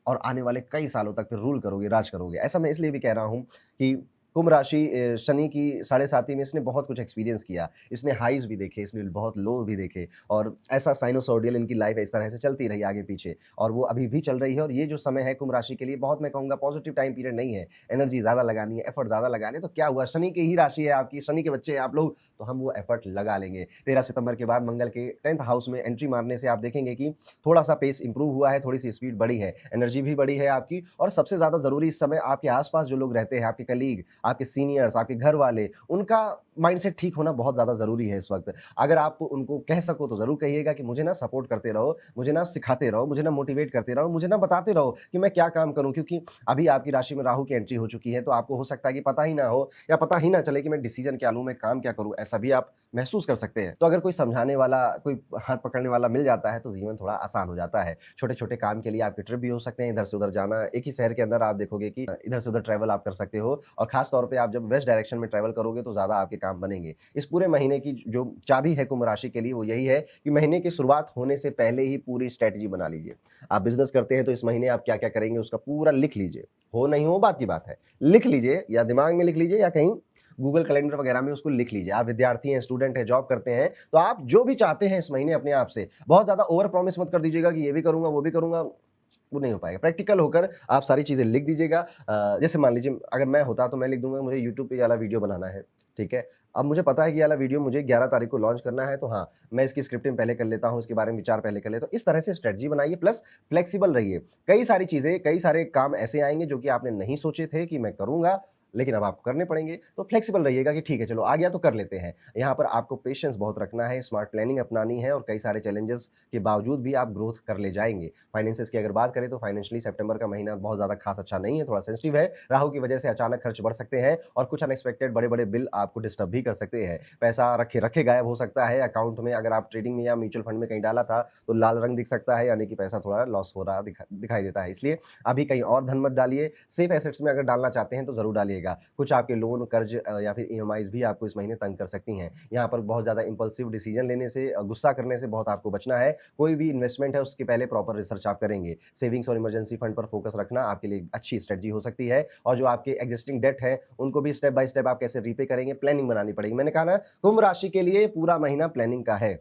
और आने वाले कई सालों तक फिर रूल करोगे, राज करोगे। ऐसा मैं इसलिए भी कह रहा हूँ कि कुंभ राशि शनि की साढ़े साती में इसने बहुत कुछ एक्सपीरियंस किया। इसने हाइज़ भी देखे, इसने बहुत लो भी देखे और ऐसा साइनोसॉइडल इनकी लाइफ़ इस तरह से चलती रही आगे-पीछे और वो अभी भी चल रही है और ये जो समय है कुंभ राशि के लिए बहुत मैं कहूँगा पॉज़िटिव टाइम पीरियड नहीं है। एनर्जी ज़्यादा लगानी है, एफ़र्ट ज़्यादा लगाने हैं, तो क्या हुआ शनि की ही राशि है आपकी, शनि के बच्चे हैं आप लोग, तो हम वो एफ़र्ट लगा लेंगे। 13 सितंबर के बाद मंगल के 10th हाउस में एंट्री मारने से आप देखेंगे कि थोड़ा-सा पेस इम्प्रूव हुआ है, थोड़ी-सी स्पीड बढ़ी है, एनर्जी भी बढ़ी है आपकी और सबसे ज़्यादा ज़रूरी इस समय आपके आस-पास जो लोग रहते हैं, आपके कलीग, आपके सीनियर्स, आपके घर वाले, उनका माइंडसेट ठीक होना बहुत ज़्यादा ज़रूरी है इस वक़्त। अगर आप उनको कह सको तो ज़रूर कहिएगा कि मुझे ना सपोर्ट करते रहो, मुझे ना सिखाते रहो, मुझे ना मोटिवेट करते रहो, मुझे ना बताते रहो कि मैं क्या काम करूँ क्योंकि अभी आपकी राशि में राहु की एंट्री हो चुकी है, तो आपको हो सकता है कि पता ही ना हो या पता ही ना चले कि मैं डिसीज़न क्या लूँ, मैं काम क्या करूँ? ऐसा भी आप महसूस कर सकते हैं। तो अगर कोई समझाने वाला, कोई हाथ पकड़ने वाला मिल जाता है तो जीवन थोड़ा आसान हो जाता है। छोटे-छोटे काम के लिए आपके ट्रिप भी हो सकते हैं, इधर से उधर जाना। एक ही शहर के अंदर आप देखोगे कि इधर से उधर ट्रैवल आप कर सकते हो और ख़ास तौर पे आप जब वेस्ट डायरेक्शन में ट्रैवल करोगे तो ज़्यादा आपके काम बनेंगे। इस पूरे महीने की जो चाबी है कुंभ राशि के लिए वो यही है कि महीने की शुरुआत होने से पहले ही पूरी स्ट्रैटेजी बना लीजिए। आप बिज़नेस करते हैं तो इस महीने आप क्या-क्या करेंगे उसका पूरा लिख लीजिए। हो नहीं हो बात की बात है। लिख लीजिए या दिमाग में लिख लीजिए या कहीं गूगल कैलेंडर वगैरह में उसको लिख लीजिए। आप विद्यार्थी हैं, स्टूडेंट हैं, जॉब करते हैं, तो आप जो भी चाहते हैं इस महीने अपने आप से, बहुत ज़्यादा ओवर प्रॉमिस मत कर दीजिएगा कि ये भी करूँगा, वो भी करूँगा, वो नहीं हो पाएगा। प्रैक्टिकल होकर आप सारी चीज़ें लिख दीजिएगा। जैसे मान लीजिए अगर मैं होता तो मैं लिख दूँगा मुझे यूट्यूब पे ये वाला वीडियो बनाना है, ठीक है? अब मुझे पता है कि ये वाला वीडियो मुझे 11 तारीख को लॉन्च करना है, तो हाँ, मैं इसकी स्क्रिप्टिंग पहले कर लेता हूँ, इसके बारे में विचार पहले कर लेता हूँ। इस तरह से स्ट्रैटेजी बनाइए प्लस फ्लेक्सिबल रहिए। कई सारी चीज़ें, कई सारे काम ऐसे आएँगे जो कि आपने नहीं सोचे थे कि मैं करूँगा, लेकिन अब आपको करने पड़ेंगे। तो फ्लेक्सिबल रहिएगा कि ठीक है चलो आ गया तो कर लेते हैं। यहाँ पर आपको पेशेंस बहुत रखना है, स्मार्ट प्लानिंग अपनानी है और कई सारे चैलेंजेस के बावजूद भी आप ग्रोथ कर ले जाएँगे। फाइनेंसेस की अगर बात करें तो फाइनेंशियली सितंबर का महीना बहुत ज़्यादा खास अच्छा नहीं है, थोड़ा सेंसिटिव है। राहु की वजह से अचानक खर्च बढ़ सकते हैं और कुछ अनएक्सपेक्टेड बड़े-बड़े बिल आपको डिस्टर्ब भी कर सकते हैं। पैसा रखे रखे गायब हो सकता है अकाउंट में, अगर आप ट्रेडिंग में या म्यूचुअल फंड में कहीं डाला था, तो लाल रंग दिख सकता है, यानी कि पैसा थोड़ा लॉस हो रहा दिखाई देता है। इसलिए अभी कहीं और धन मत डालिए, सेफ एसेट्स में अगर डालना चाहते हैं तो ज़रूर डालिएगा। कुछ आपके लोन, कर्ज या फिर ईएमआईज़ भी आपको इस महीने तंग कर सकती हैं। यहाँ पर बहुत ज़्यादा इम्पल्सिव डिसीजन लेने से, गुस्सा करने से बहुत आपको बचना है। कोई भी इन्वेस्टमेंट है उसके पहले प्रॉपर रिसर्च आप करेंगे। सेविंग्स और इमरजेंसी फंड पर फोकस रखना आपके लिए अच्छी स्ट्रेटजी हो सकती है और जो आपके एक्जिस्टिंग डेट है उनको भी स्टेप बाय स्टेप आप कैसे रीपे करेंगे, प्लानिंग बनानी पड़ेगी। मैंने कहा ना, कुंभ राशि के लिए पूरा महीना प्लानिंग का है।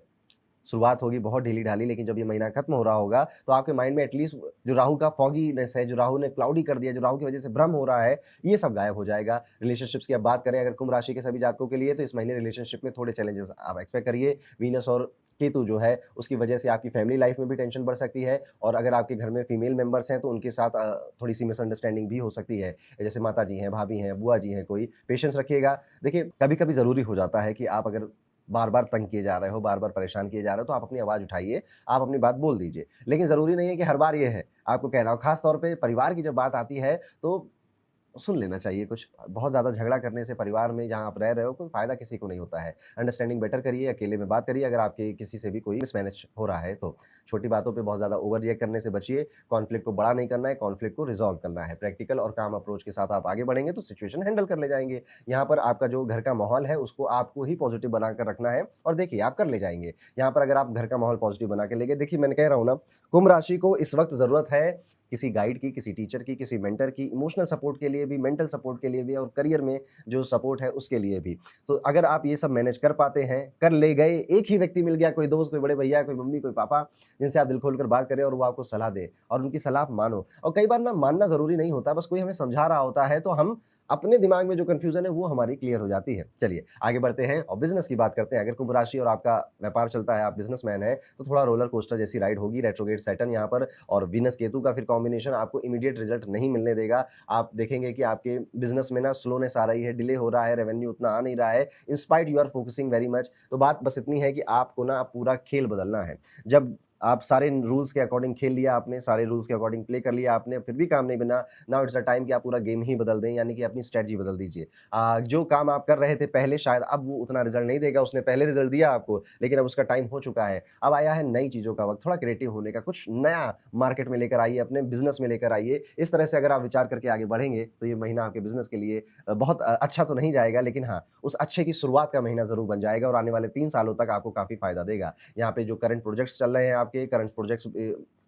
शुरुआत होगी बहुत ढीली-ढाली, लेकिन जब ये महीना खत्म हो रहा होगा, तो आपके माइंड में एटलीस्ट जो राहु का फॉगीनेस है, जो राहु ने क्लाउडी कर दिया, जो राहु की वजह से भ्रम हो रहा है, ये सब गायब हो जाएगा। रिलेशनशिप्स की अब बात करें अगर कुंभ राशि के सभी जातकों के लिए, तो इस महीने रिलेशनशिप में थोड़े चैलेंजेस आप एक्सपेक्ट करिए। वीनस और केतु जो है, उसकी वजह से आपकी फैमिली लाइफ में भी टेंशन बढ़ सकती है और अगर आपके घर में फीमेल मेंबर्स हैं, तो उनके साथ थोड़ी-सी मिसअंडरस्टैंडिंग भी हो सकती है। जैसे माताजी हैं, भाभी हैं, बुआ जी हैं कोई, पेशेंस रखिएगा। देखिए, कभी-कभी ज़रूरी हो जाता है कि आप अगर बार-बार तंग किए जा रहे हो, बार-बार परेशान किए जा रहे हो, तो आप अपनी आवाज़ उठाइए, आप अपनी बात बोल दीजिए। लेकिन ज़रूरी नहीं है कि हर बार ये है, आपको कहना हो। ख़ास तौर पे परिवार की जब बात आती है, तो सुन लेना चाहिए कुछ। बहुत ज़्यादा झगड़ा करने से परिवार में जहाँ आप रह रहे हो, कोई फ़ायदा किसी को नहीं होता है। अंडरस्टैंडिंग बेटर करिए, अकेले में बात करिए अगर आपके किसी से भी कोई मिसमैनेज हो रहा है तो। छोटी बातों पे बहुत ज़्यादा ओवर रिएक्ट करने से बचिए, कॉन्फ्लिक्ट को बड़ा नहीं करना है, कॉन्फ्लिक्ट को रिज़ॉल्व करना है। प्रैक्टिकल और काम अप्रोच के साथ आप आगे बढ़ेंगे तो सिचुएशन हैंडल कर ले जाएँगे। यहाँ पर आपका जो घर का माहौल है, उसको आपको ही पॉज़िटिव बनाकर रखना है और देखिए आप कर ले जाएँगे। यहाँ पर अगर आप घर का माहौल पॉज़िटिव बना के ले गए, देखिए मैंने कह रहा हूँ ना, कुंभ राशि को इस वक़्त ज़रूरत है किसी गाइड की, किसी टीचर की, किसी मेंटर की, इमोशनल सपोर्ट के लिए भी, मेंटल सपोर्ट के लिए भी और करियर में जो सपोर्ट है उसके लिए भी। तो अगर आप ये सब मैनेज कर पाते हैं, कर ले गए, एक ही व्यक्ति मिल गया, कोई दोस्त, कोई बड़े भैया, कोई मम्मी, कोई पापा, जिनसे आप दिल खोलकर बात करें और वो आपको सलाह दें और उनकी सलाह आप मानो। और कई बार ना मानना ज़रूरी नहीं होता, बस कोई हमें समझा रहा होता है तो हम अपने दिमाग में जो कन्फ्यूज़न है वो हमारी क्लियर हो जाती है। चलिए आगे बढ़ते हैं और बिज़नेस की बात करते हैं। अगर कुंभ राशि और आपका व्यापार चलता है, आप बिज़नेसमैन हैं, तो थोड़ा रोलर कोस्टर जैसी राइड होगी। रेट्रोग्रेड सैटर्न यहाँ पर और वीनस केतु का फिर कॉम्बिनेशन आपको इमीडिएट रिजल्ट नहीं मिलने देगा। आप देखेंगे कि आपके बिज़नेस में ना स्लोनेस आ रही है, डिले हो रहा है, रेवेन्यू उतना आ नहीं रहा है। In spite you are focusing very much. तो बात बस इतनी है कि आपको ना अब पूरा खेल बदलना है। जब आप सारे रूल्स के अकॉर्डिंग खेल लिया आपने, सारे रूल्स के अकॉर्डिंग प्ले कर लिया आपने, फिर भी काम नहीं बना, नाउ इट्स द टाइम कि आप पूरा गेम ही बदल दें, यानी कि अपनी स्ट्रेटजी बदल दीजिए। जो काम आप कर रहे थे पहले शायद अब वो उतना रिजल्ट नहीं देगा, उसने पहले रिजल्ट दिया आपको, लेकिन अब उसका टाइम हो चुका है। अब आया है नई चीज़ों का वक़्त, थोड़ा क्रिएटिव होने का, कुछ नया मार्केट में लेकर आइए, अपने बिज़नेस में लेकर आइए। इस तरह से अगर आप विचार करके आगे बढ़ेंगे, तो ये महीना आपके बिज़नेस के लिए बहुत अच्छा तो नहीं जाएगा, लेकिन हाँ, उस अच्छे की शुरुआत का महीना ज़रूर बन जाएगा और आने वाले 3 सालों तक आपको काफ़ी फ़ायदा देगा। यहाँ पे जो करंट प्रोजेक्ट्स चल रहे हैं आपके, करंट प्रोजेक्ट्स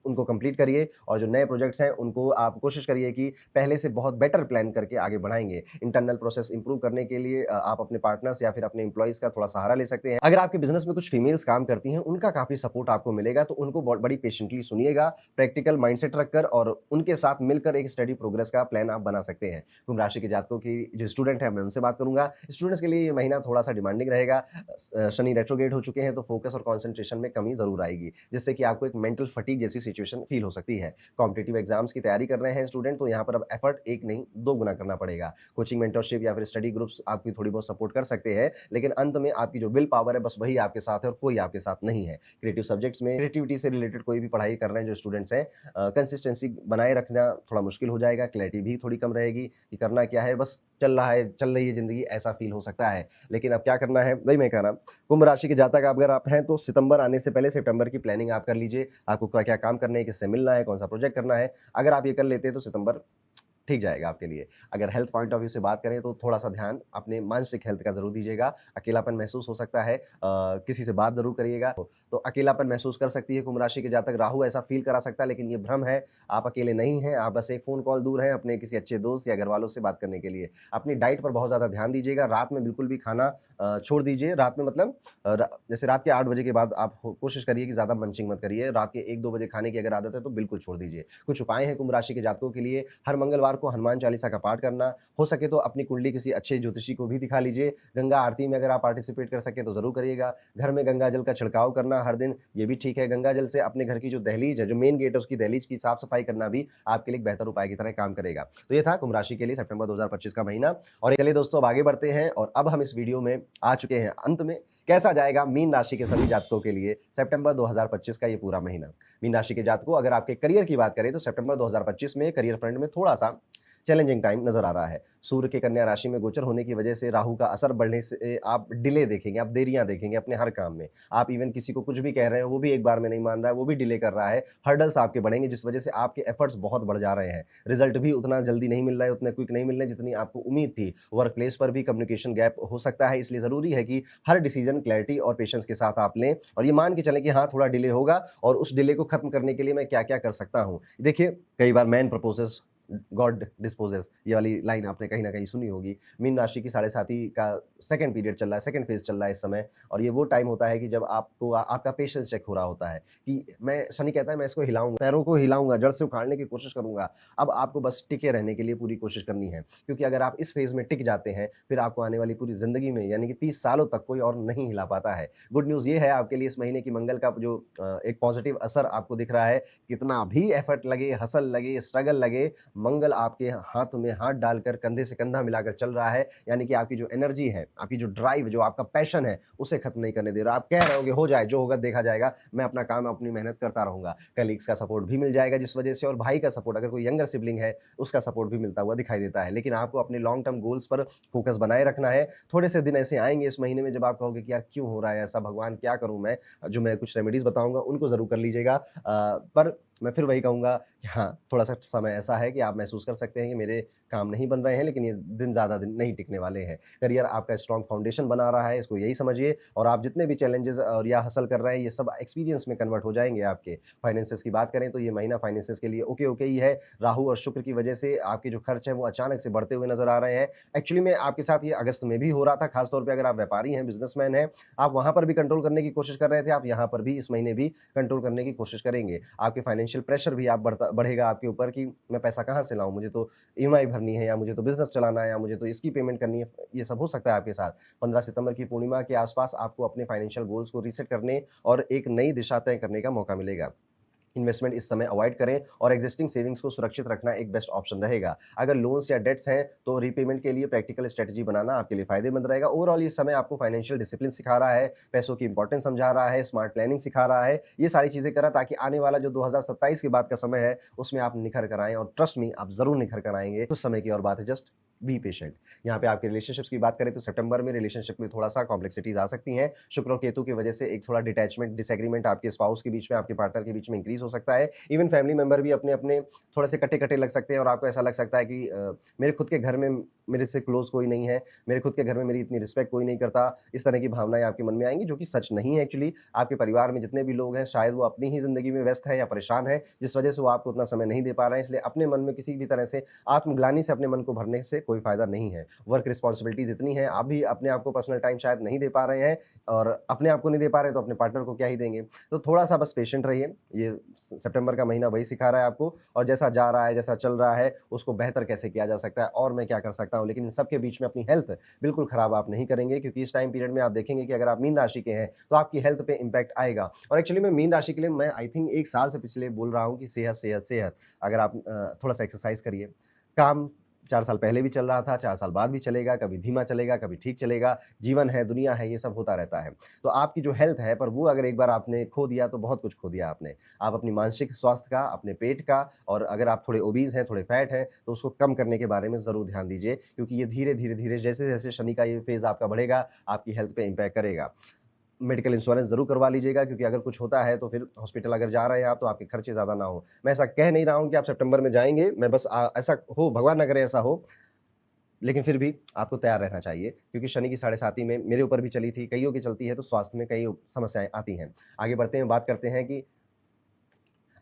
उनको कंप्लीट करिए और जो नए प्रोजेक्ट्स हैं उनको आप कोशिश करिए कि पहले से बहुत बेटर प्लान करके आगे बढ़ाएँगे। इंटरनल प्रोसेस इंप्रूव करने के लिए आप अपने पार्टनर्स या फिर अपने एम्प्लॉइज़ का थोड़ा सहारा ले सकते हैं। अगर आपके बिज़नेस में कुछ फीमेल्स काम करती हैं, उनका काफ़ी सपोर्ट आपको मिलेगा, तो उनको बड़ी पेशेंटली सुनिएगा, प्रैक्टिकल माइंडसेट रखकर और उनके साथ मिलकर एक स्टडी प्रोग्रेस का प्लान आप बना सकते हैं। कुंभ राशि के जातकों की जो स्टूडेंट हैं, मैं उनसे बात करूँगा। स्टूडेंट्स के लिए ये महीना थोड़ा-सा डिमांडिंग रहेगा। शनि रेट्रोग्रेड हो चुके हैं, तो फोकस और कंसंट्रेशन में कमी ज़रूर आएगी, जिससे कि आपको एक मेंटल फटीग जैसी सिचुएशन फील हो सकती है। कॉम्पिटिटिव एग्जाम्स की तैयारी कर रहे हैं स्टूडेंट, तो यहाँ पर अब एफर्ट एक नहीं 2 गुना करना पड़ेगा। कोचिंग, मेंटरशिप या फिर स्टडी ग्रुप्स आपकी थोड़ी बहुत सपोर्ट कर सकते हैं, लेकिन अंत में आपकी जो विल पावर है बस वही आपके साथ है और कोई आपके साथ नहीं है। क्रिएटिव सब्जेक्ट्स में क्रिएटिविटी से रिलेटेड कोई भी पढ़ाई कर रहे हैं जो स्टूडेंट्स हैं, कंसिस्टेंसी बनाए रखना थोड़ा मुश्किल हो जाएगा, क्लैरिटी भी थोड़ी कम रहेगी कि करना क्या है, बस चल रहा है, चल रही है ज़िंदगी, ऐसा फ़ील हो सकता है। लेकिन अब क्या करना है, वही मैं कह रहा हूँ। कुंभ राशि के जातक अगर आप हैं, तो सितंबर आने से पहले सितंबर की प्लानिंग आप कर लीजिए। आपको क्या-क्या काम करने हैं, किससे मिलना है, कौन-सा प्रोजेक्ट करना है। अगर आप ये कर लेते हैं, तो सितंबर ठीक जाएगा आपके लिए। अगर हेल्थ पॉइंट ऑफ व्यू से बात करें तो थोड़ा-सा ध्यान अपने मानसिक हेल्थ का ज़रूर दीजिएगा। अकेलापन महसूस हो सकता है, किसी से बात ज़रूर करिएगा। तो अकेलापन महसूस कर सकती है कुंभ राशि के जातक। राहु ऐसा फ़ील करा सकता है, लेकिन ये भ्रम है, आप अकेले नहीं हैं, आप बस एक फ़ोन कॉल दूर हैं अपने किसी अच्छे दोस्त या घरवालों से बात करने के लिए। अपनी डाइट पर बहुत ज़्यादा ध्यान दीजिएगा, रात में बिल्कुल भी खाना छोड़ दीजिए। रात में मतलब जैसे रात के 8 बजे के बाद आप कोशिश करिए कि ज़्यादा मंचिंग मत करिए। रात के 1-2 बजे खाने की अगर आदत है तो बिल्कुल छोड़ दीजिए। कुछ उपाय हैं कुंभ राशि के जातकों के लिए, हर मंगलवार को हनुमान चालीसा का पाठ करना, हो सके तो अपनी कुंडली किसी अच्छे ज्योतिषी को भी दिखा लीजिए। गंगा आरती में अगर आप पार्टिसिपेट कर सकें तो ज़रूर करिएगा। घर में गंगा जल का छिड़काव करना हर दिन, ये भी ठीक है। गंगा जल से अपने घर की जो दहलीज है, जो मेन गेट है, उसकी दहलीज की साफ-सफाई करना भी आपके लिए एक बेहतर उपाय की तरह काम करेगा। तो ये था कुंभ राशि के लिए सितंबर 2025 का महीना। और चलिए दोस्तों, अब आगे बढ़ते हैं और अब हम इस वीडियो में आ चुके हैं अंत में। कैसा जाएगा मीन राशि के सभी जातकों के लिए सितंबर 2025 का ये पूरा महीना। मीन राशि के जातकों, अगर आपके करियर की बात करें तो सितंबर 2025 में करियर फ्रंट में थोड़ा-सा चैलेंजिंग टाइम नज़र आ रहा है। सूर्य के कन्या राशि में गोचर होने की वजह से राहु का असर बढ़ने से आप डिले देखेंगे, आप देरियाँ देखेंगे अपने हर काम में। आप इवन किसी को कुछ भी कह रहे हैं, वो भी एक बार में नहीं मान रहा है, वो भी डिले कर रहा है। हर्डल्स आपके बढ़ेंगे, जिस वजह से आपके एफर्ट्स बहुत बढ़ जा रहे हैं। रिजल्ट भी उतना जल्दी नहीं मिल रहा है, उतने क्विक नहीं मिल रहे हैं जितनी आपको उम्मीद थी। वर्क प्लेस पर भी कम्युनिकेशन गैप हो सकता है, इसलिए ज़रूरी है कि हर डिसीजन क्लैरिटी और पेशेंस के साथ आप लें और ये मान के चलें कि हाँ, थोड़ा डिले होगा और उस डिले को खत्म करने के लिए मैं क्या-क्या कर सकता हूँ। देखिए, कई बार मैन प्रपोजेस गॉड डिस्पोजेस, ये वाली लाइन आपने कहीं न कहीं सुनी होगी। मीन राशि की साढ़े साती का सेकंड पीरियड चल रहा है, सेकंड फेज़ चल रहा है इस समय, और ये वो टाइम होता है कि जब आपको आपका पेशेंस चेक हो रहा होता है कि मैं शनि कहता है मैं इसको हिलाऊँगा, पैरों को हिलाऊँगा, जड़ से उखाड़ने की कोशिश करूँगा। अब आपको बस टिके रहने के लिए पूरी कोशिश करनी है, क्योंकि अगर आप इस फेज़ में टिक जाते हैं, फिर आपको आने वाली पूरी ज़िंदगी में यानी कि 30 सालों तक कोई और नहीं हिला पाता है। गुड न्यूज़ ये है आपके लिए, इस महीने की मंगल का जो एक पॉजिटिव असर आपको दिख रहा है, कितना भी एफर्ट लगे, हसल लगे, स्ट्रगल लगे, मंगल आपके हाथ में हाथ डालकर कंधे से कंधा मिलाकर चल रहा है। यानी कि आपकी जो एनर्जी है, आपकी जो ड्राइव, जो आपका पैशन है, उसे खत्म नहीं करने दे रहा। आप कह रहे होंगे हो जाए, जो होगा देखा जाएगा, मैं अपना काम, अपनी मेहनत करता रहूँगा। कलीग्स का सपोर्ट भी मिल जाएगा जिस वजह से, और भाई का सपोर्ट, अगर कोई यंगर सिबलिंग है, उसका सपोर्ट भी मिलता हुआ दिखाई देता है। लेकिन आपको अपने लॉन्ग टर्म गोल्स पर फोकस बनाए रखना है। थोड़े से दिन ऐसे आएँगे इस महीने में जब आप कहोगे कि यार क्यों हो रहा है ऐसा, भगवान क्या करूँ मैं? जो मैं कुछ रेमेडीज़ बताऊँगा उनको ज़रूर कर लीजिएगा। पर मैं फिर वही कहूँगा कि हाँ, थोड़ा-सा समय ऐसा है कि आप महसूस कर सकते हैं कि मेरे काम नहीं बन रहे हैं, लेकिन ये दिन ज़्यादा दिन नहीं टिकने वाले हैं। करियर आपका स्ट्रॉन्ग फाउंडेशन बना रहा है, इसको यही समझिए, और आप जितने भी चैलेंजेज़ और या हासिल कर रहे हैं, ये सब एक्सपीरियंस में कन्वर्ट हो जाएँगे आपके। फाइनेंसेस की बात करें तो ये महीना फाइनेंसेस के लिए ओके-ओके ही है। राहु और शुक्र की वजह से आपके जो खर्च हैं, वो अचानक से बढ़ते हुए नज़र आ रहे हैं। एक्चुअली में आपके साथ ये अगस्त में भी हो रहा था, खास तौर पे अगर आप व्यापारी हैं, बिज़नेसमैन हैं, आप वहाँ पर भी कंट्रोल करने की कोशिश कर रहे थे, आप यहाँ पर भी इस महीने भी कंट्रोल करने की कोशिश करेंगे। आपके फाइनेंशियल प्रेशर भी आप बढ़ेगा आपके ऊपर कि मैं पैसा कहाँ से लाऊँ? मुझे तो ईएमआई भरनी है, या मुझे तो बिज़नेस चलाना है, या मुझे तो इसकी पेमेंट करनी है। ये सब हो सकता है आपके साथ। 15 सितंबर की पूर्णिमा के आस-पास आपको अपने फाइनेंशियल गोल्स को रीसेट करने और एक नई दिशा तय करने का मौका मिलेगा। इन्वेस्टमेंट इस समय अवॉइड करें और एक्जिस्टिंग सेविंग्स को सुरक्षित रखना एक बेस्ट ऑप्शन रहेगा। अगर लोन्स या डेट्स हैं, तो रीपेमेंट के लिए प्रैक्टिकल स्ट्रेटजी बनाना आपके लिए फ़ायदेमंद रहेगा। ओवरऑल ये समय आपको फाइनेंशियल डिसिप्लिन सिखा रहा है, पैसों की इंपॉर्टेंस समझा रहा है, स्मार्ट प्लानिंग सिखा रहा है। ये सारी चीज़ें करा ताकि आने वाला जो 2027 के बाद का समय है, उसमें आप निखर कर आएँ, और ट्रस्ट मी, आप ज़रूर निखर कर आएँगे। कुछ समय की और बात है, जस्ट बी पेशेंट। यहाँ पे आपके रिलेशनशिप्स की बात करें तो सितंबर में रिलेशनशिप में थोड़ा-सा कॉम्प्लेक्सिटीज़ आ सकती हैं। शुक्र और केतु की वजह से एक थोड़ा डिटैचमेंट, डिसएग्रीमेंट आपके स्पाउस के बीच में, आपके पार्टनर के बीच में इंक्रीज़ हो सकता है। इवन फैमिली मेंबर भी अपने-अपने थोड़े से कटे-कटे लग सकते हैं, और आपको ऐसा लग सकता है कि मेरे खुद के घर में मेरे से क्लोज़ कोई नहीं है, मेरे खुद के घर में मेरी इतनी रिस्पेक्ट कोई नहीं करता। इस तरह की भावनाएँ आपके मन में आएँगी, जो कि सच नहीं है एक्चुअली। आपके परिवार में जितने भी लोग हैं, शायद वो अपनी ही ज़िंदगी में व्यस्त हैं या परेशान हैं, जिस वजह से वो आपको उतना समय नहीं दे पा रहे हैं। इसलिए अपने मन में किसी भी तरह से आत्मग्लानि से अपने मन को भरने से कोई फ़ायदा नहीं है। वर्क रिस्पॉन्सिबिलिटीज़ इतनी हैं, आप भी अपने आप को पर्सनल टाइम शायद नहीं दे पा रहे हैं, और अपने आप को नहीं दे पा रहे, तो अपने पार्टनर को क्या ही देंगे। तो थोड़ा-सा बस पेशेंट रहिए। ये सितंबर का महीना वही सिखा रहा है आपको, और जैसा जा रहा है, जैसा चल रहा है, उसको बेहतर कैसे किया जा सकता है, और मैं क्या कर सकता हो, लेकिन इन सब के बीच में अपनी हेल्थ बिल्कुल खराब आप नहीं करेंगे, क्योंकि इस टाइम पीरियड में आप देखेंगे कि अगर आप मीन राशि के हैं तो आपकी हेल्थ पे इम्पैक्ट आएगा। और एक्चुअली में मीन राशि के लिए मैं आई थिंक 1 साल से पिछले बोल रहा हूँ कि सेहत, सेहत, सेहत। अगर आप थोड़ा-सा एक्सरसाइज़ करिए, काम 4 साल पहले भी चल रहा था, 4 साल बाद भी चलेगा, कभी धीमा चलेगा, कभी ठीक चलेगा, जीवन है, दुनिया है, ये सब होता रहता है। तो आपकी जो हेल्थ है, पर वो अगर एक बार आपने खो दिया तो बहुत कुछ खो दिया आपने। आप अपनी मानसिक स्वास्थ्य का, अपने पेट का, और अगर आप थोड़े ओबीज़ हैं, थोड़े फैट हैं, तो उसको कम करने के बारे में ज़रूर ध्यान दीजिए, क्योंकि ये धीरे, धीरे, धीरे जैसे-जैसे शनि का ये फ़ेज़ आपका बढ़ेगा, आपकी हेल्थ पे इम्पैक्ट करेगा। मेडिकल इंश्योरेंस ज़रूर करवा लीजिएगा, क्योंकि अगर कुछ होता है तो फिर हॉस्पिटल अगर जा रहे हैं आप तो आपके खर्चे ज़्यादा ना हो। मैं ऐसा कह नहीं रहा हूँ कि आप सितंबर में जाएँगे, मैं बस ऐसा हो, भगवान ना करे ऐसा हो, लेकिन फिर भी आपको तैयार रहना चाहिए, क्योंकि शनि की साढ़े साती में मेरे ऊपर भी चली थी, कइयों की चलती है, तो स्वास्थ्य में कई समस्याएँ आती हैं। आगे बढ़ते हैं, बात करते हैं कि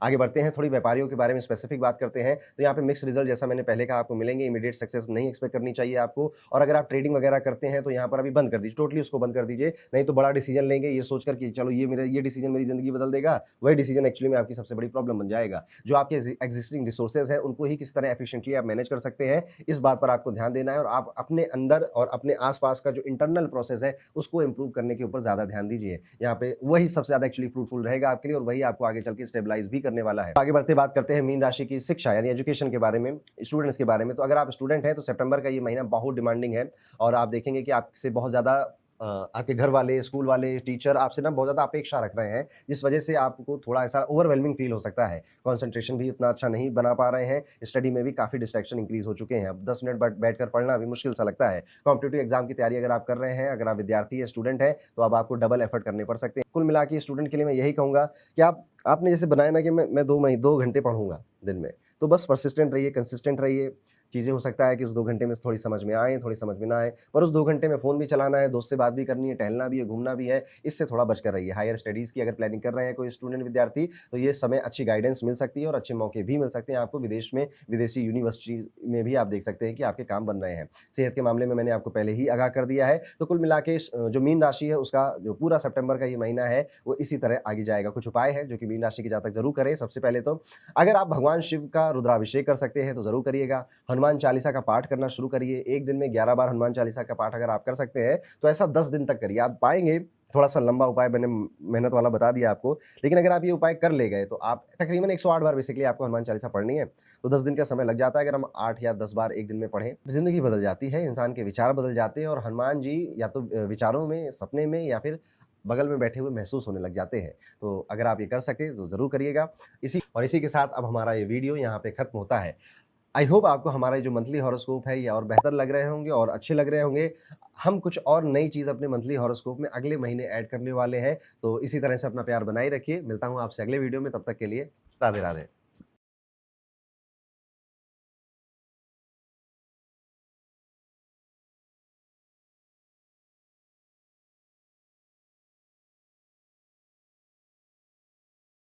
आगे बढ़ते हैं, थोड़ी व्यापारियों के बारे में स्पेसिफिक बात करते हैं, तो यहाँ पे मिक्स्ड रिजल्ट जैसा मैंने पहले कहा आपको मिलेंगे, इमीडिएट सक्सेस नहीं एक्सपेक्ट करनी चाहिए आपको। और अगर आप ट्रेडिंग वगैरह करते हैं तो यहाँ पर अभी बंद कर दीजिए, टोटली उसको बंद कर दीजिए, नहीं तो बड़ा डिसीजन लेंगे ये सोचकर कि चलो ये डिसीजन मेरी ज़िंदगी बदल देगा, वही डिसीजन एक्चुअली में आपकी सबसे बड़ी प्रॉब्लम बन जाएगा। जो आपके एक्जिस्टिंग रिसोर्सेज हैं, उनको ही किस तरह एफिशिएंटली आप मैनेज कर सकते हैं, इस बात पर आपको ध्यान देना है, और आप अपने अंदर और अपने आस-पास का जो इंटरनल प्रोसेस है, उसको इम्प्रूव करने के ऊपर ज़्यादा ध्यान दीजिए। यहाँ पे वही सबसे ज़्यादा एक्चुअली फ्रूटफुल रहेगा आपके लिए, और वही आपको आगे चल के स्टेबलाइज़ भी करने वाला है। आगे बढ़ते बात करते हैं मीन राशि की शिक्षा यानी एजुकेशन के बारे में, स्टूडेंट्स के बारे में। तो अगर आप स्टूडेंट हैं तो सितंबर का ये महीना बहुत डिमांडिंग है, और आप देखेंगे कि आपसे बहुत ज़्यादा आपके घर वाले, स्कूल वाले, टीचर आपसे ना बहुत ज़्यादा अपेक्षा रख रहे हैं, जिस वजह से आपको थोड़ा ऐसा ओवरवेलमिंग फील हो सकता है। कंसंट्रेशन भी उतना अच्छा नहीं बना पा रहे हैं, स्टडी में भी काफ़ी डिस्ट्रैक्शन इंक्रीज़ हो चुके हैं। अब 10 मिनट बैठकर पढ़ना भी मुश्किल सा लगता है। कॉम्पिटिटिव एग्ज़ाम की तैयारी अगर आप कर रहे हैं, अगर आप विद्यार्थी हैं, स्टूडेंट हैं, तो अब आपको डबल एफर्ट करने पड़ सकते हैं। कुल मिला के स्टूडेंट के लिए मैं यही कहूँगा कि आपने जैसे बनाया ना कि मैं 2 घंटे पढ़ूँगा दिन में, तो बस पर्सिस्टेंट रहिए, कंसिस्टेंट रहिए। चीज़ें हो सकता है कि उस 2 घंटे में थोड़ी समझ में आएँ, थोड़ी समझ में ना आएँ, पर उस 2 घंटे में फ़ोन भी चलाना है, दोस्त से बात भी करनी है, टहलना भी है, घूमना भी है, इससे थोड़ा बचकर रहिए। हायर स्टडीज़ की अगर प्लानिंग कर रहे हैं कोई स्टूडेंट विद्यार्थी, तो ये समय अच्छी गाइडेंस मिल सकती है और अच्छे मौके भी मिल सकते हैं आपको विदेश में, विदेशी यूनिवर्सिटी में भी आप देख सकते हैं कि आपके काम बन रहे हैं। सेहत के मामले में मैंने आपको पहले ही आगाह कर दिया है, तो कुल मिला के जो मीन राशि है उसका जो पूरा सितंबर का ये महीना है, वो इसी तरह आगे जाएगा। कुछ उपाय हैं जो कि मीन राशि के जातक ज़रूर करें। सबसे पहले तो अगर आप भगवान शिव का रुद्राभिषेक कर सकते हैं तो ज़रूर करिएगा। हनुमान चालीसा का पाठ करना शुरू करिए। एक दिन में 11 बार हनुमान चालीसा का पाठ अगर आप कर सकते हैं, तो ऐसा 10 दिन तक करिए। आप पाएँगे, थोड़ा-सा लंबा उपाय मैंने मेहनत वाला बता दिया आपको, लेकिन अगर आप ये उपाय कर ले गए, तो आप तकरीबन 108 बार बेसिकली आपको हनुमान चालीसा पढ़नी है, तो 10 दिन का समय लग जाता है। अगर हम 8 या 10 बार एक दिन में पढ़ें, ज़िंदगी बदल जाती है, इंसान के विचार बदल जाते हैं, और हनुमान जी या तो विचारों में, सपने में, या फिर बगल में बैठे हुए महसूस होने लग जाते हैं। तो अगर आप ये कर सकें, तो ज़रूर करिएगा। इसी के साथ अब हमारा ये वीडियो यहाँ पे खत्म होता है। आई होप आपको हमारा जो मंथली हॉरोस्कोप है ये और बेहतर लग रहे होंगे और अच्छे लग रहे होंगे। हम कुछ और नई चीज़ अपने मंथली हॉरोस्कोप में अगले महीने ऐड करने वाले हैं, तो इसी तरह से अपना प्यार बनाए रखिए। मिलता हूँ आपसे अगले वीडियो में, तब तक के लिए राधे-राधे।